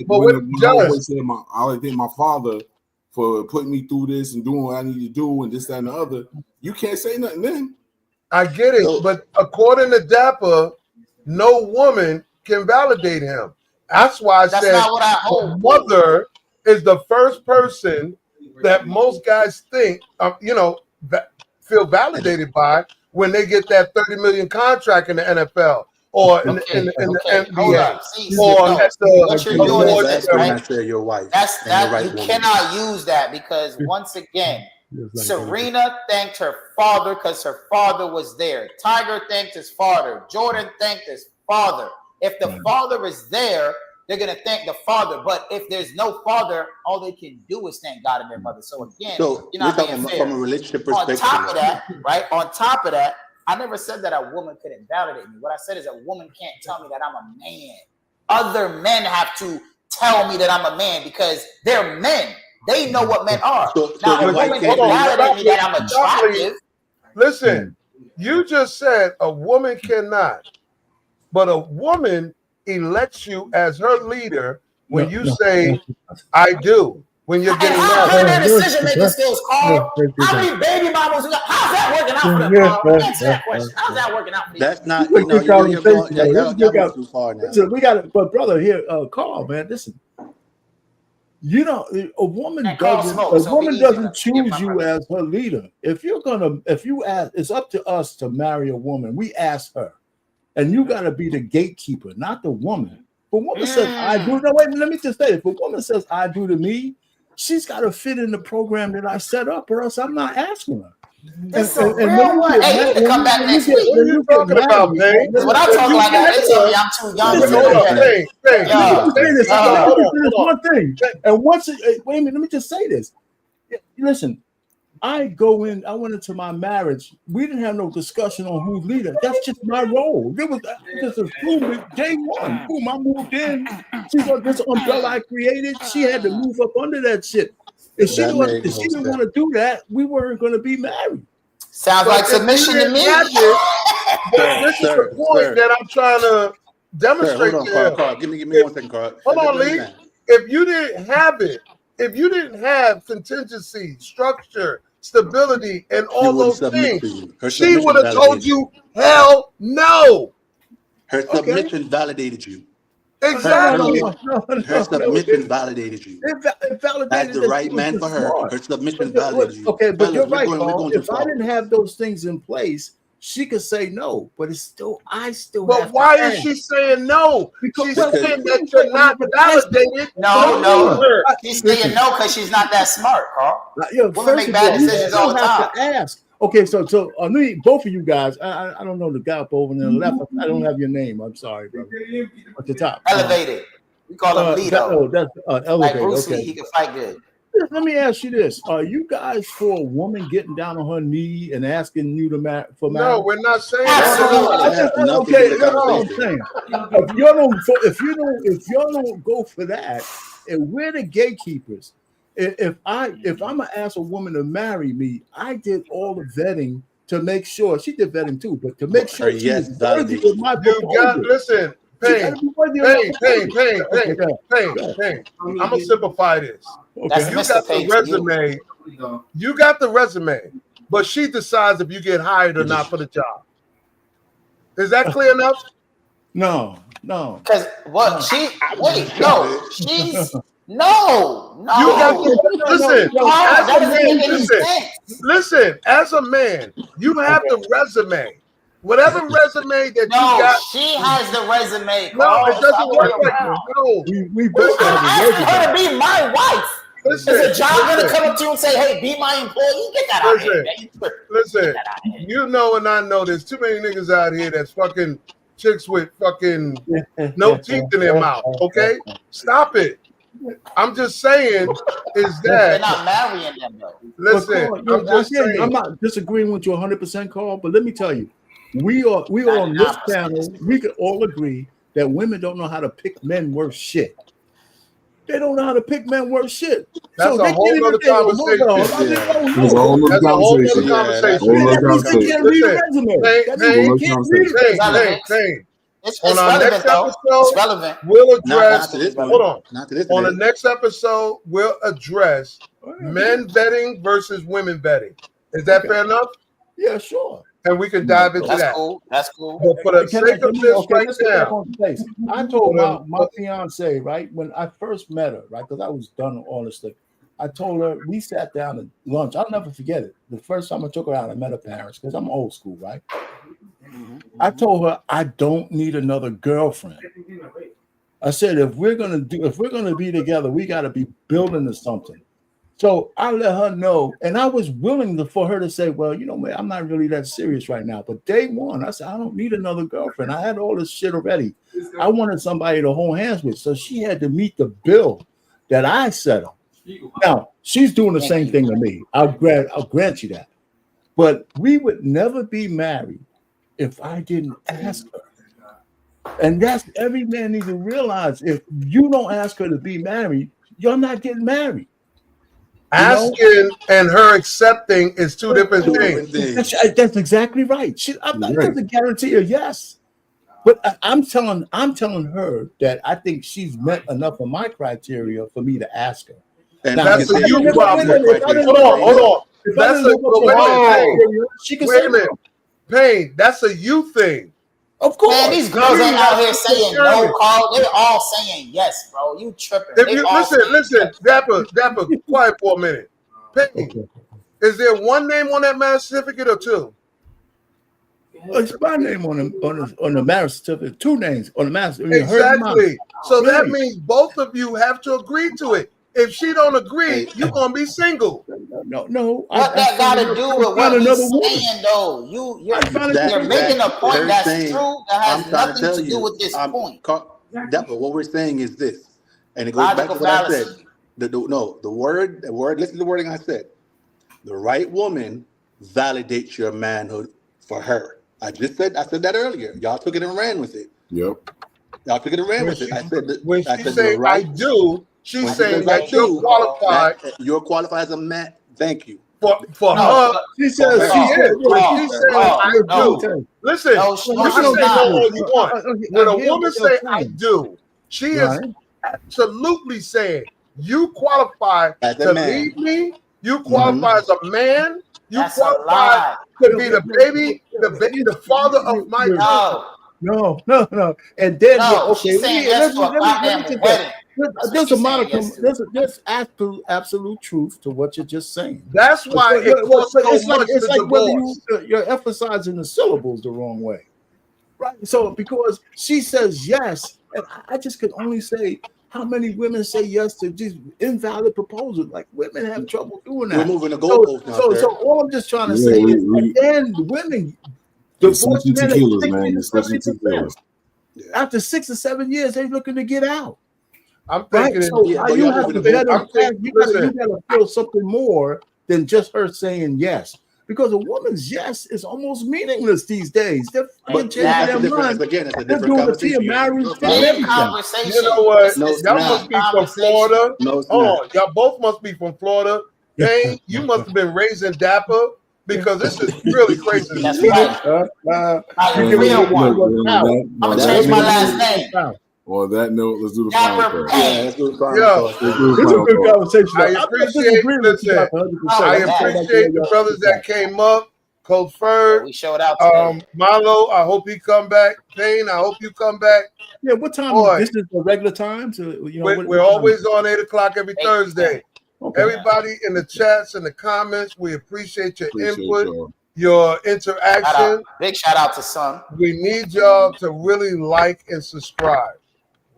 I always say, I thank my father for putting me through this and doing what I need to do and this, that, and the other. You can't say nothing then. I get it, but according to Dapper, no woman can validate him. That's why I said the mother is the first person that most guys think, feel validated by when they get that $30 million contract in the NFL or in the NBA. What you're doing is this, your wife. You cannot use that, because once again, Serena thanked her father because her father was there. Tiger thanked his father. Jordan thanked his father. If the father is there, they're gonna thank the father. But if there's no father, all they can do is thank God and their mother. So again, So you're we're not being talking fair. from a relationship On perspective. top of that, right? On top of that, I never said that a woman couldn't validate me. What I said is a woman can't tell me that I'm a man. Other men have to tell me that I'm a man because they're men. They know what men are. So Now, your a wife woman can't can be. validate me that I'm attractive. Listen, you just said a woman cannot, but a woman elects you as her leader when you say, I do, when you're And getting how married. can their decision-making skills, Carl? How many baby mamas we got? How's that working out for them, Carl? Answer that question. How's that working out for you? That's not, It's a good you're going, conversation, though. y'all moving too far now. Listen, we got it, but brother here, Carl, man, listen. You know, a woman And Carl doesn't smokes, so be easy on us. Forgive choose my you brother. as her leader. If you ask, it's up to us to marry a woman. We ask her, and you got to be the gatekeeper, not the woman. If a woman says I do, no wait, let me just say, if a woman says I do to me, she's got to fit in the program that I set up, or else I'm not asking her. This is a And when real you one. get Hey, you married, need to come back next week. What are you talking about, Payne? Because when I talk like that, they tell me I'm too young to Hold look up, at it. Payne. Yeah. Let me say this. Yeah. Let me say this one thing. And once, wait a minute, let me just say this. Listen, I went into my marriage. We didn't have no discussion on who's leader. That's just my role. It was just assumed it day one. Boom, I moved in. She was this umbrella I created. She had to move up under that shit. If she didn't want to do that, we weren't going to be married. Sounds like submission to me. This is the point that I'm trying to demonstrate. Hold on, Carl. Give me 1 second, Carl. Hold on, Lee. If you didn't have it, if you didn't have contingency, structure, stability, and all those things, she would have told you, hell no. Her submission validated you. Exactly. Her submission validated you. It validated as the right man for her. Her submission validated you. Okay, but you're right, we're Carl. going If I didn't have those things in place, she could say no, but it's still But why is she saying no? She's saying that you're not validated. No. She's saying no because she's not that smart, Carl. Women make bad decisions all the time. Ask. Okay, so both of you guys, I don't know the guy up over there on the left. I don't have your name. I'm sorry, brother. At the top. Elevated. We call him Lito. That's elevated. Like Bruce okay. Lee, he can fight good. Let me ask you this: are you guys for a woman getting down on her knee and asking you to for marriage? No, we're not saying that. Okay, that's what I'm saying. If you don't go for that, and we're the gatekeepers. If I'm gonna ask a woman to marry me, I did all the vetting to make sure she did vetting too, but to make sure she was worthy of my proposal. Listen, Payne. I'm gonna simplify this. That's you got the resume. You got the resume, but she decides if you get hired or not for the job. Is that clear enough? No. Because what she's no. You got listen. As a man, you have the resume. Whatever resume that you got. She has the resume. No, it doesn't work like that. No. We both have the resume. Her to be my wife. Listen, is a job gonna come up to you and say, "Hey, be my employee"? Get that out of here. Listen, you know, and I know there's too many niggas out here that's fucking chicks with fucking no teeth in their mouth. Okay, stop it. I'm just saying, is that they're not marrying them though? Listen, Carl, I'm just saying, I'm not disagreeing with you 100%, Carl, but let me tell you, we are on this panel. We can all agree that women don't know how to pick men worth shit. They don't know how to pick men worth shit. That's a whole other conversation. That's a whole other conversation. On our next episode, we'll address. Hold on. On the next episode, we'll address men vetting versus women vetting. Is that fair enough? Yeah, sure. And we can dive into that. That's cool. But for the sake of this right now, I told my fiance, right, when I first met her, right, because I was done with all this stuff. I told her, we sat down at lunch. I'll never forget it. The first time I took her out, I met her parents because I'm old school, right? I told her I don't need another girlfriend. I said if we're gonna be together, we got to be building to something. So I let her know, and I was willing for her to say, well, you know, man, I'm not really that serious right now. But day one, I said, I don't need another girlfriend. I had all this shit already. I wanted somebody to hold hands with, so she had to meet the bill that I set up. Now she's doing the same thing to me. I'll grant you that, but we would never be married if I didn't ask her. And that's every man needs to realize. If you don't ask her to be married, you're not getting married. Asking and her accepting is two different things. That's exactly right. I'm not going to guarantee a yes, but I'm telling her that I think she's met enough of my criteria for me to ask her. And Now, that's a you problem. Hold on. That's a wait a minute. Payne, that's a you thing. Of course. Man, these girls ain't out here saying no, Carl. They're all saying yes, bro. You tripping. If you listen, Dapper, quiet for a minute. Payne, is there one name on that marriage certificate or two? It's my name on the marriage certificate. Two names on the marriage. Exactly. So that means both of you have to agree to it. If she don't agree, you're gonna be single. No. What that got to do with what he's saying, though? You're making a point that's true that has nothing to do with this point. What we're saying is this, and it goes back to what I said. The word. Listen to the wording I said. The right woman validates your manhood for her. I said that earlier. Y'all took it and ran with it. Yep. Y'all took it and ran with it. I said when she say I do. She's saying that you're qualified. You're qualified as a man. Thank you. For her, she says, she's saying I do. Listen, you can say no all you want. When a woman say I do, she is absolutely saying you qualify to lead me. You qualify as a man. You qualify to be the father of my child. No. And then she's saying yes to a goddamn wedding. There's absolute truth to what you're just saying. That's why it costs so much. It's like whether you're emphasizing the syllables the wrong way, right? So because she says yes, and I just could only say how many women say yes to these invalid proposals. Like women have trouble doing that. We're moving the goalposts now. So all I'm just trying to say is, and then women divorce men. After 6 or 7 years, they're looking to get out. I'm thinking, you have to feel something more than just her saying yes, because a woman's yes is almost meaningless these days. They're changing their mind. Again, it's a They're different doing conversation. marriage. Conversation. You know what? Y'all must be from Florida. Y'all both must be from Florida. Payne, you must have been raised in Dapper, because this is really crazy. That's right. I'm gonna change my last name. On that note, let's do the final part. Let's do the final part. It's a good conversation. I appreciate the brothers that came up. Coach Ferg, we showed out today. Milo, I hope you come back. Payne, I hope you come back. Yeah, what time? This is the regular time. So we're always on 8 o'clock every Thursday. Okay. Everybody in the chats and the comments, we appreciate your input, your interaction. Big shout out to Son. We need y'all to really like and subscribe.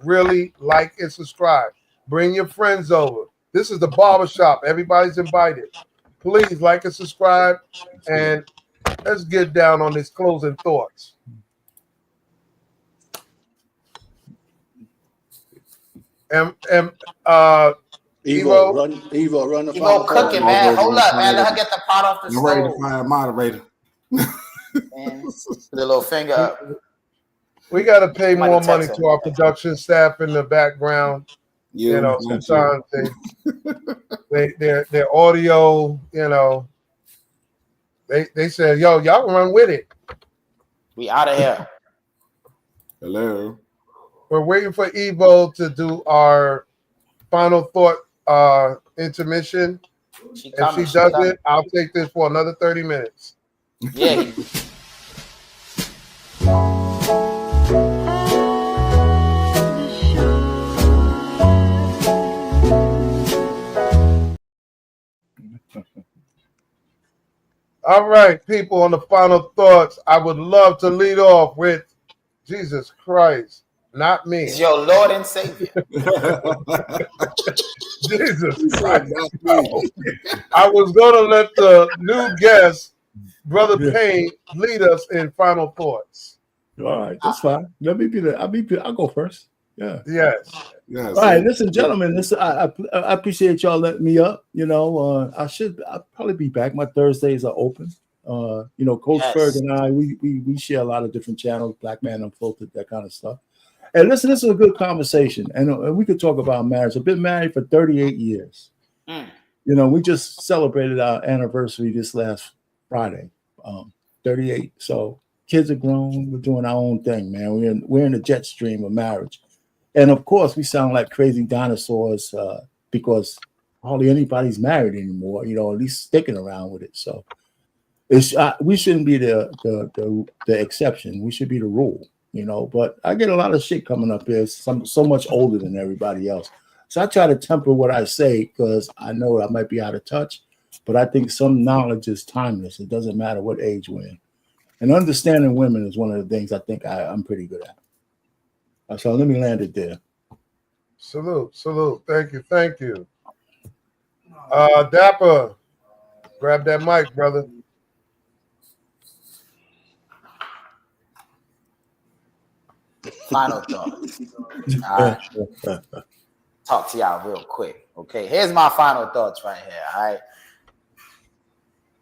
Really like and subscribe. Bring your friends over. This is the barbershop. Everybody's invited. Please like and subscribe, and let's get down on these closing thoughts. And Evo, run the Evo cooking, man. Hold up, man. Let her get the pot off the stove. I'm ready to find a moderator. Man, put the little finger up. We got to pay more money to our production staff in the background. Sometimes their audio, they said, yo, y'all run with it. We out of here. Hello. We're waiting for Evo to do our final thought intermission. If she does it, I'll take this for another 30 minutes. Yeah. All right, people, on the final thoughts, I would love to lead off with Jesus Christ, not me. He's your Lord and Savior. Jesus Christ. I was going to let the new guest, Brother Payne, lead us in final thoughts. All right, that's fine. Let me be the. I'll go first. Yeah. Yes. Yes. All right, listen, gentlemen. Listen, I appreciate y'all letting me up. I'll probably be back. My Thursdays are open. Coach Yes. Ferg and I, we share a lot of different channels, Black Man Unfiltered, that kind of stuff. And listen, this is a good conversation, and we could talk about marriage. I've been married for 38 years. Mm. We just celebrated our anniversary this last Friday, 38. So kids are grown. We're doing our own thing, man. We're in the jet stream of marriage. And of course, we sound like crazy dinosaurs because hardly anybody's married anymore. At least sticking around with it. So we shouldn't be the exception. We should be the rule. But I get a lot of shit coming up here. So much older than everybody else. So I try to temper what I say because I know I might be out of touch. But I think some knowledge is timeless. It doesn't matter what age we're in. And understanding women is one of the things I think I'm pretty good at. So let me land it there. Salute. Thank you. Dapper, grab that mic, brother. Final thoughts. All right. Talk to y'all real quick. Okay, here's my final thoughts right here. All right.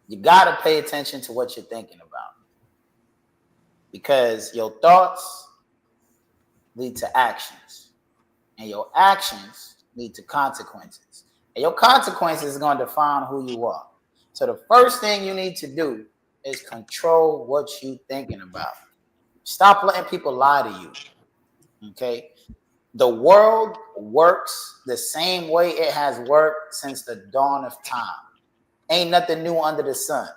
You gotta pay attention to what you're thinking about. Because your thoughts lead to actions. And your actions lead to consequences. And your consequences is going to define who you are. So the first thing you need to do is control what you're thinking about. Stop letting people lie to you. Okay? The world works the same way it has worked since the dawn of time. Ain't nothing new under the sun.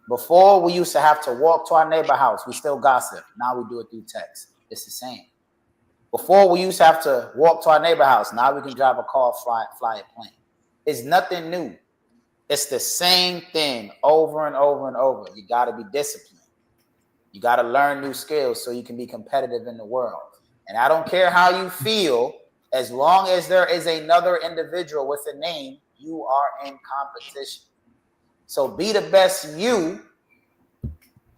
Before, we used to have to walk to our neighbor house. We still gossip. Now we do it through text. It's the same. Before, we used to have to walk to our neighbor house. Now we can drive a car, fly a plane. It's nothing new. It's the same thing over and over and over. You got to be disciplined. You got to learn new skills so you can be competitive in the world. And I don't care how you feel, as long as there is another individual with a name, you are in competition. So be the best you,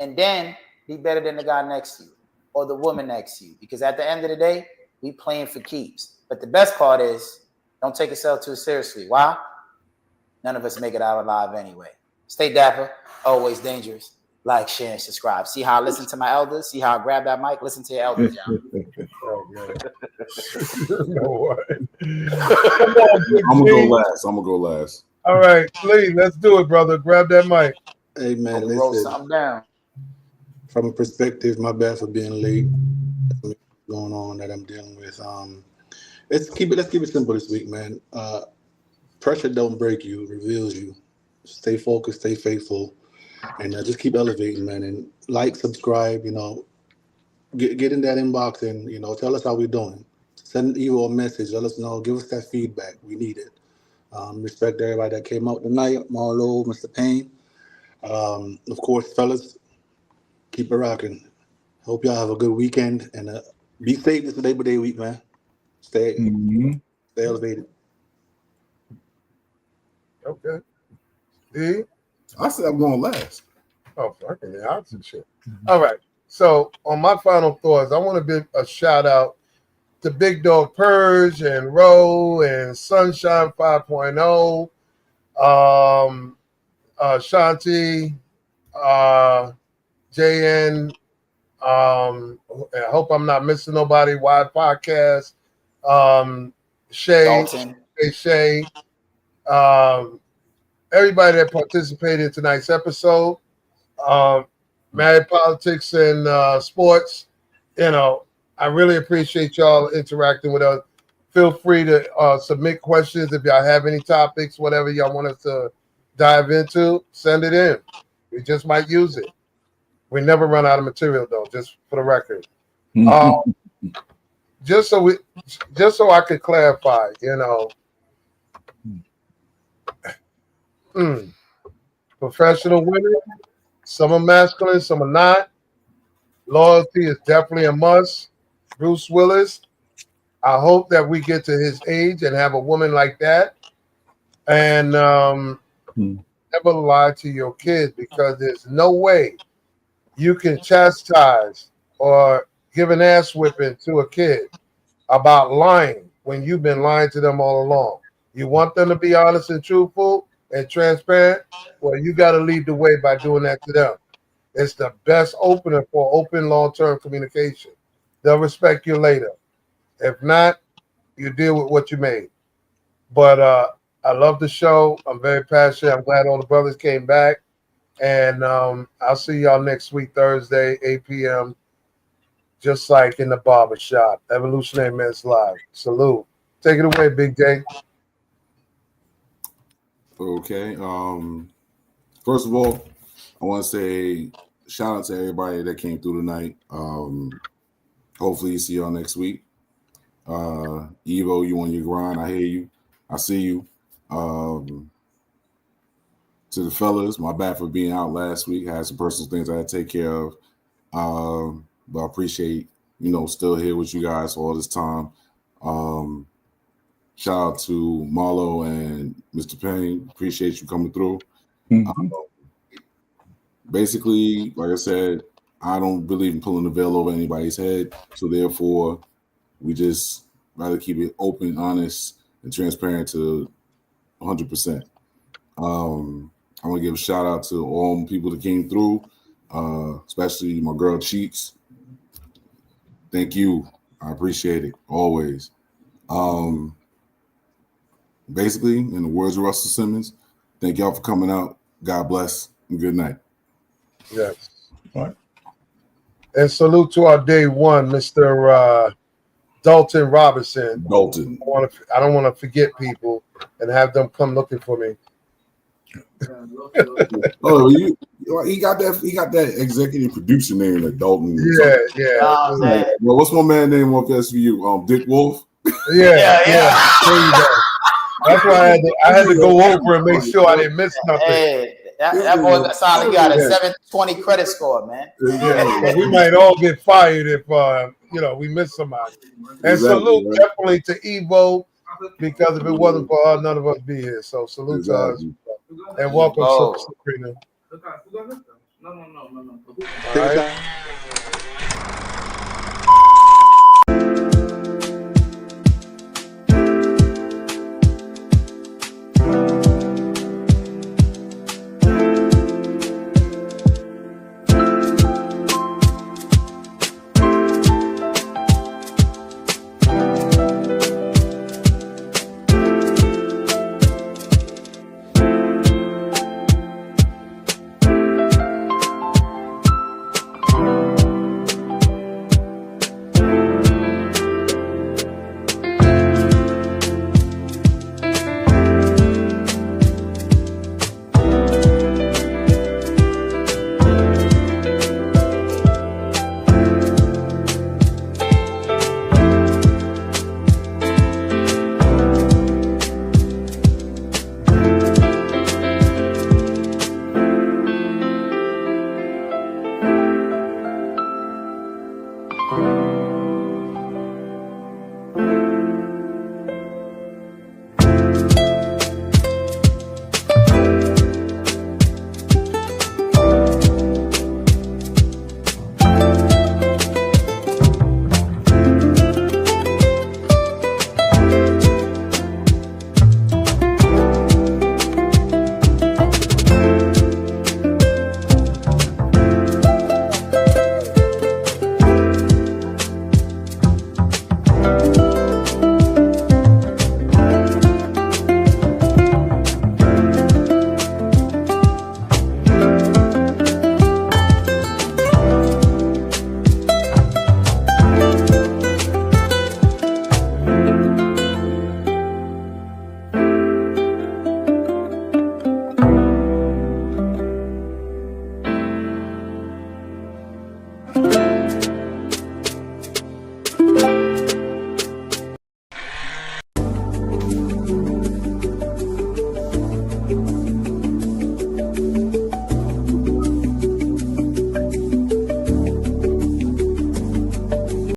and then be better than the guy next to you or the woman next to you. Because at the end of the day, we playing for keeps. But the best part is, don't take yourself too seriously. Why? None of us make it out alive anyway. Stay dapper, always dangerous. Like, share, and subscribe. See how I listen to my elders? See how I grab that mic? Listen to your elders, y'all. I'm gonna go last. All right, Lee, let's do it, brother. Grab that mic. Hey man, Roll listen. something down. From a perspective, my bad for being late. Going on that I'm dealing with. Let's keep it simple this week, man. Pressure don't break you, it reveals you. Stay focused, stay faithful, and just keep elevating, man. And like, subscribe, get in that inbox and tell us how we're doing. Send you a message, let us know, give us that feedback. We need it. Respect everybody that came out tonight. Marlo, Mr. Payne. Of course, fellas, keep it rocking. Hope y'all have a good weekend and be safe this Labor Day week, man. Stay elevated. Okay. D? I said I'm going last. Oh, fucking the opposite shit. All right. So on my final thoughts, I want to give a shout out to Big Dog Purge and Roe and Sunshine 5.0, Shanti, JN. I hope I'm not missing nobody. Wide Podcast, Shay, Dalton. Shay, everybody that participated in tonight's episode. Mad Politics and Sports. I really appreciate y'all interacting with us. Feel free to submit questions if y'all have any topics, whatever y'all want us to dive into, send it in. We just might use it. We never run out of material though, just for the record. Just so I could clarify, professional women, some are masculine, some are not. Loyalty is definitely a must. Bruce Willis, I hope that we get to his age and have a woman like that. And never lie to your kids, because there's no way you can chastise or give an ass whipping to a kid about lying when you've been lying to them all along. You want them to be honest and truthful and transparent? Well, you got to lead the way by doing that to them. It's the best opener for open long-term communication. They'll respect you later. If not, you deal with what you made. But I love the show. I'm very passionate. I'm glad all the brothers came back. And I'll see y'all next week, Thursday, 8 p.m., just like in the barber shop. Evolutionary Men's Live. Salute. Take it away, Big J. Okay. First of all, I want to say shout out to everybody that came through tonight. Hopefully you see y'all next week. Evo, you on your grind. I hear you. I see you. To the fellas, my bad for being out last week. I had some personal things I had to take care of. But I appreciate, still here with you guys all this time. Shout out to Marlo and Mr. Payne. Appreciate you coming through. Mhm. Basically, like I said, I don't believe in pulling the veil over anybody's head. So therefore, we just rather keep it open, honest, and transparent to 100%. I want to give a shout out to all the people that came through, especially my girl Cheeks. Thank you. I appreciate it always. Basically, in the words of Russell Simmons, thank y'all for coming out. God bless and good night. Yes. Right. And salute to our day one, Mr. Dalton Robinson. Dalton. I don't want to forget people and have them come looking for me. Oh, he got that. He got that executive producer name, like Dalton. Yeah. Well, what's my man name off SVU? Dick Wolf. Yeah. There you go. That's why I had to go over and make sure I didn't miss nothing. Hey, that boy sounded like he got a 720 credit score, man. Yeah, but we might all get fired if we miss somebody. And salute definitely to Evo, because if it wasn't for her, none of us be here. So salute to us. And welcome, Sabrina. No. All right.